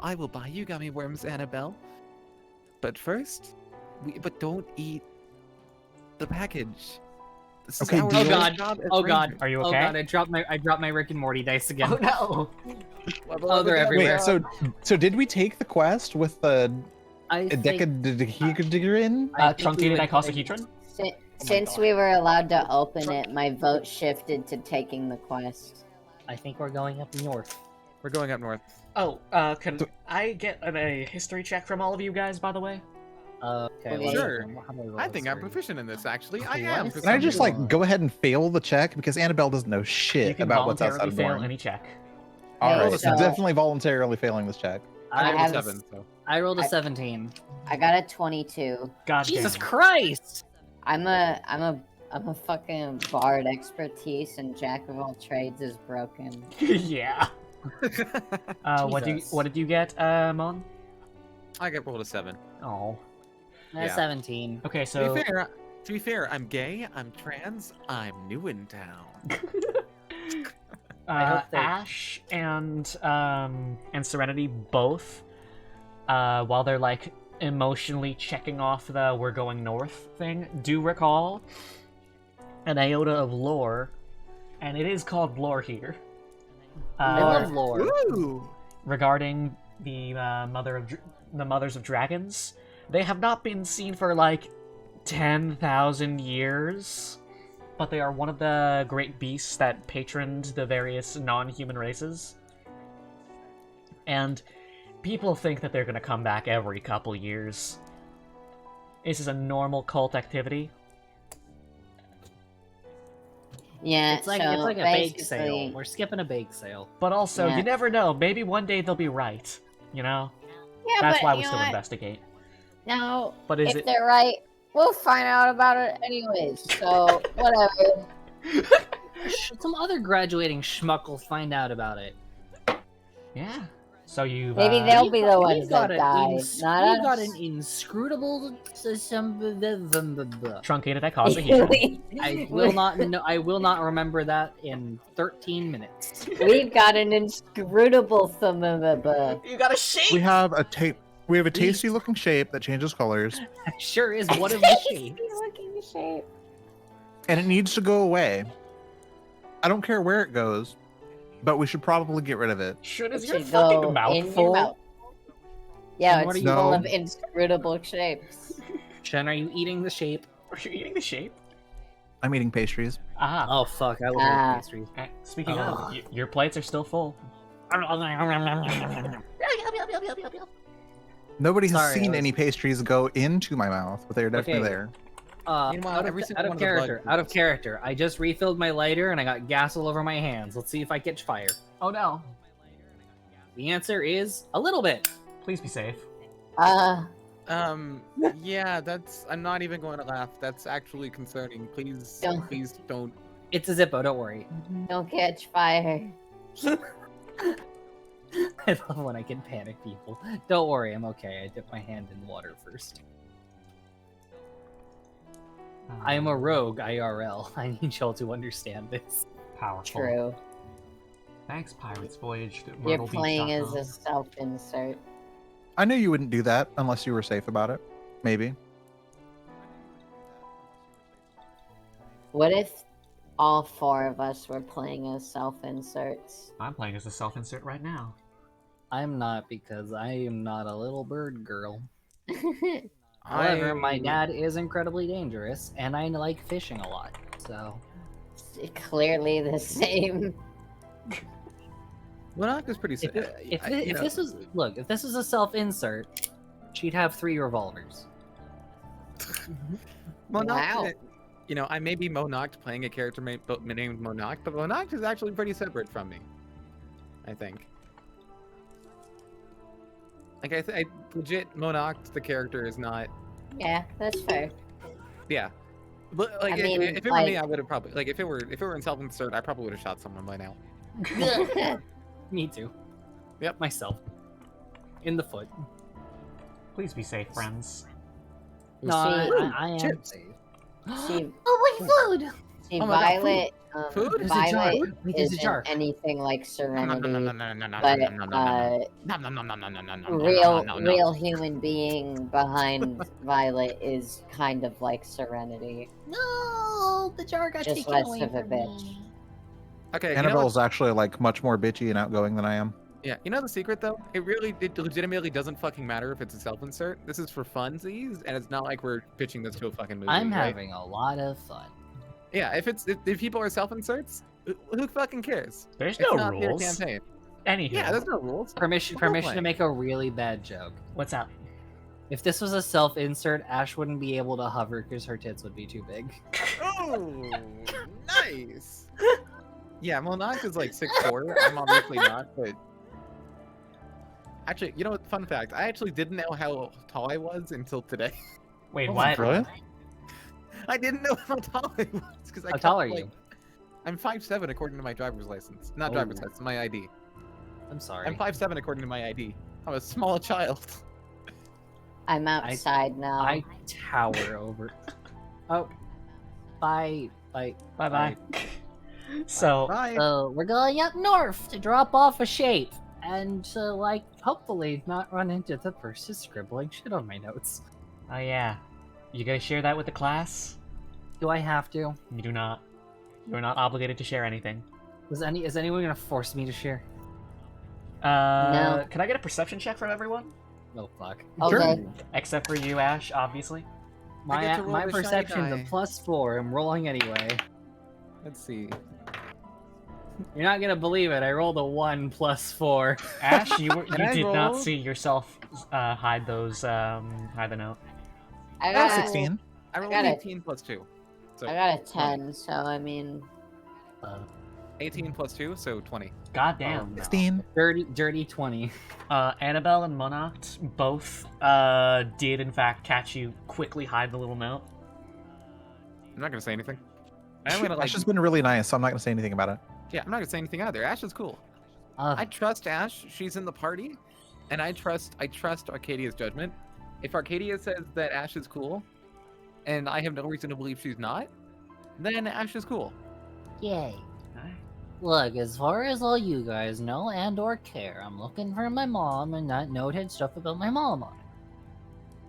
B: I will buy you gummy worms, Annabelle. But first, but don't eat the package. This is
E: Okay,
B: our
E: deal.
G: Oh god.
B: job as
G: Oh god.
B: rangers.
A: Are you
G: Oh
A: okay?
G: god, I dropped my Rick and Morty dice again.
A: Oh no!
G: Oh, they're everywhere.
E: Wait, so did we take the quest with the
G: I think,
E: decadegrin?
G: I think we
A: Truncated
G: would-
A: icosahedron?
C: Since we were allowed to open it, my vote shifted to taking the quest.
G: I think we're going up north.
B: We're going up north.
A: Oh, can I get a history check from all of you guys, by the way?
G: Okay.
C: Okay.
B: Sure.
G: how do roll
B: I think I'm
G: history?
B: proficient in this, actually. I
G: What?
B: am.
G: Can
E: Can I just like
G: Sure.
E: go ahead and fail the check because Annabelle doesn't know
A: You
E: shit
A: can
E: about what's outside
A: voluntarily
E: of
A: fail
E: Born.
A: any check.
E: All
C: Hey,
E: right, so
C: so-
E: definitely voluntarily failing this check.
B: I
C: I
B: rolled a
C: have
B: 7, so.
G: I rolled a
C: I-
G: 17.
C: I got a 22.
A: God
G: Jesus
A: damn.
G: Christ!
C: I'm a fucking bard. Expertise and jack of all trades is broken.
A: Yeah. What
G: Jesus.
A: did you get, Mon?
B: I got rolled a 7.
A: Oh.
G: That's
B: Yeah.
G: 17.
A: Okay,
B: To
A: so
B: be fair, I'm gay, I'm trans, I'm new in town.
G: I hope they-
A: Ash and Serenity both, while they're like emotionally checking off the "we're going north" thing, do recall an iota of lore, and it is called lore here.
G: I love lore.
B: Woo!
A: Regarding the mothers of dragons, they have not been seen for like 10,000 years, but they are one of the great beasts that patroned the various non-human races. And people think that they're gonna come back every couple years. This is a normal cult activity.
C: Yeah,
G: It's like
C: so
G: a bake
C: basically,
G: sale. We're skipping a bake sale.
A: But also,
C: Yeah.
A: you never know. Maybe one day they'll be right. You know?
C: Yeah,
A: That's
C: but
A: why
C: you
A: we
C: know
A: still
C: what?
A: investigate.
C: No,
A: But is
C: if
A: it...
C: they're right, we'll find out about it anyways. So whatever.
G: Some other graduating schmuck will find out about it.
A: Yeah. So you've
C: Maybe they'll be the ones
F: We've got
C: that
F: an
C: die, not
F: we've got
C: us.
F: an inscrutable.
A: truncated icosahedron.
F: I will not. No, I will not remember that in 13 minutes.
C: We've got an inscrutable
A: You got a shape.
E: We have a tape. We have a tasty looking shape that changes colors,
F: Sure is one of the shapes.
C: looking shape.
E: and it needs to go away. I don't care where it goes, but we should probably get rid of it.
A: Should
C: It
A: is your
C: should go
A: fucking mouth
C: in your
A: full?
C: mouth. Yeah,
F: And what
C: it's
F: are you-
C: full
E: No.
C: of inscrutable shapes.
F: Shen, are you eating the shape?
A: Are you eating the shape?
E: I'm eating pastries.
A: Ah.
F: Oh fuck! I love
C: Ah.
F: pastries.
A: Speaking
F: Ugh.
A: of, your plates are still full.
E: Nobody has
F: Sorry, I
E: seen
F: was-
E: any pastries go into my mouth, but they're definitely
F: Okay.
E: there.
B: Meanwhile,
F: Out of,
B: every single
F: out
B: one
F: of
B: of the
F: character.
B: bugs
F: Out of
B: is-
F: character. I just refilled my lighter and I got gas all over my hands. Let's see if I catch fire.
A: Oh no.
F: The answer is a little bit.
A: Please be safe.
B: Yeah, that's. I'm not even going to laugh. That's actually concerning. Please,
C: Don't.
B: please don't.
F: It's a Zippo. Don't worry.
C: Don't catch fire.
F: I love when I can panic people. Don't worry, I'm okay. I dipped my hand in water first. I am a rogue IRL. I need y'all to understand this.
A: Powerful.
C: True.
A: Thanks, Pirates Voyage. to
C: You're
A: MyrtleBeach.com.
C: playing as a self-insert.
E: I knew you wouldn't do that unless you were safe about it. Maybe.
C: What if all four of us were playing as self-inserts?
A: I'm playing as a self-insert right now.
F: I'm not because I am not a little bird girl. However, my dad is incredibly dangerous, and I like fishing a lot. So
C: Clearly the same.
B: Monarch is pretty.
F: if this was if this was a self-insert, she'd have 3 revolvers.
C: Wow.
B: You know, I may be Monarch playing a character named Monarch, but Monarch is actually pretty separate from me. I think. Like I legit Monarch, the character is not.
C: Yeah, that's fair.
B: Yeah. But like,
C: I mean,
B: if it were me,
C: like-
B: I would have probably like if it were in self-insert, I probably would have shot someone by now.
F: Me too.
B: Yep.
F: Myself. In the foot.
A: Please be safe, friends.
C: You
F: No,
C: see,
F: I am
B: chips.
F: safe.
C: see,
G: Oh, wait, food!
C: see
B: Oh my God,
C: Violet,
B: Food?
F: There's a jar.
C: Violet
F: Wait, there's a
C: isn't
F: jar.
C: anything like Serenity, but
B: real
C: real human being behind Violet is kind of like Serenity.
G: No, the jar got
C: Just
G: taken
C: less
G: away
C: of a
G: from
C: bitch.
G: me.
B: Okay, you know
E: Annabelle's
B: what?
E: actually like much more bitchy and outgoing than I am.
B: Yeah, you know the secret though? It legitimately doesn't fucking matter if it's a self-insert. This is for funsies, and it's not like we're pitching this to a fucking movie.
F: I'm
B: right?
F: having a lot of fun.
B: Yeah, if people are self-inserts, who fucking cares?
A: There's
B: It's
A: no
B: not their
A: rules.
B: campaign.
A: Anywho,
B: Yeah, there's no rules.
F: Permission
B: We're
F: to
B: playing.
F: make a really bad joke.
A: what's up?
F: If this was a self-insert, Ash wouldn't be able to hover because her tits would be too big.
B: Oh, nice. Yeah, Monarch is like 6'4". I'm obviously not, but actually, you know what? Fun fact: I actually didn't know how tall I was until today.
A: Wait,
E: Oh,
A: what?
E: really?
B: I didn't know how tall I was because
F: How tall are you?
B: I'm 5'7" according to my driver's license. Not driver's
F: Oh.
B: license, my ID.
F: I'm sorry.
B: I'm 5'7" according to my ID. I'm a small child.
C: I'm outside now.
F: I tower over. Oh, bye.
A: Bye bye. So,
B: Bye.
G: So we're going up north to drop off a shape, and to
F: Hopefully, not run into the person scribbling shit on my notes.
A: oh yeah, you gonna share that with the class?
F: Do I have to?
A: You do not. You are not obligated to share anything.
F: Is anyone gonna force me to share?
C: No.
A: Can I get a perception check from everyone?
F: Oh fuck.
C: Okay.
A: Except for you, Ash, obviously.
B: get
F: My
B: to roll
F: my
B: the shiny
F: perception's a
B: die.
F: +4. I'm rolling anyway.
B: Let's see.
F: You're not gonna believe it. I rolled a 1 +4.
A: Ash, you
B: Can I
A: did not
B: roll?
A: see yourself hide those hide the note.
C: I
E: Oh,
C: got a,
E: 16.
B: I rolled
C: got it.
B: 18 plus 2. So
C: I got a 10, so I mean,
B: 18 plus 2, so 20.
A: God damn.
F: no.
E: 16.
F: Dirty 20.
A: Annabelle and Monarch both did in fact catch you quickly hide the little note.
B: I'm not gonna say anything. I'm gonna like.
E: Ash has been really nice, so I'm not going to say anything about it.
B: Yeah, I'm not gonna say anything either. Ash is cool. I trust Ash. She's in the party, and I trust Arcadia's judgment. If Arcadia says that Ash is cool, and I have no reason to believe she's not, then Ash is cool.
G: Yay.
A: Alright.
G: Look, as far as all you guys know and or care, I'm looking for my mom, and that note had stuff about my mom on it.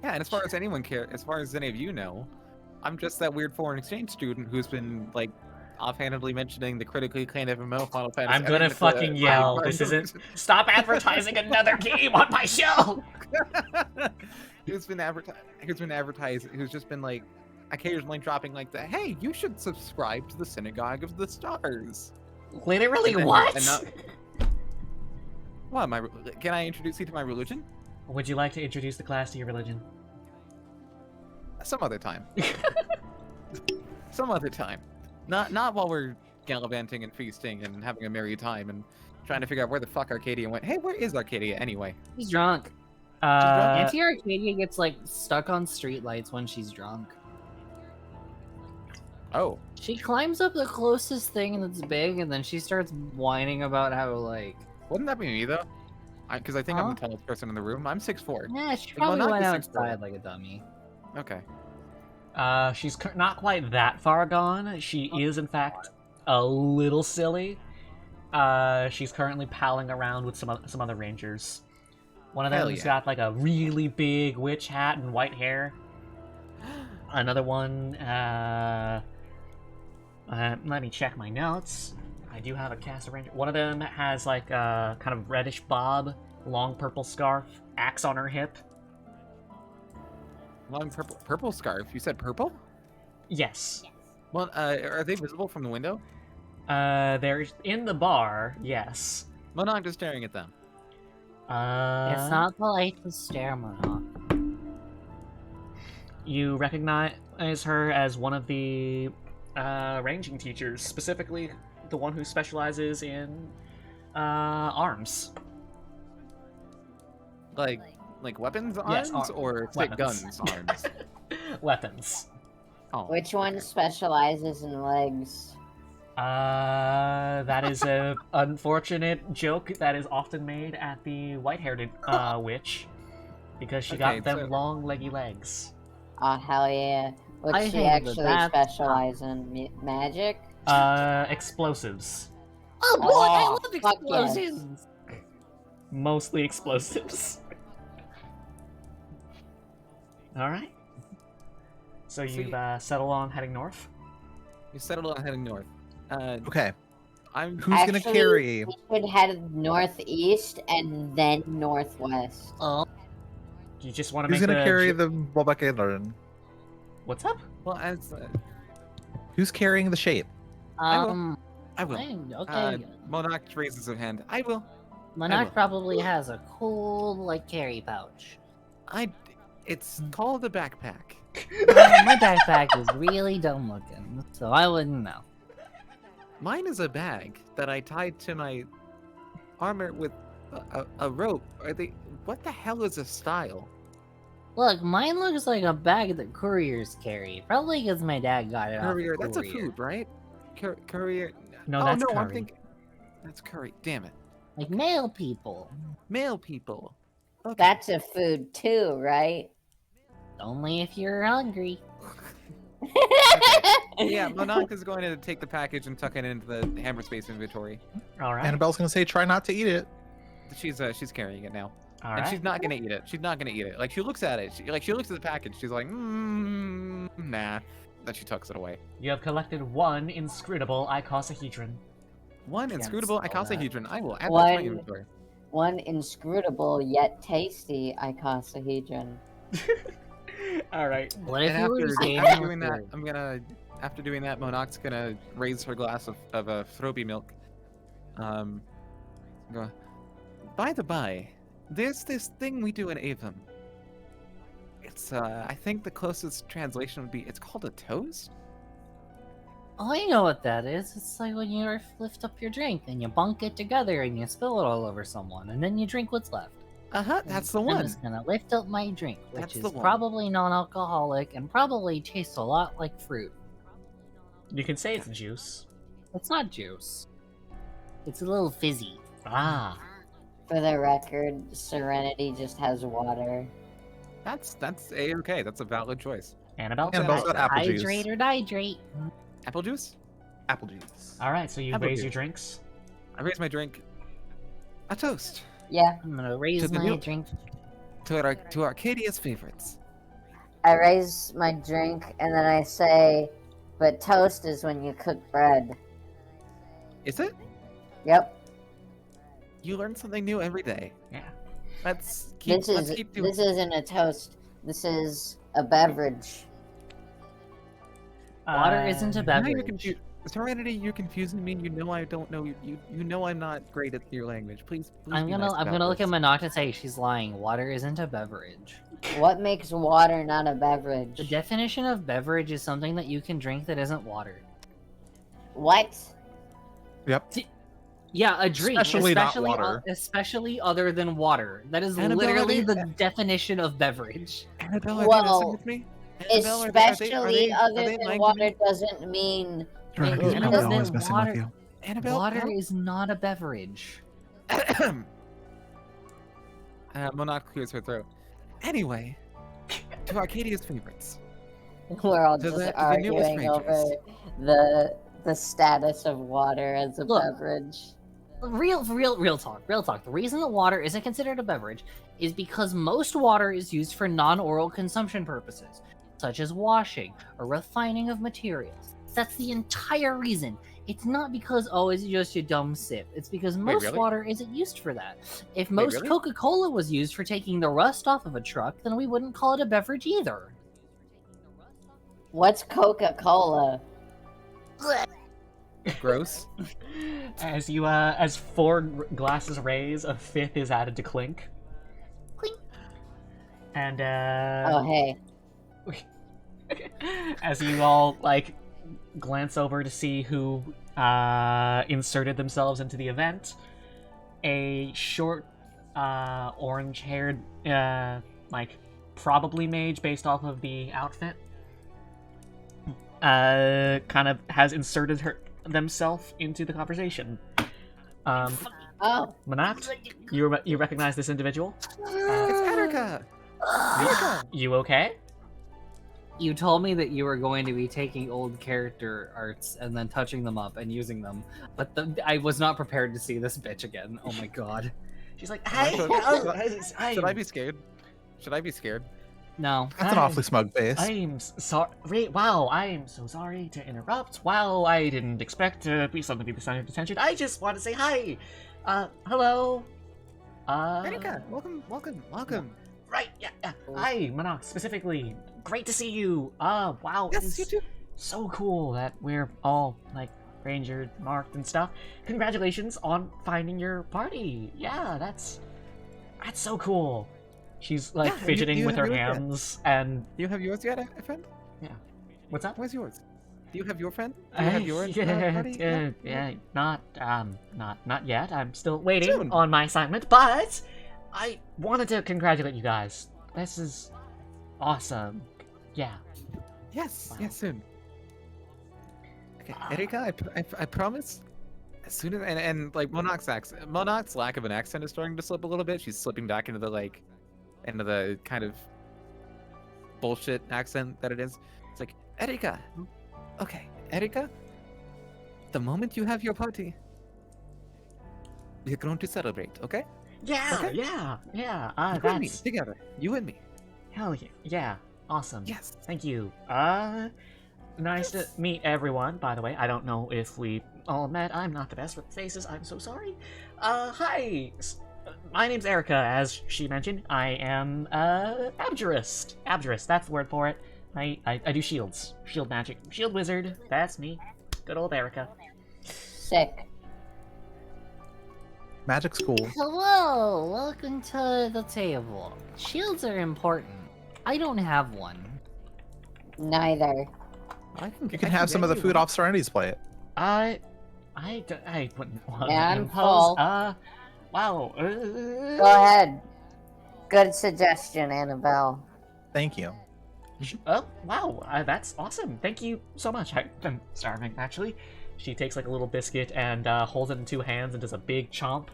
B: Yeah, and as far as anyone care, as far as any of you know, I'm just that weird foreign exchange student who's been like offhandedly mentioning the critically acclaimed MMO Final Fantasy.
A: I'm gonna fucking yell. This isn't. Stop advertising another game on my show!
B: Who's just been like occasionally dropping like the hey, you should subscribe to the Synagogue of the Stars.
A: Literally,
B: And then-
A: what?
B: and not- What, can I introduce you to my religion?
A: Would you like to introduce the class to your religion?
B: Some other time. Some other time. Not while we're gallivanting and feasting and having a merry time and trying to figure out where the fuck Arcadia went. Hey, where is Arcadia anyway?
F: She's drunk. Auntie Arcadia gets like stuck on streetlights when she's drunk.
B: Oh.
F: She climbs up the closest thing that's big, and then she starts whining about how like.
B: Wouldn't that be me though? Because I think I'm
F: Huh?
B: the tallest person in the room. I'm 6'4".
F: Yeah, she
B: Well,
F: probably
B: not
F: went
B: the 6'4".
F: outside like a dummy.
B: Okay.
A: She's not quite that far gone. She is, in fact, a little silly. She's currently palling around with some other rangers. One of
B: Hell
A: them's
B: yeah.
A: got like a really big witch hat and white hair. Another one, let me check my notes. I do have a cast of ranger. One of them has like a kind of reddish bob, long purple scarf, axe on her hip.
B: Long purple scarf. You said purple?
A: Yes.
B: Well, are they visible from the window?
A: They're in the bar, yes.
B: Monarch is staring at them.
G: It's not polite to stare, Monarch.
A: You recognize her as one of the ranging teachers, specifically the one who specializes in arms.
B: Like weapons
A: Yes,
B: arms or thick
A: weapons.
B: guns arms?
A: Weapons.
B: Oh.
C: Which one specializes in legs?
A: That is a unfortunate joke that is often made at the white-haired witch, because she
B: Okay,
A: got them
B: so-
A: long, leggy legs.
C: Oh, hell yeah. Would
G: I
C: she
G: think
C: actually
G: that's-
C: specialize in magic?
A: Explosives.
G: Oh boy,
C: Oh,
G: I love
C: fuck
G: explosions!
A: Mostly explosives. Alright. So you've settled on heading north?
B: You settled on heading north.
E: Okay.
B: I'm.
E: Who's gonna
C: Actually,
E: carry?
C: We should head northeast and then northwest.
G: Oh,
A: Do you just want to
E: Who's
A: make
E: gonna
A: the
E: carry
A: ju-
E: the Wobakadron?
A: What's up?
B: Well, as
E: Who's carrying the shape?
B: I will.
G: okay.
B: Monarch raises her hand. I will.
G: Monarch
B: will.
G: probably has a cool, like, carry pouch.
B: It's called a backpack.
G: My backpack is really dumb looking, so I wouldn't know.
B: Mine is a bag that I tied to my armor with a rope. What the hell is a style?
G: Look, mine looks like a bag that couriers carry. Probably because my dad got it
B: Courier.
G: off
B: That's a
G: courier.
B: food, right? Courier.
A: No,
B: oh
A: that's
B: no, I'm
A: curry.
B: thinking. That's curry. Damn it.
G: Like mail people.
B: Male people. Okay.
C: That's a food too, right?
G: Only if you're hungry.
B: Yeah, Monarch is going to take the package and tuck it into the hammer space inventory.
A: Alright.
E: Annabelle's gonna say, "Try not to eat it."
B: She's carrying it now, and
A: Alright.
B: she's not gonna eat it. She's not gonna eat it. Like she looks at it. She looks at the package. She's like, nah. Then she tucks it away.
A: You have collected one inscrutable icosahedron.
B: One
G: Can't
B: inscrutable
G: spell that.
B: icosahedron. I will add that to my
C: One-
B: inventory.
C: One inscrutable yet tasty icosahedron.
A: Alright.
G: What if
B: And
G: you were
B: after,
G: to stay
B: after
G: in
B: doing that,
G: with
B: after doing that, Monarch's gonna raise her glass of Throby milk. Go. By the by, there's this thing we do in Avon. It's I think the closest translation would be it's called a toast.
G: Oh, I know what that is. It's like when you lift up your drink and you bunk it together and you spill it all over someone, and then you drink what's left.
B: That's the
G: I'm
B: one.
G: just gonna lift up my drink,
B: That's
G: which
B: the
G: is
B: one.
G: probably non-alcoholic and probably tastes a lot like fruit.
A: You can say it's juice.
G: It's not juice. It's a little fizzy.
A: Ah.
C: For the record, Serenity just has water.
B: That's a-okay. That's a valid choice.
A: Annabelle?
E: Annabelle's got apple juice.
G: Hydrate or dihydrate.
B: Apple juice?
E: Apple juice.
A: All right, so you
B: Apple
A: raise
B: juice.
A: your drinks.
B: I raise my drink. A toast
C: Yeah,
G: I'm gonna raise
B: To the
G: my
B: new-
G: drink.
B: to Arcadia's favorites.
C: I raise my drink and then I say, but toast is when you cook bread.
B: Is it?
C: Yep.
B: You learn something new every day.
A: Yeah.
B: Let's keep doing.
C: This isn't a toast. This is a beverage.
G: Water isn't a
B: Now you're
G: beverage.
B: confused. Serenity, you're confusing me. You know I don't know you. You know I'm not great at your language. Please
G: I'm
B: be
G: gonna
B: nice
G: I'm
B: about
G: gonna look
B: this.
G: at Monok to say she's lying. Water isn't a beverage.
C: What makes water not a beverage?
G: The definition of beverage is something that you can drink that isn't water.
C: What?
E: Yep.
G: Yeah, a drink,
E: Especially not water.
G: especially other than water. That is
B: Annabelle,
G: literally
B: are
G: the
B: they-
G: definition of beverage.
B: Annabelle, are they
C: Well,
B: messing with me? Annabelle, are they-
C: Especially
B: are
C: other
B: they
C: than
B: lying to
C: water
B: me?
C: doesn't mean.
E: Veronica,
C: It
E: he's probably
C: doesn't
E: always messing
G: water-
E: with you.
B: Annabelle,
G: Water
B: help.
G: is not a beverage.
B: Monarch clears her throat. Anyway, to Arcadia's favorites.
C: We're all
B: To
C: just
B: the newest
C: arguing over
B: strangers.
C: the status of water as a
G: Look.
C: beverage.
G: Real talk. The reason that water isn't considered a beverage is because most water is used for non-oral consumption purposes, such as washing or refining of materials. That's the entire reason. It's not because, oh, it's just a dumb sip. It's because most
B: really?
G: water isn't used for that. If most
B: really?
G: Coca-Cola was used for taking the rust off of a truck, then we wouldn't call it a beverage either.
C: What's Coca-Cola?
B: Gross.
A: As you as four glasses raise, a fifth is added to clink.
G: Clink.
A: And
C: Oh, hey.
A: as you all like glance over to see who inserted themselves into the event, a short orange-haired like probably mage based off of the outfit kind of has inserted themselves into the conversation.
C: Oh,
A: Manat, you recognize this individual?
B: It's Erica. Erica.
A: You okay?
F: You told me that you were going to be taking old character arts and then touching them up and using them, but I was not prepared to see this bitch again. Oh my god.
A: She's like,
B: I
A: hey,
B: should- Should I be scared? Should I be scared?
F: No.
E: That's an awfully smug face.
A: I'm sorry. Wow, I am so sorry to interrupt. Wow, I didn't expect to be suddenly be the center of attention. I just want to say hi. Hello.
B: Erica, welcome.
A: Right, yeah. Hi, Monok, specifically. Great to see you. Wow.
B: Yes,
A: it's
B: you too.
A: so cool that we're all, like, ranger marked and stuff. Congratulations on finding your party. Yeah, that's so cool. She's, like,
B: Yeah,
A: fidgeting
B: you
A: with
B: have
A: her
B: yours yet?
A: hands, and...
B: Do you have yours yet, friend?
A: What's up?
B: Where's yours? Do you have your friend? Do you have yours? Buddy?
A: Yeah, not yet. I'm still waiting
B: Soon.
A: on my assignment, but I wanted to congratulate you guys. This is awesome. Yeah.
B: Yes,
A: Wow.
B: yes, soon. Okay, Erica, I promise. As soon as and like Monarch's lack of an accent is starting to slip a little bit. She's slipping back into the kind of bullshit accent that it is. It's like, Erica. Okay, Erica. The moment you have your party, we're going to celebrate, okay?
A: Yeah,
B: Okay.
A: yeah.
B: You and me
A: That's
B: together. You and me.
A: hell yeah. Yeah, awesome.
B: Yes.
A: Thank you. Nice to meet everyone, by the way. I don't know if we all met. I'm not the best with faces. I'm so sorry. Hi. My name's Erica, as she mentioned. I am, abjurist. Abjurist, that's the word for it. I do shields. Shield magic. Shield wizard. That's me. Good old Erica.
C: sick.
E: Magic school.
G: Hello, welcome to the table. Shields are important. I don't have one.
C: Neither.
E: You can have some of the food off Serenity's plate.
A: I wouldn't want
C: Yeah,
A: to
C: I'm
A: impose.
C: full.
A: Wow.
C: Go ahead. Good suggestion, Annabelle.
E: Thank you.
A: Oh, wow. That's awesome. Thank you so much. I'm starving, actually. She takes like a little biscuit and holds it in two hands and does a big chomp.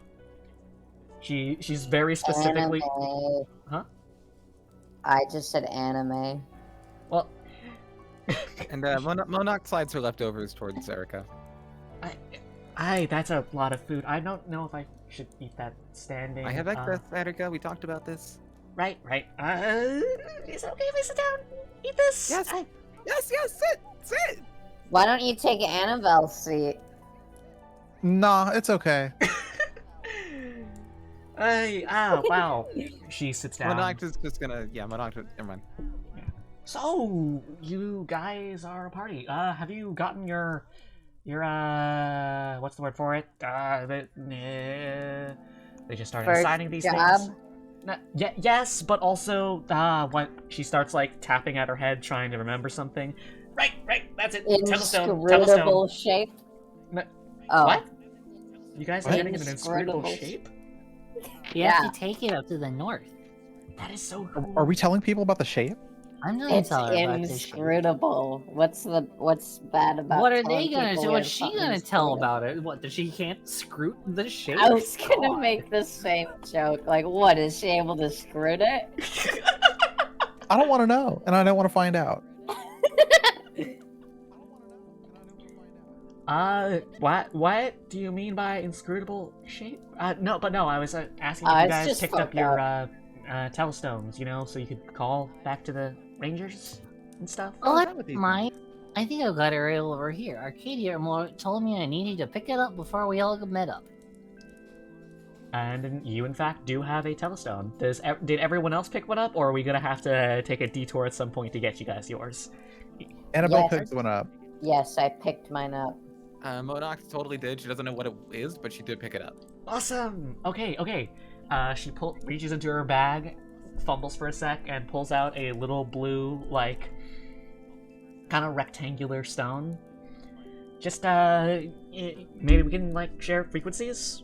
A: She's very specifically.
C: Anime.
A: Huh?
C: I just said anime.
A: Well,
B: And Monarch slides her leftovers towards Erica.
A: that's a lot of food. I don't know if I should eat that standing.
B: I have excess, Erica. We talked about this.
A: Right. Is it okay if I sit down? Eat this?
B: Yes. Yes, sit.
C: Why don't you take Annabelle's seat?
E: Nah, it's okay.
A: Wow. She sits down.
B: Monarch is just gonna, Monarch, never mind.
A: So, you guys are a party. Have you gotten your what's the word for it? They just started
C: First
A: assigning these
C: job?
A: things. Yes, but also, what she starts like tapping at her head, trying to remember something. Right, that's it.
C: Inscrutable shape?
A: No,
C: Oh.
A: What? You guys are
E: What?
A: getting an inscrutable
C: Inscrutable
A: shape?
G: You have to take it up to the north.
A: That is so cool.
E: Are we telling people about the shape?
G: I'm not gonna
C: It's
G: tell her about this shit.
C: inscrutable. What's bad about
G: What are
C: telling
G: they gonna
C: people
G: do? What's
C: if
G: she gonna
C: something's
G: tell
C: inscrutable?
G: about it? What, that she can't screw the shape?
C: I was gonna
G: God.
C: make the same joke. Like, what, is she able to screw it?
E: I don't want to know, and I don't want to find out.
A: What do you mean by inscrutable shape? No, I was asking if you
C: It's
A: guys
C: just
A: picked up
C: fucked
A: your
C: up.
A: telestones, so you could call back to the Rangers and stuff.
G: Oh,
B: is that what
G: that's
B: these
G: mine. I think I've got it right over here. Arcadia told me I needed to pick it up before we all met up.
A: And you, in fact, do have a telestone. Did everyone else pick one up, or are we gonna have to take a detour at some point to get you guys yours?
E: Annabelle
C: Yes.
E: picked one up.
C: Yes, I picked mine up.
B: Monarch totally did. She doesn't know what it is, but she did pick it up.
A: Awesome. Okay. She reaches into her bag, fumbles for a sec, and pulls out a little blue, like, kind of rectangular stone. Just maybe we can like share frequencies.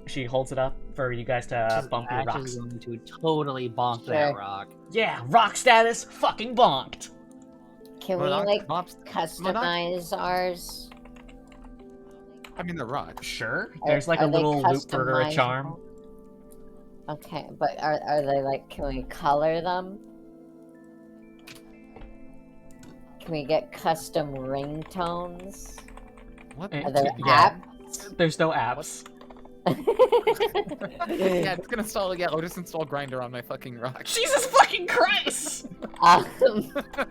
A: She holds it up for you guys to bump your
G: Ash
A: rocks.
G: is going to totally bonk
C: Sure.
G: that rock.
A: Yeah, rock status, fucking bonked.
C: Can we,
B: Monarch
C: like,
B: mops-
C: customize ours?
B: I mean, the rock.
A: Sure. There's like a
C: Are they
A: little loop for a
C: customizable?
A: charm.
C: Okay, but are they, like, can we color them? Can we get custom ringtones?
B: What?
A: Eh,
C: Are there
A: yeah.
C: apps?
A: There's no apps.
B: Yeah, it's gonna install. Yeah, I'll just install Grinder on my fucking rock.
A: Jesus fucking Christ!
C: um,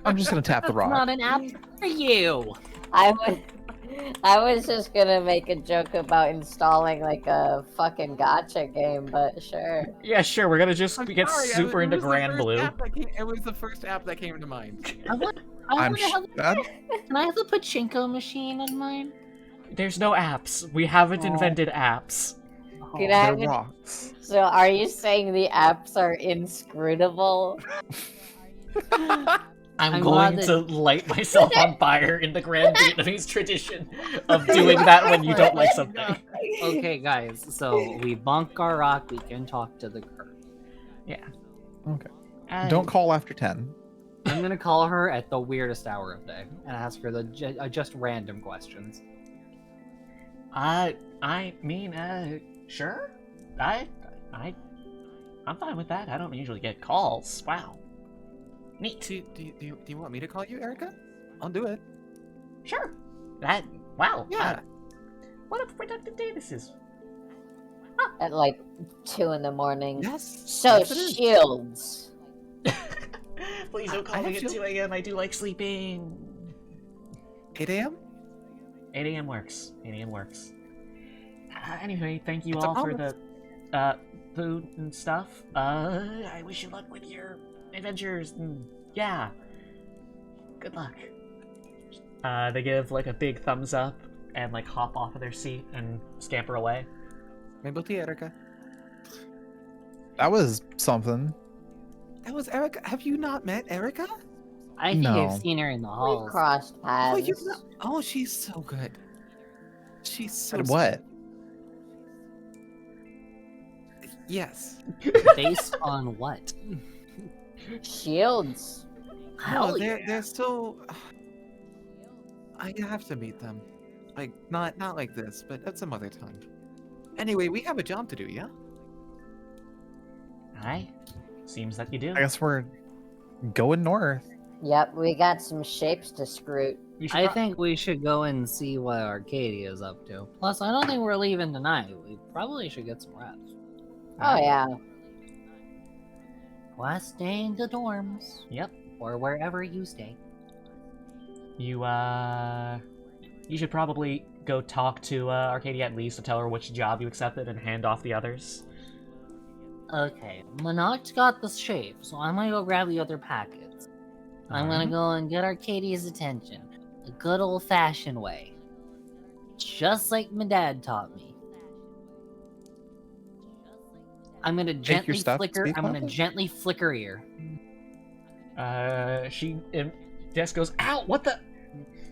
E: I'm just gonna tap the
G: That's
E: rock.
G: not an app for you.
C: I was just gonna make a joke about installing like a fucking gotcha game, but sure.
A: Yeah, sure. We're gonna just
B: I'm
A: get
B: sorry,
A: super
B: it
A: into
B: was the
A: Grand
B: first
A: Blue.
B: app that came- It was the first app that came to mind.
G: I want
E: I'm
G: to have.
E: that-
G: Can I have the pachinko machine in mine?
A: There's no apps. We haven't
G: Oh.
A: invented apps.
C: Can
G: Oh,
C: I
E: they're
C: have it-
E: rocks.
C: So are you saying the apps are inscrutable?
A: I'm
G: I'm
A: going
G: glad
A: to light myself on fire in the Grand Vietnamese tradition of doing that when you don't like something.
G: Okay, guys. So we bonk our rock. We can talk to the curve.
A: Yeah.
E: Okay.
A: And
E: Don't call after 10.
G: I'm gonna call her at the weirdest hour of day and ask her the just random questions.
A: I mean, sure. I'm fine with that. I don't usually get calls. Wow. Neat.
B: Do you want me to call you, Erica? I'll do it.
A: Sure. Wow.
B: Yeah.
A: What a productive day this is.
C: At like 2 in the morning.
B: Yes.
C: So
B: yes, it is.
C: shields.
A: Please don't
B: I
A: call me
B: have
A: at
B: to-
A: 2 a.m. I do like sleeping.
B: 8 a.m.
A: 8 a.m. works. 8 a.m. works. Anyway, thank you
B: It's a
A: all for
B: promise.
A: the food and stuff. I wish you luck with your adventures. And yeah. Good luck. They give like a big thumbs up and like hop off of their seat and scamper away.
B: Rainbow tea, Erica.
E: That was something.
B: That was Erica. Have you not met Erica?
G: I think
E: No.
G: I've seen her in the
C: We
G: halls.
C: crossed
B: Oh,
C: paths.
B: you've not. Oh, she's so good. She's so.
E: And what?
B: Yes.
G: Based on what?
C: Shields.
G: Hell
B: No,
G: yeah.
B: they're still. I have to meet them. Like not like this, but at some other time. Anyway, we have a job to do, yeah?
A: Aye. Seems that you do.
E: I guess we're going north.
C: Yep, we got some shapes to screw.
A: You should
G: I
A: pro-
G: think we should go and see what Arcadia is up to. Plus, I don't think we're leaving tonight. We probably should get some rest.
C: Oh yeah.
G: Or stay in the dorms.
A: Yep.
G: Or wherever you stay.
A: You should probably go talk to Arcadia at least to tell her which job you accepted and hand off the others.
G: Okay, Monarch's got the shape, so I'm gonna go grab the other packets. I'm gonna go and get Arcadia's attention. The good old-fashioned way. Just like my dad taught me. I'm gonna gently
E: stuff,
G: flicker.
E: speak
G: I'm gonna
E: about it?
G: gently flicker ear.
A: Jess goes, "Ow! What the?"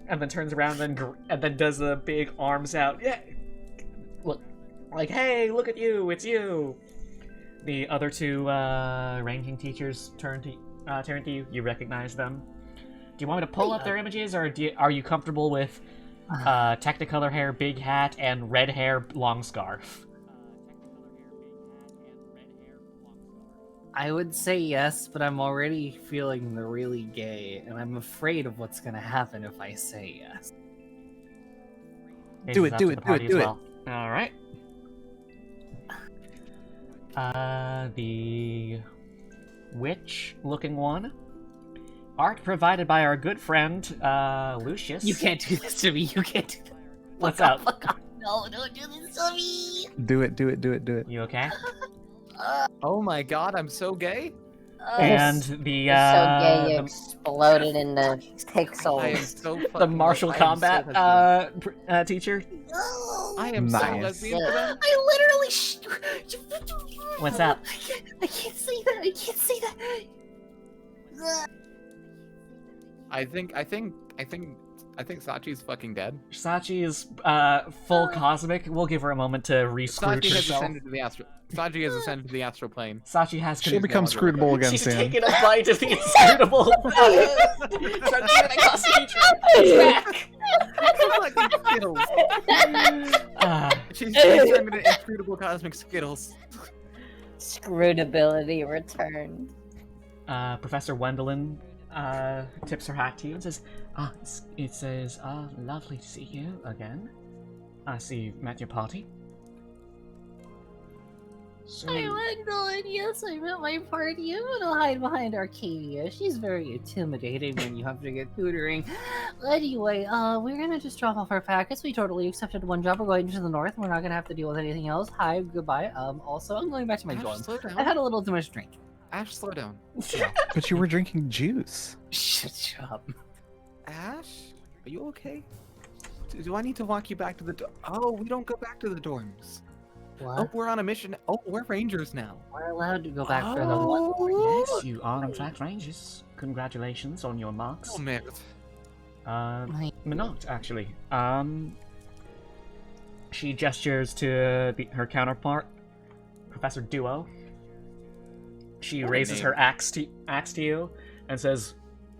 A: And then turns around and then does the big arms out. Yeah. Look, like, hey, look at you! It's you. The other two ranking teachers turn to you. You recognize them. Do you want me to pull up their images, or are you comfortable with Technicolor hair, big hat, and red hair, long scarf?
F: I would say yes, but I'm already feeling really gay, and I'm afraid of what's gonna happen if I say yes.
E: Do it, do it, do it, do it.
A: All right. The witch-looking one. Art provided by our good friend, Lucius.
F: You can't do this to me. You can't do that.
A: What's up?
G: No, don't do this to me!
E: Do it, do it, do it, do it.
A: You okay?
B: Oh my god, I'm so gay.
A: And the
C: You're so gay, you
A: the,
C: exploded into
B: I am
C: pixels.
B: so
A: the
B: fucking
A: martial
B: I am so
A: combat
B: lesbian.
A: teacher.
B: I am so
E: Nice.
B: lesbian for them.
G: I literally.
A: What's up?
G: I can't say that. I can't say that.
B: I think Sachi's fucking dead.
A: Sachi is full cosmic. We'll give her a moment to re-scrooge
B: Sachi has
A: herself.
B: ascended to the astral. Sachi has ascended to the astral plane.
A: Sachi has
E: She'll become
B: longer
E: scrutable again
A: She's
E: soon.
A: taken a bite of the inscrutable. It's back.
B: Fucking Skittles. She's turned into inscrutable cosmic Skittles.
C: Scrutability returned.
A: Professor Wendelin tips her hat to you and says, it says, lovely to see you again. I see you've met your party. So,
G: Hi, Wendell, yes, I'm at my party. I'm gonna hide behind Arcadia. She's very intimidating when you have to get tutoring. Anyway, we're gonna just drop off our packets. We totally accepted one job. We're going to the north. We're not gonna have to deal with anything else. Hi, goodbye. Also, I'm going back to my
B: Ash,
G: dorm.
B: slow
G: I
B: down.
G: had a little too much drink.
B: Ash, slow down.
E: But you were drinking juice.
F: Shut up.
B: Ash, are you okay? Do I need to walk you back to the Oh, we don't go back to the dorms.
G: What?
B: Oh, we're on a mission. Oh, we're rangers now.
G: We're allowed to go back for the one.
A: yes, you are in fact Rangers. Congratulations on your marks.
B: Oh, man.
A: Minot, actually. She gestures to her counterpart, Professor Duo. She
B: What a
A: raises
B: name.
A: her axe to you and says,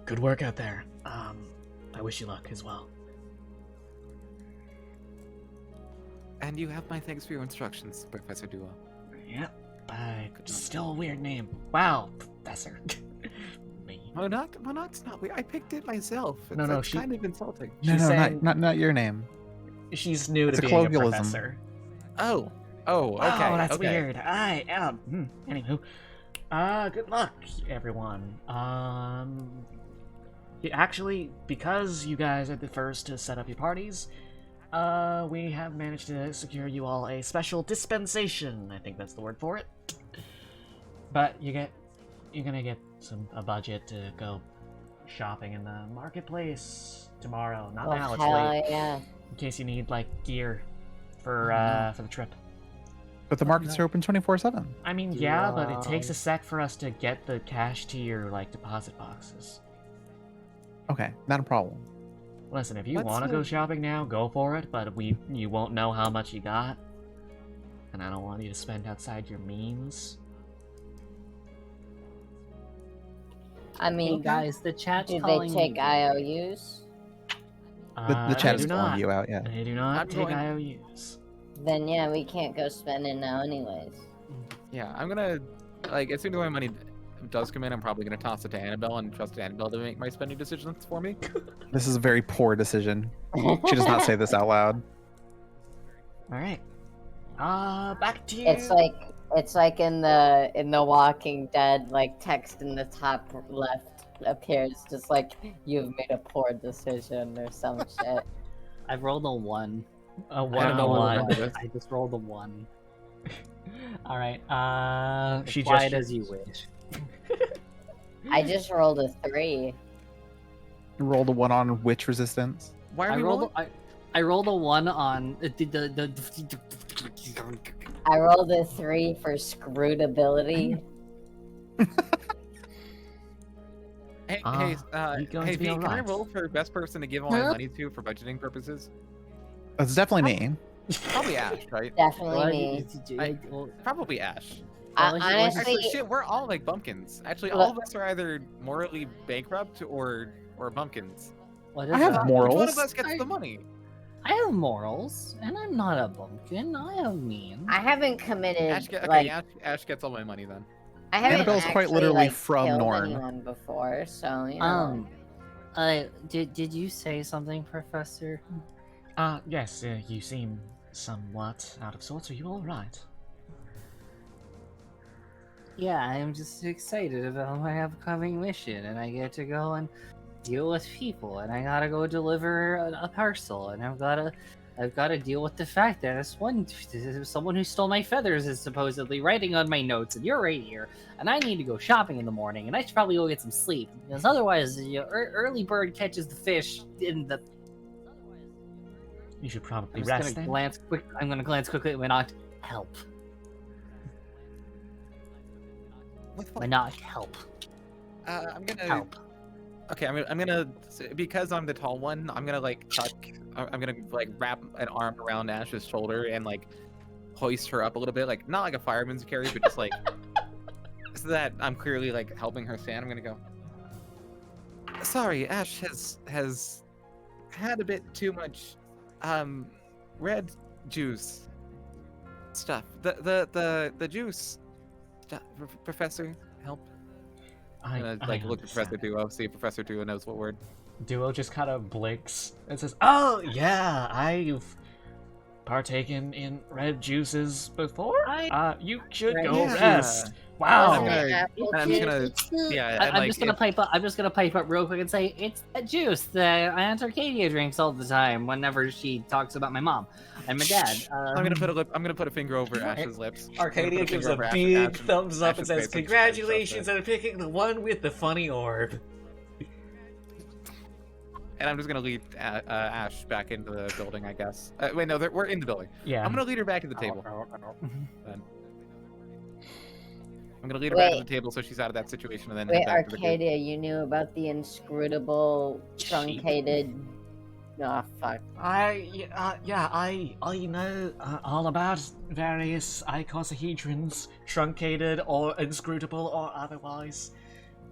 A: "Good work out there. I wish you luck as well."
B: And you have my thanks for your instructions, Professor Duo.
A: Yep, but still a weird name. Wow, Professor. Me.
B: Monot's not weird. I picked it myself.
A: No,
B: It's
A: she-
B: kind of insulting.
E: No,
A: She's
E: no,
A: saying-
E: not your name.
A: She's new
E: It's
A: to
E: a
A: being a
E: colloquialism.
A: professor.
B: Oh, okay.
A: Oh, that's
B: okay.
A: weird. I am. Anywho, good luck, everyone. Actually, because you guys are the first to set up your parties, we have managed to secure you all a special dispensation. I think that's the word for it. But you're gonna get a budget to go shopping in the marketplace tomorrow. Not
C: Oh,
A: now. It's
C: hell
A: late.
C: yeah.
A: In case you need like gear for the trip.
E: But the markets are open 24/7.
A: I mean, yeah, but it takes a sec for us to get the cash to your like deposit boxes.
E: Okay, not a problem.
A: Listen, if you
B: What's
A: want to go
B: the-
A: shopping now, go for it. But you won't know how much you got, and I don't want you to spend outside your means.
C: I
G: Hey
C: mean,
G: guys, the chat's
C: do they
G: calling
C: take
G: me.
C: IOUs?
E: The chat
A: they
E: is
A: do
E: calling
A: not.
E: you out, yeah.
A: They do not
B: I'm
A: take
B: going-
A: IOUs.
C: Then yeah, we can't go spending now anyways.
B: Yeah, I'm gonna like as soon as my money does come in, I'm probably gonna toss it to Annabelle and trust Annabelle to make my spending decisions for me.
E: This is a very poor decision. She does not say this out loud.
A: All right. Back to you.
C: It's like in the Walking Dead, like text in the top left appears just like you've made a poor decision or some shit.
F: I've rolled a 1.
A: A
B: I don't know what
A: one.
B: remember this.
F: I just rolled a 1.
A: All right. She
F: Apply
A: just
F: it as you wish.
C: I just rolled a 3.
E: You rolled a 1 on witch resistance.
B: Why are
F: I
B: we
F: rolled.
B: rolling?
F: I rolled a 1 on
C: I rolled a 3 for scrutability.
B: Hey,
A: you going
B: hey,
A: to be
B: V, can I
A: alright?
B: roll for best person to give all my money to for budgeting purposes?
E: That's definitely me.
B: Probably Ash, right?
C: Definitely me.
B: Probably Ash.
C: Honestly,
B: Actually, shit, we're all like bumpkins. Actually, all of us are either morally bankrupt or bumpkins.
E: I have
B: Which
E: morals.
B: one of us gets the money?
F: I have morals, and I'm not a bumpkin. I have means.
C: I haven't committed
B: Ash gets all my money then.
C: I haven't
E: Annabelle's quite
C: actually,
E: literally
C: like,
E: from
C: killed
E: Norn.
C: anyone before, so you know.
F: Did you say something, Professor?
A: Yes. You seem somewhat out of sorts. Are you all right?
F: Yeah, I'm just excited about my upcoming mission, and I get to go and deal with people, and I gotta go deliver a parcel, and I've gotta deal with the fact that someone who stole my feathers is supposedly writing on my notes, and you're right here, and I need to go shopping in the morning, and I should probably go get some sleep, because otherwise, early bird catches the fish in the.
A: You should probably
F: I'm
A: rest.
F: just
A: Then.
F: I'm gonna glance quickly at Monarch. Help. Monarch, help.
B: I'm gonna
F: Help.
B: Okay, I'm gonna because I'm the tall one. I'm gonna like tuck. I'm gonna like wrap an arm around Ash's shoulder and like hoist her up a little bit, like not like a fireman's carry, but just like so that I'm clearly like helping her stand. I'm gonna go. Sorry, Ash has had a bit too much red juice stuff. The juice stuff. Professor, help. I'm gonna like look at Professor Duo, see if Professor Duo knows what word.
A: Duo just kind of blinks and says, "Oh yeah, I've partaken in red juices before. You should go rest." Wow.
B: I'm just gonna
F: pipe up. I'm just gonna pipe up real quick and say it's that juice that Aunt Arcadia drinks all the time whenever she talks about my mom and my dad.
B: I'm gonna put a finger over Ash's lips.
A: Arcadia gives a big thumbs up and says, "Congratulations on picking the one with the funny orb."
B: And I'm just gonna lead Ash back into the building, I guess. Wait, no, we're in the building.
A: Yeah.
B: I'm gonna lead her back to the table. I'm gonna lead her back to the table so she's out of that situation, and then
C: Wait,
B: head back to the group.
C: Arcadia, you knew about the inscrutable, truncated. Oh fuck.
A: I know all about various icosahedrons, truncated or inscrutable or otherwise.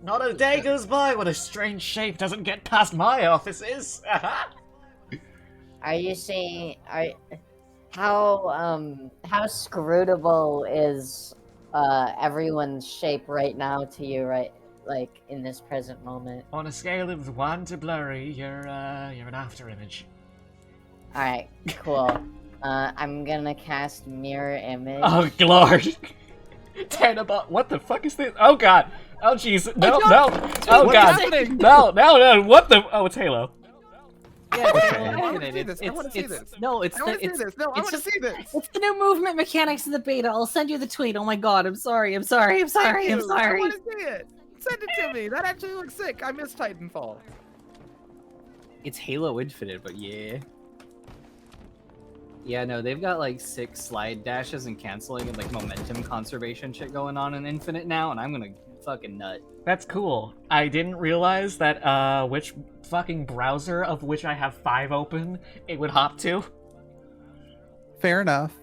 A: Not a day goes by when a strange shape doesn't get past my offices.
C: Are you saying how scrutable is everyone's shape right now to you, right? Like in this present moment.
A: On a scale of 1 to blurry, you're an after image.
C: All right, cool. I'm gonna cast mirror image.
A: Oh lord. Tanabot, what the fuck is this? Oh god. Oh jeez. No. Oh god. No. What the? Oh, it's Halo.
F: Yeah,
B: I want to see this. I want to see this.
F: No, it's
B: I want to see this. No, I want to see this.
F: It's the new movement mechanics in the beta. I'll send you the tweet. Oh my god, I'm sorry.
B: I want to see it. Send it to me. That actually looks sick. I miss Titanfall.
F: It's Halo Infinite, but yeah. Yeah, no, they've got like 6 slide dashes and canceling and like momentum conservation shit going on in Infinite now, and I'm gonna fucking nut.
A: That's cool. I didn't realize that which fucking browser of which I have 5 open it would hop to.
E: Fair enough.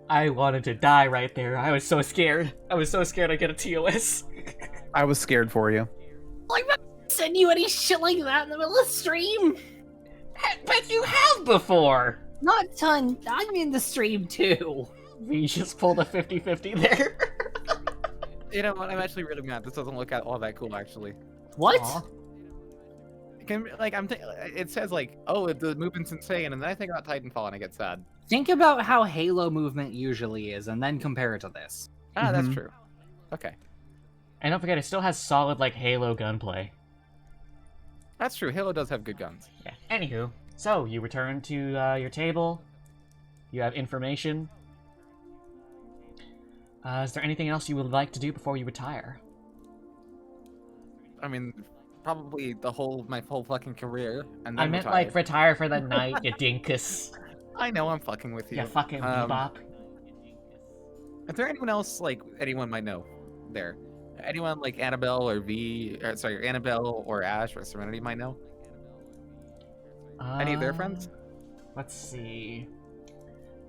A: I wanted to die right there. I was so scared. I'd get a TOS.
E: I was scared for you.
F: I'm not send you any shit like that in the middle of the stream.
A: But you have before.
F: Not ton. I'm in the stream too.
A: We just pulled a 50-50 there.
B: You know what? I'm actually really mad. This doesn't look all that cool, actually.
F: What?
A: Aw.
B: It says like, oh, the movement's insane, and then I think about Titanfall and I get sad.
F: Think about how Halo movement usually is, and then compare it to this.
B: Ah, that's
E: Mhm.
B: true. Okay,
A: And don't forget, it still has solid, like, Halo gunplay.
B: that's true. Halo does have good guns.
A: Yeah. Anywho, so you return to your table. You have information. Is there anything else you would like to do before you retire?
B: I mean, probably my whole fucking career, and then
A: I meant,
B: retire.
A: like, retire for the night, you dinkus.
B: I know I'm fucking with you.
A: You fucking bebop.
B: Is there anyone else like anyone might know there? Anyone like Annabelle or Annabelle or Ash or Serenity might know? Any of their friends?
A: Let's see.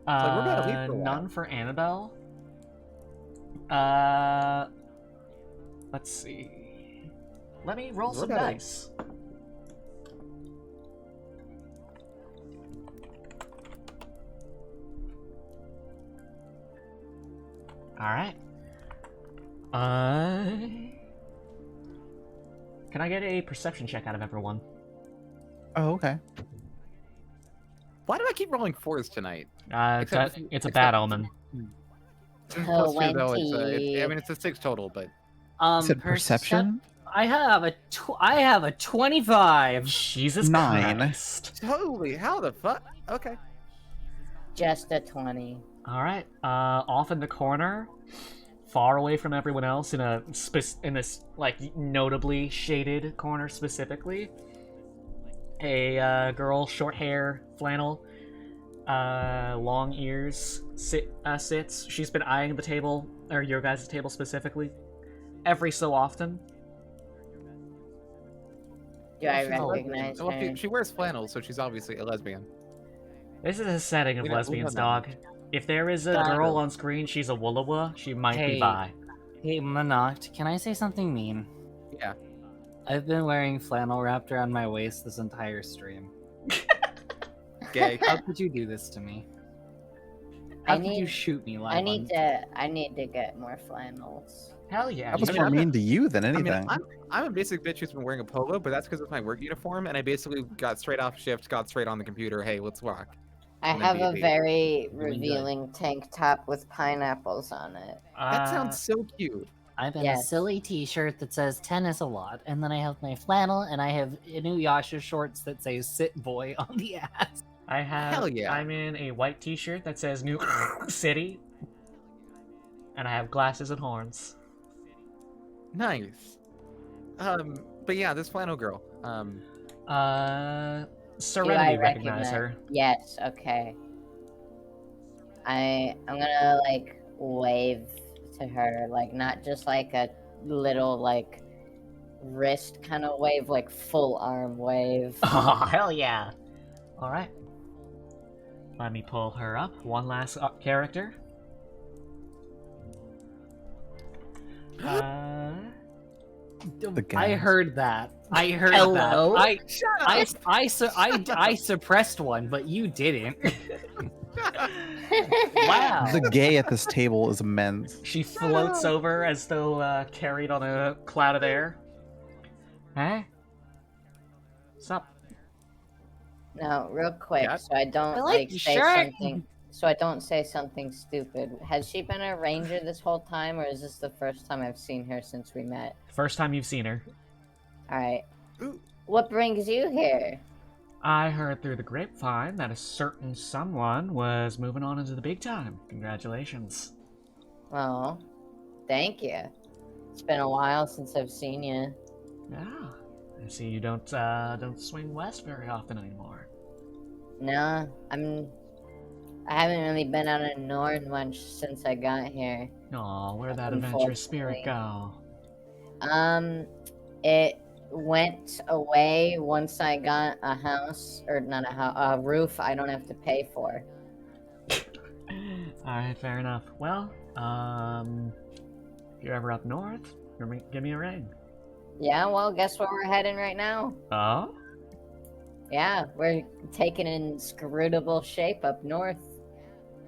B: like, we're about to leave for a while.
A: None for Annabelle. Let's see. Let me roll
B: We're
A: some
B: about to-
A: dice. Alright. Can I get a perception check out of everyone?
E: Oh, okay.
B: Why do I keep rolling 4s tonight?
A: It's a
B: except-
A: bad omen.
B: Plus 2, though, it's
C: 20.
B: I mean, it's a 6 total, but
E: Is it perception?
F: I have a 25.
A: Jesus
E: 9.
A: Christ.
B: holy, how the fuck? Okay.
C: Just a 20.
A: Alright, off in the corner, far away from everyone else, in this, like, notably shaded corner specifically, a girl, short hair, flannel, long ears, sits. She's been eyeing the table, or your guys' table specifically, every so often.
C: Do I
B: She's a lesbian.
C: recognize
B: Well,
C: her?
B: she wears flannel, so she's obviously a lesbian.
A: This is a setting of
B: We don't
A: lesbians,
B: know.
A: dog. If there is a
F: That's
A: girl
F: true.
A: on screen, she's a Woolawa, she might be
F: Hey.
A: bi.
F: Hey, Monoct, can I say something mean?
B: Yeah.
F: I've been wearing flannel wrapped around my waist this entire stream.
B: Gay.
F: How could you do this to me?
C: I
F: How could you
C: need-
F: shoot me live
C: I
F: on-
C: need to get more flannels.
A: Hell yeah.
E: That was
A: you
E: more
A: should-
E: mean to you than
B: I
E: anything.
B: mean, I'm a basic bitch who's been wearing a polo, but that's because it's my work uniform, and I basically got straight off shift, got straight on the computer. Hey, let's rock.
C: I
B: And then
C: have
B: be
C: a
B: baby.
C: very
F: Doing good.
C: revealing tank top with pineapples on it.
B: That sounds so cute.
G: I have a
C: Yes.
G: silly t-shirt that says tennis a lot, and then I have my flannel, and I have Inuyasha shorts that say sit boy on the ass.
A: I have.
B: Hell yeah.
A: I'm in a white T-shirt that says New City, and I have glasses and horns.
B: Nice. But yeah, this flannel girl.
A: Serenity
C: Do I
A: recognize her.
C: Yes, okay. I'm gonna like wave to her, like not just like a little like wrist kind of wave, like full arm wave.
A: Oh hell yeah! All right. Let me pull her up. One last character.
E: The
F: I
E: gas.
F: heard that. I heard
A: Hello?
F: that. I suppressed one, but you didn't. Wow.
E: The gay at this table is immense.
A: She floats over as though carried on a cloud of air. Hey? What's up?
C: No, real quick,
B: Yeah.
C: so I don't
G: I like
C: like say
G: your shirt.
C: something. So I don't say something stupid. Has she been a ranger this whole time, or is this the first time I've seen her since we met?
A: First time you've seen her.
C: All right.
B: Ooh.
C: What brings you here?
A: I heard through the grapevine that a certain someone was moving on into the big time. Congratulations.
C: Well, thank you. It's been a while since I've seen you.
A: Yeah. I see you don't swing west very often anymore.
C: No, I haven't really been out of Norn much since I got here.
A: Aw, where'd that adventurous spirit go?
C: It went away once I got a house, or not a house, a roof I don't have to pay for.
A: Alright, fair enough. Well, if you're ever up north, give me a ring.
C: Yeah, well, guess where we're heading right now?
A: Oh?
C: Yeah, we're taking inscrutable shape up north.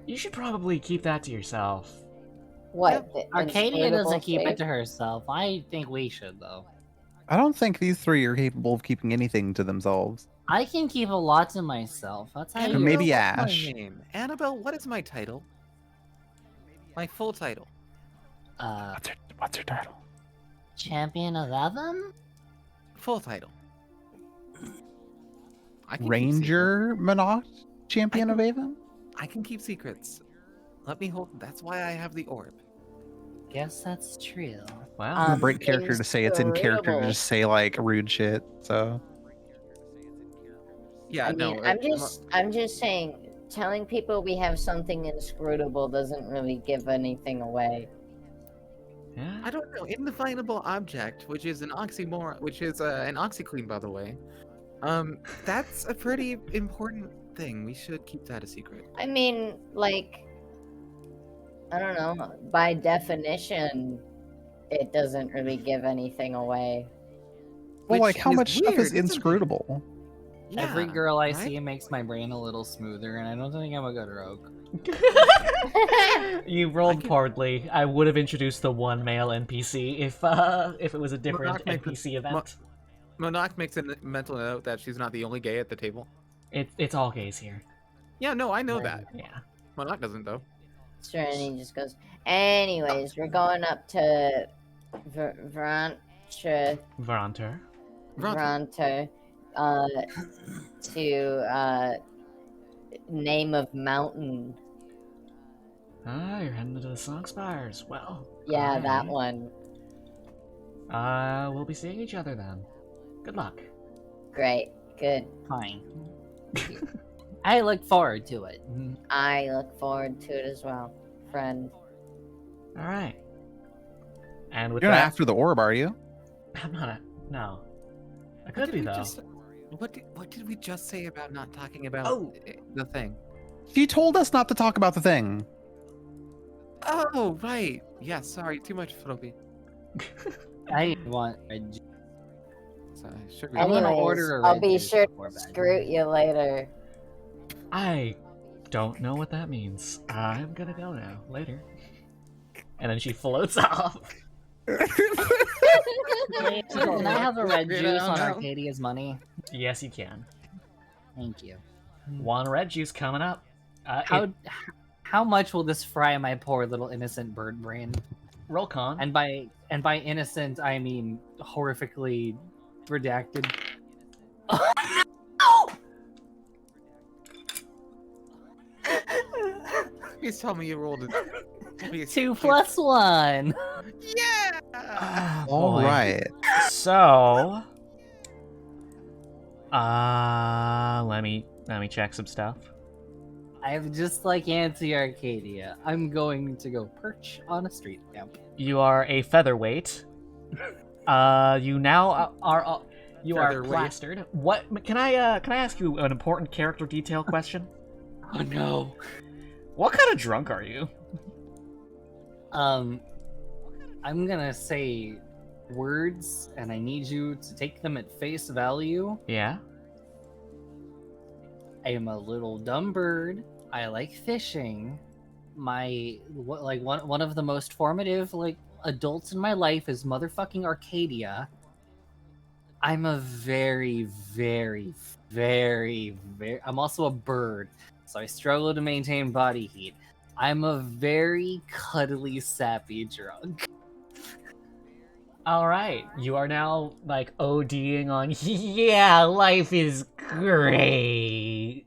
A: You should probably keep that to yourself.
C: What? the
G: Arcadia doesn't
C: inscrutable
G: keep
C: shape?
G: it to herself. I think we should, though.
E: I don't think these three are capable of keeping anything to themselves.
G: I can keep a lot to myself. That's how
E: Or
G: you.
E: maybe
B: what's my
E: Ash.
B: name? Annabelle, what is my title? My full title.
E: What's her title?
G: Champion of Evan?
B: Full title. I can keep
E: Ranger Monarch? Champion of
B: can-
E: Avon?
B: I can keep secrets. Let me hold. That's why I have the orb.
G: Guess that's true.
A: Well,
E: I'm a break character to say it's in character to
C: inscrutable.
E: just say like rude shit. So
B: Yeah,
C: I mean,
B: no.
C: I'm just saying, telling people we have something inscrutable doesn't really give anything away.
A: yeah.
B: I don't know. Indefinable object, which is an oxymoron, which is an OxyClean, by the way. That's a pretty important thing. We should keep that a secret.
C: I mean, like, I don't know. By definition, it doesn't really give anything away.
E: well, like
B: Which
E: how
B: is
E: much stuff
B: weird,
E: is
B: isn't it?
E: inscrutable?
F: Every
B: Yeah,
F: girl I
B: right?
F: see makes my brain a little smoother, and I don't think I'm a good rogue.
A: You rolled
B: can-
A: poorly. I would have introduced the one male NPC if it was a different
B: Monarch makes
A: NPC event.
B: Monarch makes a mental note that she's not the only gay at the table.
A: It's all gays here.
B: Yeah, no, I know that.
A: Yeah.
B: Monarch doesn't, though.
C: Serenity just goes. Anyways, we're going up to
A: Varanter.
C: Vranter, to name of mountain.
A: Ah, you're heading to the Song Spires. Well.
C: Yeah, that
A: alright.
C: one.
A: We'll be seeing each other then. Good luck.
C: Great, good.
G: Fine. I look forward to it.
C: I look forward to it as well, friend.
A: All right. And with
E: You're not
A: that,
E: after the orb, are you?
A: I'm not. No. I
B: What
A: could
B: did
A: be
B: we
A: though.
B: just- What did we just say about not talking about
A: Oh.
B: the thing?
E: She told us not to talk about the thing.
B: Oh, right. Yeah, sorry. Too much Froby.
G: I want a
B: Sorry, sugar.
G: I'm gonna
C: Anyways,
G: order a
C: I'll
G: red
C: be
G: juice
C: sure
G: before
C: to
G: bed.
C: screw you later.
A: I don't know what that means. I'm gonna go now. Later. And then she floats off.
G: Can I have a red
B: You
G: juice on
B: know?
G: Arcadia's money?
A: Yes, you can.
G: Thank you.
A: One red juice coming up.
G: How much will this fry my poor little innocent bird brain?
A: Roll con.
G: And by innocent, I mean horrifically redacted.
B: Please tell me you rolled it. Please.
G: 2 plus 1.
B: Yeah.
E: All
A: boy.
E: right.
A: So, let me check some stuff.
G: I'm just like Auntie Arcadia. I'm going to go perch on a street lamp.
A: You are a featherweight. You now are you are
B: Featherweight.
A: plastered. What can I ask you an important character detail question?
G: Oh no.
A: What kind of drunk are you?
G: I'm gonna say words, and I need you to take them at face value.
A: Yeah.
G: I am a little dumb bird. I like fishing. One of the most formative adults in my life is motherfucking Arcadia. I'm a very, very, very, very. I'm also a bird, so I struggle to maintain body heat. I'm a very cuddly, sappy drunk.
A: All right. You are now like ODing on. Yeah, life is great.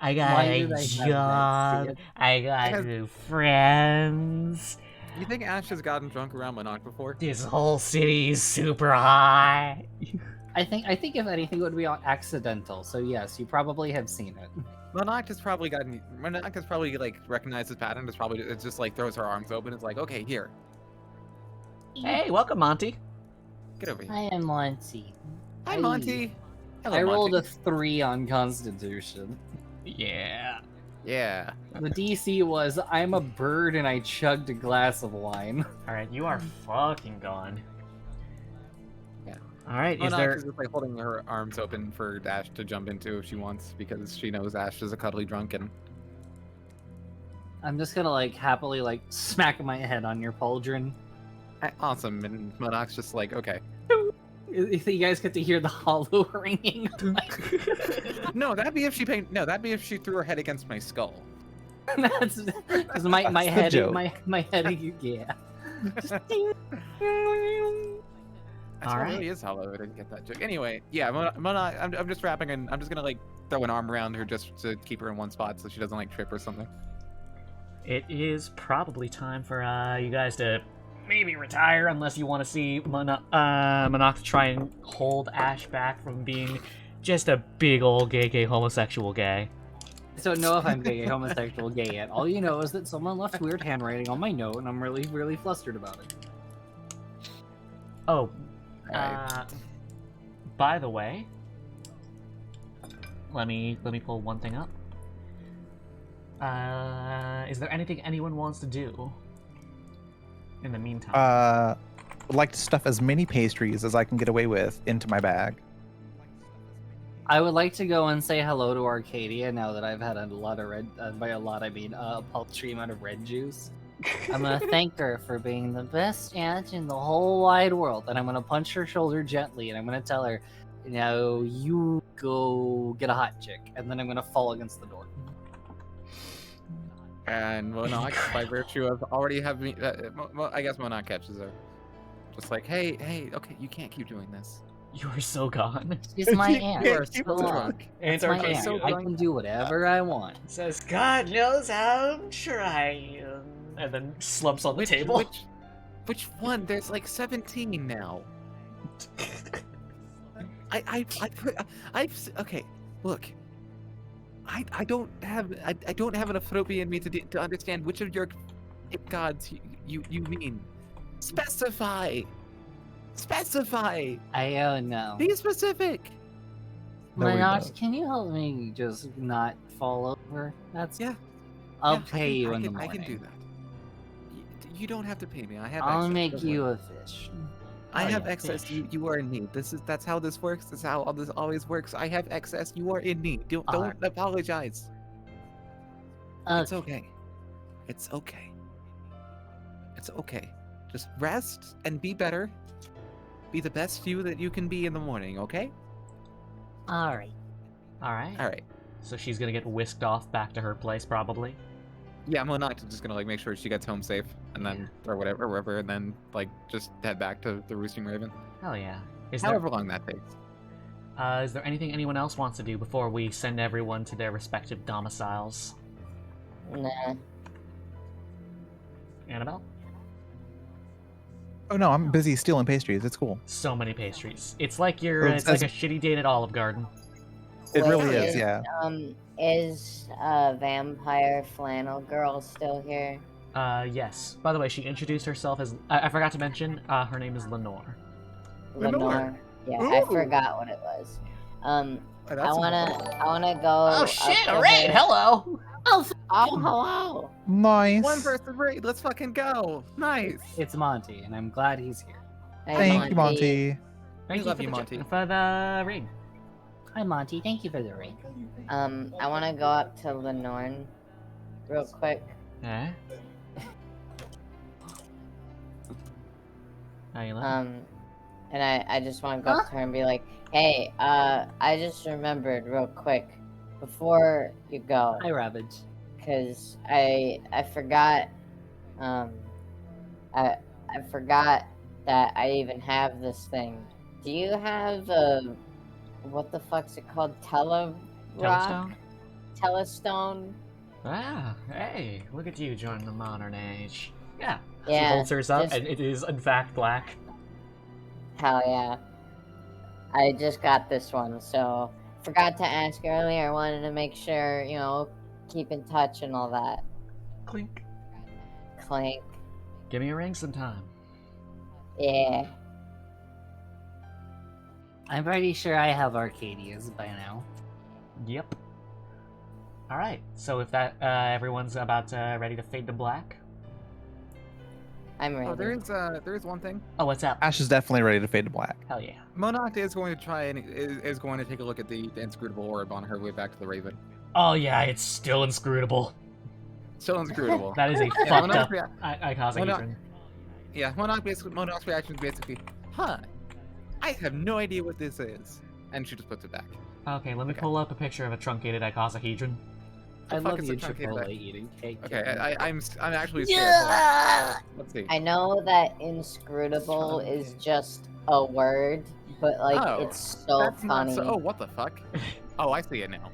A: I got
G: Why
A: a
G: did I have that?
A: job.
G: See it?
A: I got new friends.
B: You think Ash has gotten drunk around Monarch before?
A: This whole city is super high.
G: I think if anything it would be accidental. So yes, you probably have seen it.
B: Monarch has probably like recognized his pattern. It's just like throws her arms open. It's like, okay, here,
A: Hey, welcome, Monty.
B: get over here.
G: I am Monty.
B: Hi, Monty. Hello,
G: I rolled
B: Monty.
G: a 3 on Constitution.
A: Yeah.
B: Yeah.
G: The DC was I'm a bird and I chugged a glass of wine.
A: All right, you are fucking gone.
B: Yeah.
A: All right, is
B: Monarch
A: there?
B: is just like holding her arms open for Ash to jump into if she wants, because she knows Ash is a cuddly drunk and
F: I'm just gonna like happily like smack my head on your pauldron.
B: Awesome. And Monarch's just like, okay.
F: You guys get to hear the hollow ringing.
B: No, that'd be if she threw her head against my skull.
F: That's because my
E: That's the
F: head,
E: joke.
F: my head, yeah.
B: That's
A: All
B: what
A: right.
B: really is hollow. I didn't get that joke. Anyway, yeah, Monarch, I'm just wrapping and I'm just gonna like throw an arm around her just to keep her in one spot so she doesn't like trip or something.
A: It is probably time for you guys to maybe retire, unless you want to see Monarch try and hold Ash back from being just a big old gay homosexual gay.
F: I don't know if I'm gay, homosexual, gay yet. All you know is that someone left weird handwriting on my note, and I'm really, really flustered about it.
A: Oh,
B: Alright.
A: by the way, let me pull one thing up. Is there anything anyone wants to do in the meantime?
E: Would like to stuff as many pastries as I can get away with into my bag.
F: I would like to go and say hello to Arcadia now that I've had a lot of red. By a lot, I mean a paltry amount of red juice.
G: I'm gonna thank her for being the best aunt in the whole wide world.
F: And I'm gonna punch her shoulder gently, and I'm gonna tell her, "Now you go get a hot chick," and then I'm gonna fall against the door.
B: And Monarch, by virtue of already having, I guess Monarch catches her. Just like, hey, okay, you can't keep doing this.
A: You're so gone.
G: She's my aunt.
B: You are
G: Keep
B: so
G: along.
B: drunk.
G: That's my aunt.
B: so
F: I
B: drunk.
F: can do whatever I want.
A: Says, God knows I'm trying. And then slumps on the table.
B: Which one? There's like 17 now. Okay, look. I don't have enough phobia in me to understand which of your gods you mean. Specify.
F: I don't know.
B: Be specific.
E: Nobody
G: Minaj,
E: knows.
F: Can you help me just not fall over? That's
B: Yeah.
F: I'll
B: Yeah,
F: pay you
B: I
F: in the
B: can,
F: morning.
B: I can do that. You don't have to pay me. I have.
F: I'll
B: extra,
F: make
B: don't
F: you
B: worry.
F: a fish.
B: I
A: Oh,
B: have
A: yeah,
B: excess.
A: fish.
B: You are in need. That's how this works. That's how all this always works. I have excess. You are in need. Don't
F: Alright.
B: apologize. It's
G: Okay.
B: okay. It's okay. It's okay. Just rest and be better. Be the best you that you can be in the morning. Okay.
G: All right.
A: Alright.
B: All right.
A: So she's gonna get whisked off back to her place, probably.
B: Yeah, I'm not just gonna like make sure she gets home safe, and then or wherever, and then like just head back to the Roosting Raven.
A: Hell yeah.
B: However long that takes.
A: Is there anything anyone else wants to do before we send everyone to their respective domiciles?
C: Nah.
A: Annabelle?
E: Oh no, I'm busy stealing pastries. It's cool.
A: So many pastries. It's like you're.
E: Well,
A: It's like a
E: as-
A: shitty date at Olive Garden.
E: It
C: Wait,
E: really is, yeah.
C: Is vampire flannel girl still here?
A: Yes. By the way, she introduced herself as. I forgot to mention. Her name is Lenore.
B: Lenore.
C: Yeah, I
B: Ooh.
C: forgot what it was.
B: Oh,
C: I
B: that's
C: wanna go.
A: Oh
C: up
A: shit!
C: to
A: Raid,
C: her-
A: hello.
C: Oh, hello.
E: Nice.
B: one person raid. Let's fucking go. Nice.
F: It's Monty, and I'm glad he's here.
C: Hey,
E: Thank you, Monty.
A: Thank
B: love
A: for
B: you,
A: the
B: Monty.
A: for the raid.
G: Hi, Monty. Thank you for the ring.
C: I wanna go up to Lenore real quick.
A: Eh? How you doing?
C: And I just want to go up to her and be like, hey, I just remembered real quick before you go,
F: Hi, Ravage.
C: because I forgot, I forgot that I even have this thing. Do you have what the fuck's it called?
A: Telestone?
C: Telestone?
A: Ah, hey, look at you joining the modern age. Yeah. She
C: Yeah.
A: holds hers up,
C: just-
A: and it is in fact black.
C: Hell yeah. I just got this one, so forgot to ask earlier. I wanted to make sure, keep in touch and all that.
A: Clink.
C: Clank.
A: Give me a ring sometime.
C: Yeah.
F: I'm pretty sure I have Arcadia's by now.
A: Yep. All right. So if that everyone's about ready to fade to black.
C: I'm ready.
B: Oh, there is one thing.
A: Oh, what's up?
E: Ash is definitely ready to fade to black.
A: Hell yeah.
B: Monarch is going to try and is going to take a look at the inscrutable orb on her way back to the Raven.
A: Oh yeah, it's still inscrutable.
B: Still inscrutable.
A: That is a
B: Yeah,
A: fucked
B: Monarch's
A: up
B: rea-
A: icosahedron.
B: Yeah, Monarch's reaction is basically, huh, I have no idea what this is. And she just puts it back.
A: Okay, let me
B: Okay.
A: pull up a picture of a truncated icosahedron.
B: The
F: I
B: fuck
F: love
B: is
F: you,
B: a truncated
F: Chipotle,
B: back?
F: eating cake.
B: Okay, I'm actually scared. Hold on. Let's see.
C: I know that inscrutable is
B: Okay.
C: just a word, but like
B: Oh,
C: it's so
B: That's not
C: funny.
B: so. Oh, what the fuck? Oh, I see it now.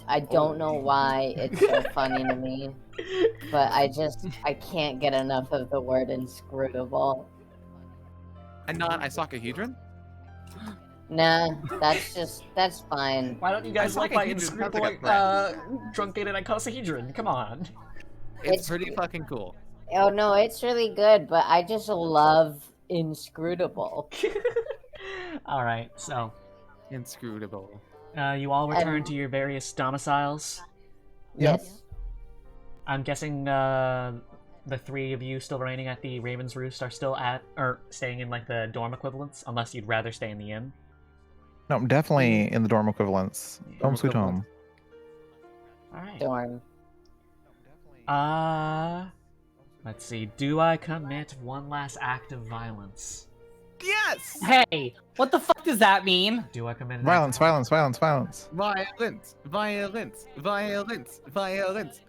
C: I don't know why it's so funny to me, but I can't get enough of the word inscrutable.
B: And not isocahedron?
C: Nah, that's fine.
A: Why don't you guys like my
B: Icosahedron sounds
A: inscrutable
B: like a threat.
A: truncated icosahedron? Come on.
B: It's pretty fucking cool.
C: Oh no, it's really good, but I just love inscrutable.
A: All right, so
B: Inscrutable.
A: you all return
C: And-
A: to your various domiciles.
E: Yep.
C: Yes.
A: I'm guessing the three of you still remaining at the Raven's Roost are still at or staying in like the dorm equivalents, unless you'd rather stay in the inn.
E: No, I'm definitely in the dorm equivalents. Home sweet home.
A: All right.
C: Dorm.
A: Let's see. Do I commit one last act of violence?
B: Yes!
F: Hey, what the fuck does that mean?
A: Do I commit an
E: Violence,
A: act of
E: violence, violence, violence.
B: Violence! Violence! Violence! Violence!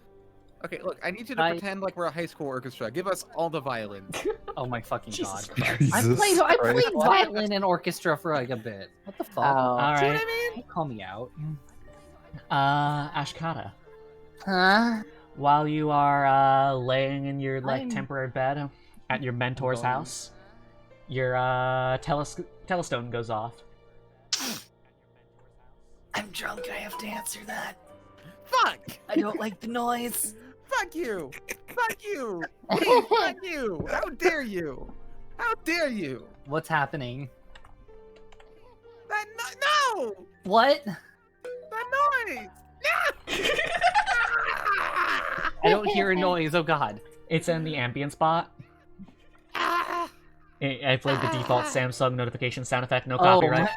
B: Okay, look, I need you to
F: I-
B: pretend like we're a high school orchestra. Give us all the violins.
F: Oh my fucking
A: Jesus
F: god.
A: Christ.
F: I
E: Jesus
F: played
E: Christ.
F: violin and orchestra for like a bit. What the fuck?
C: Oh.
A: All
B: See what
A: right.
B: I mean?
F: Don't call me out.
A: Ashkata.
G: Huh?
A: While you are laying in your like
F: I'm-
A: temporary bed at your mentor's
B: going.
A: house, your telestone goes off.
F: I'm drunk, I have to answer that.
B: Fuck!
F: I don't like the noise.
B: Fuck you! Fuck you! Hey, fuck you! How dare you! How dare you!
F: What's happening?
B: That no!
F: What?
B: That noise!
F: I don't hear a noise, oh god.
A: It's in the ambient spot. I played the default Samsung notification sound effect, no copyright.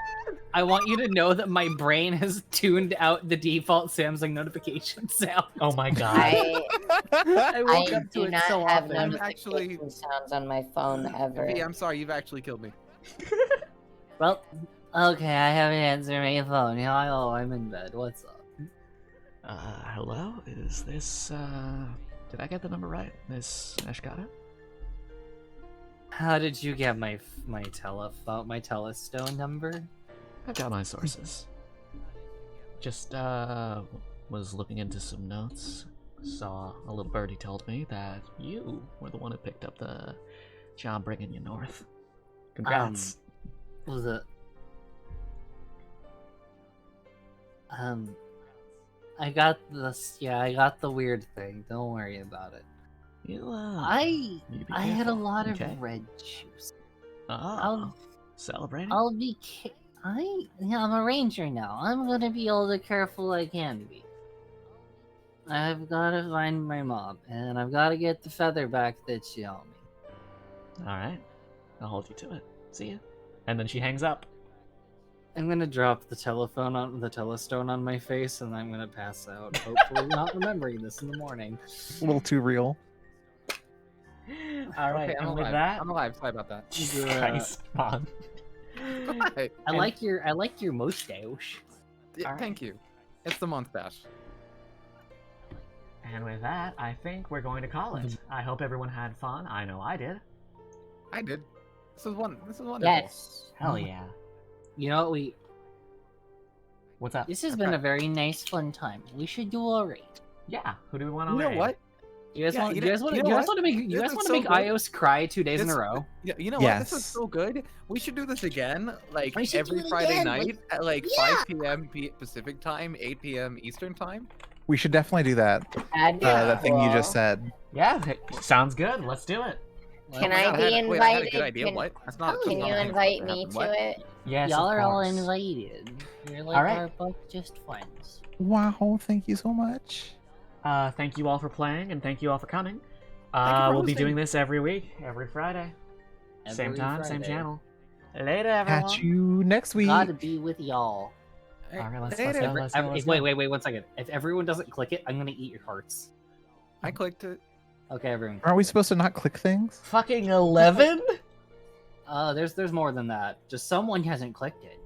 F: I want you to know that my brain has tuned out the default Samsung notification sound.
A: Oh my god.
F: I woke
C: I
F: up to
C: do
F: it
C: not
F: so
C: have
F: often.
B: I'm
C: notification
B: actually-
C: sounds on my phone ever.
B: Hey, I'm sorry, you've actually killed me.
G: Well, okay, I have an answer my phone. Hello, I'm in bed. What's up?
A: Hello? Is this, did I get the number right? This Ashkata?
F: How did you get my telephone, my telestone number?
A: I've got my sources. Just, was looking into some notes. Saw a little birdie told me that you were the one who picked up the job bringing you north. Congrats.
F: Was it? I got this. Yeah, I got the weird thing. Don't worry about it.
A: You,
G: I
A: you be
G: had a
A: careful,
G: lot of
A: okay?
G: red juice.
A: Oh,
G: I'll-
A: celebrating?
G: I'll be. I'm a ranger now. I'm gonna be all the careful I can be. I've gotta find my mom, and I've gotta get the feather back that she owed me.
A: Alright. I'll hold you to it. See ya. And then she hangs up.
F: I'm gonna drop the telestone on my face, and I'm gonna pass out. Hopefully, not remembering this in the morning.
E: A little too real.
A: Alright,
B: Okay, I'm
A: and with
B: alive.
A: that,
B: I'm alive. Sorry about that.
A: Jesus
F: Yeah.
A: Christ, Mom.
B: Hi.
F: I like your mustache.
B: Yeah,
A: Alright.
B: Thank you. It's the mustache.
A: And with that, I think we're going to call it. I hope everyone had fun. I know I did.
B: I did. This is wonderful.
C: Yes.
A: Hell yeah.
F: You know what
A: What's up?
G: This has been a very nice, fun time. We should do a raid.
A: Yeah, who do we want to
B: You know
A: raid?
B: what?
F: You guys
B: Yeah,
F: want?
B: you
F: You guys
B: know-
F: want?
B: you
F: You
B: know
F: guys
B: what?
F: want to make? You
B: This
F: guys
B: is
F: want to
B: so
F: make
B: good.
F: Ios cry 2 days in a
B: This-
F: row?
B: Yeah, you know what? This is
E: Yes.
B: so good. We should do this again, like
G: We should
B: every
G: do it
B: Friday
G: again,
B: night at like
G: Yeah.
B: 5 p.m. Pacific time, 8 p.m. Eastern time.
E: We should definitely do that.
C: That'd be
E: That thing you just
C: cool.
E: said.
A: Yeah, sounds good. Let's do it.
C: Can
B: Oh my
C: I
B: God,
C: be
B: wait, I had a
C: invited?
B: good idea.
C: Can-
B: What? That's not.
C: Can
B: that's
C: you
B: not
C: invite
B: what
C: me
B: happened.
C: to
B: What?
C: it?
A: Yes,
G: Y'all
A: of
G: are all
A: course.
G: invited. You're like
A: Alright.
G: our both just friends.
E: Wow, thank you so much.
A: Thank you all for playing, and thank you all for coming.
B: Thank you for
A: We'll be
B: hosting.
A: doing this every week, every Friday. Same
F: Every
A: time, same
F: Friday.
A: channel. Later, everyone.
E: Catch you next week.
G: Gotta be with y'all.
A: Alright, let's
B: Later.
A: go, let's go, let's go.
F: Wait, 1 second. If everyone doesn't click it, I'm gonna eat your hearts.
B: I clicked it.
F: Okay, everyone.
E: Aren't we supposed to not click things?
A: Fucking 11?
F: There's more than that. Just someone hasn't clicked it.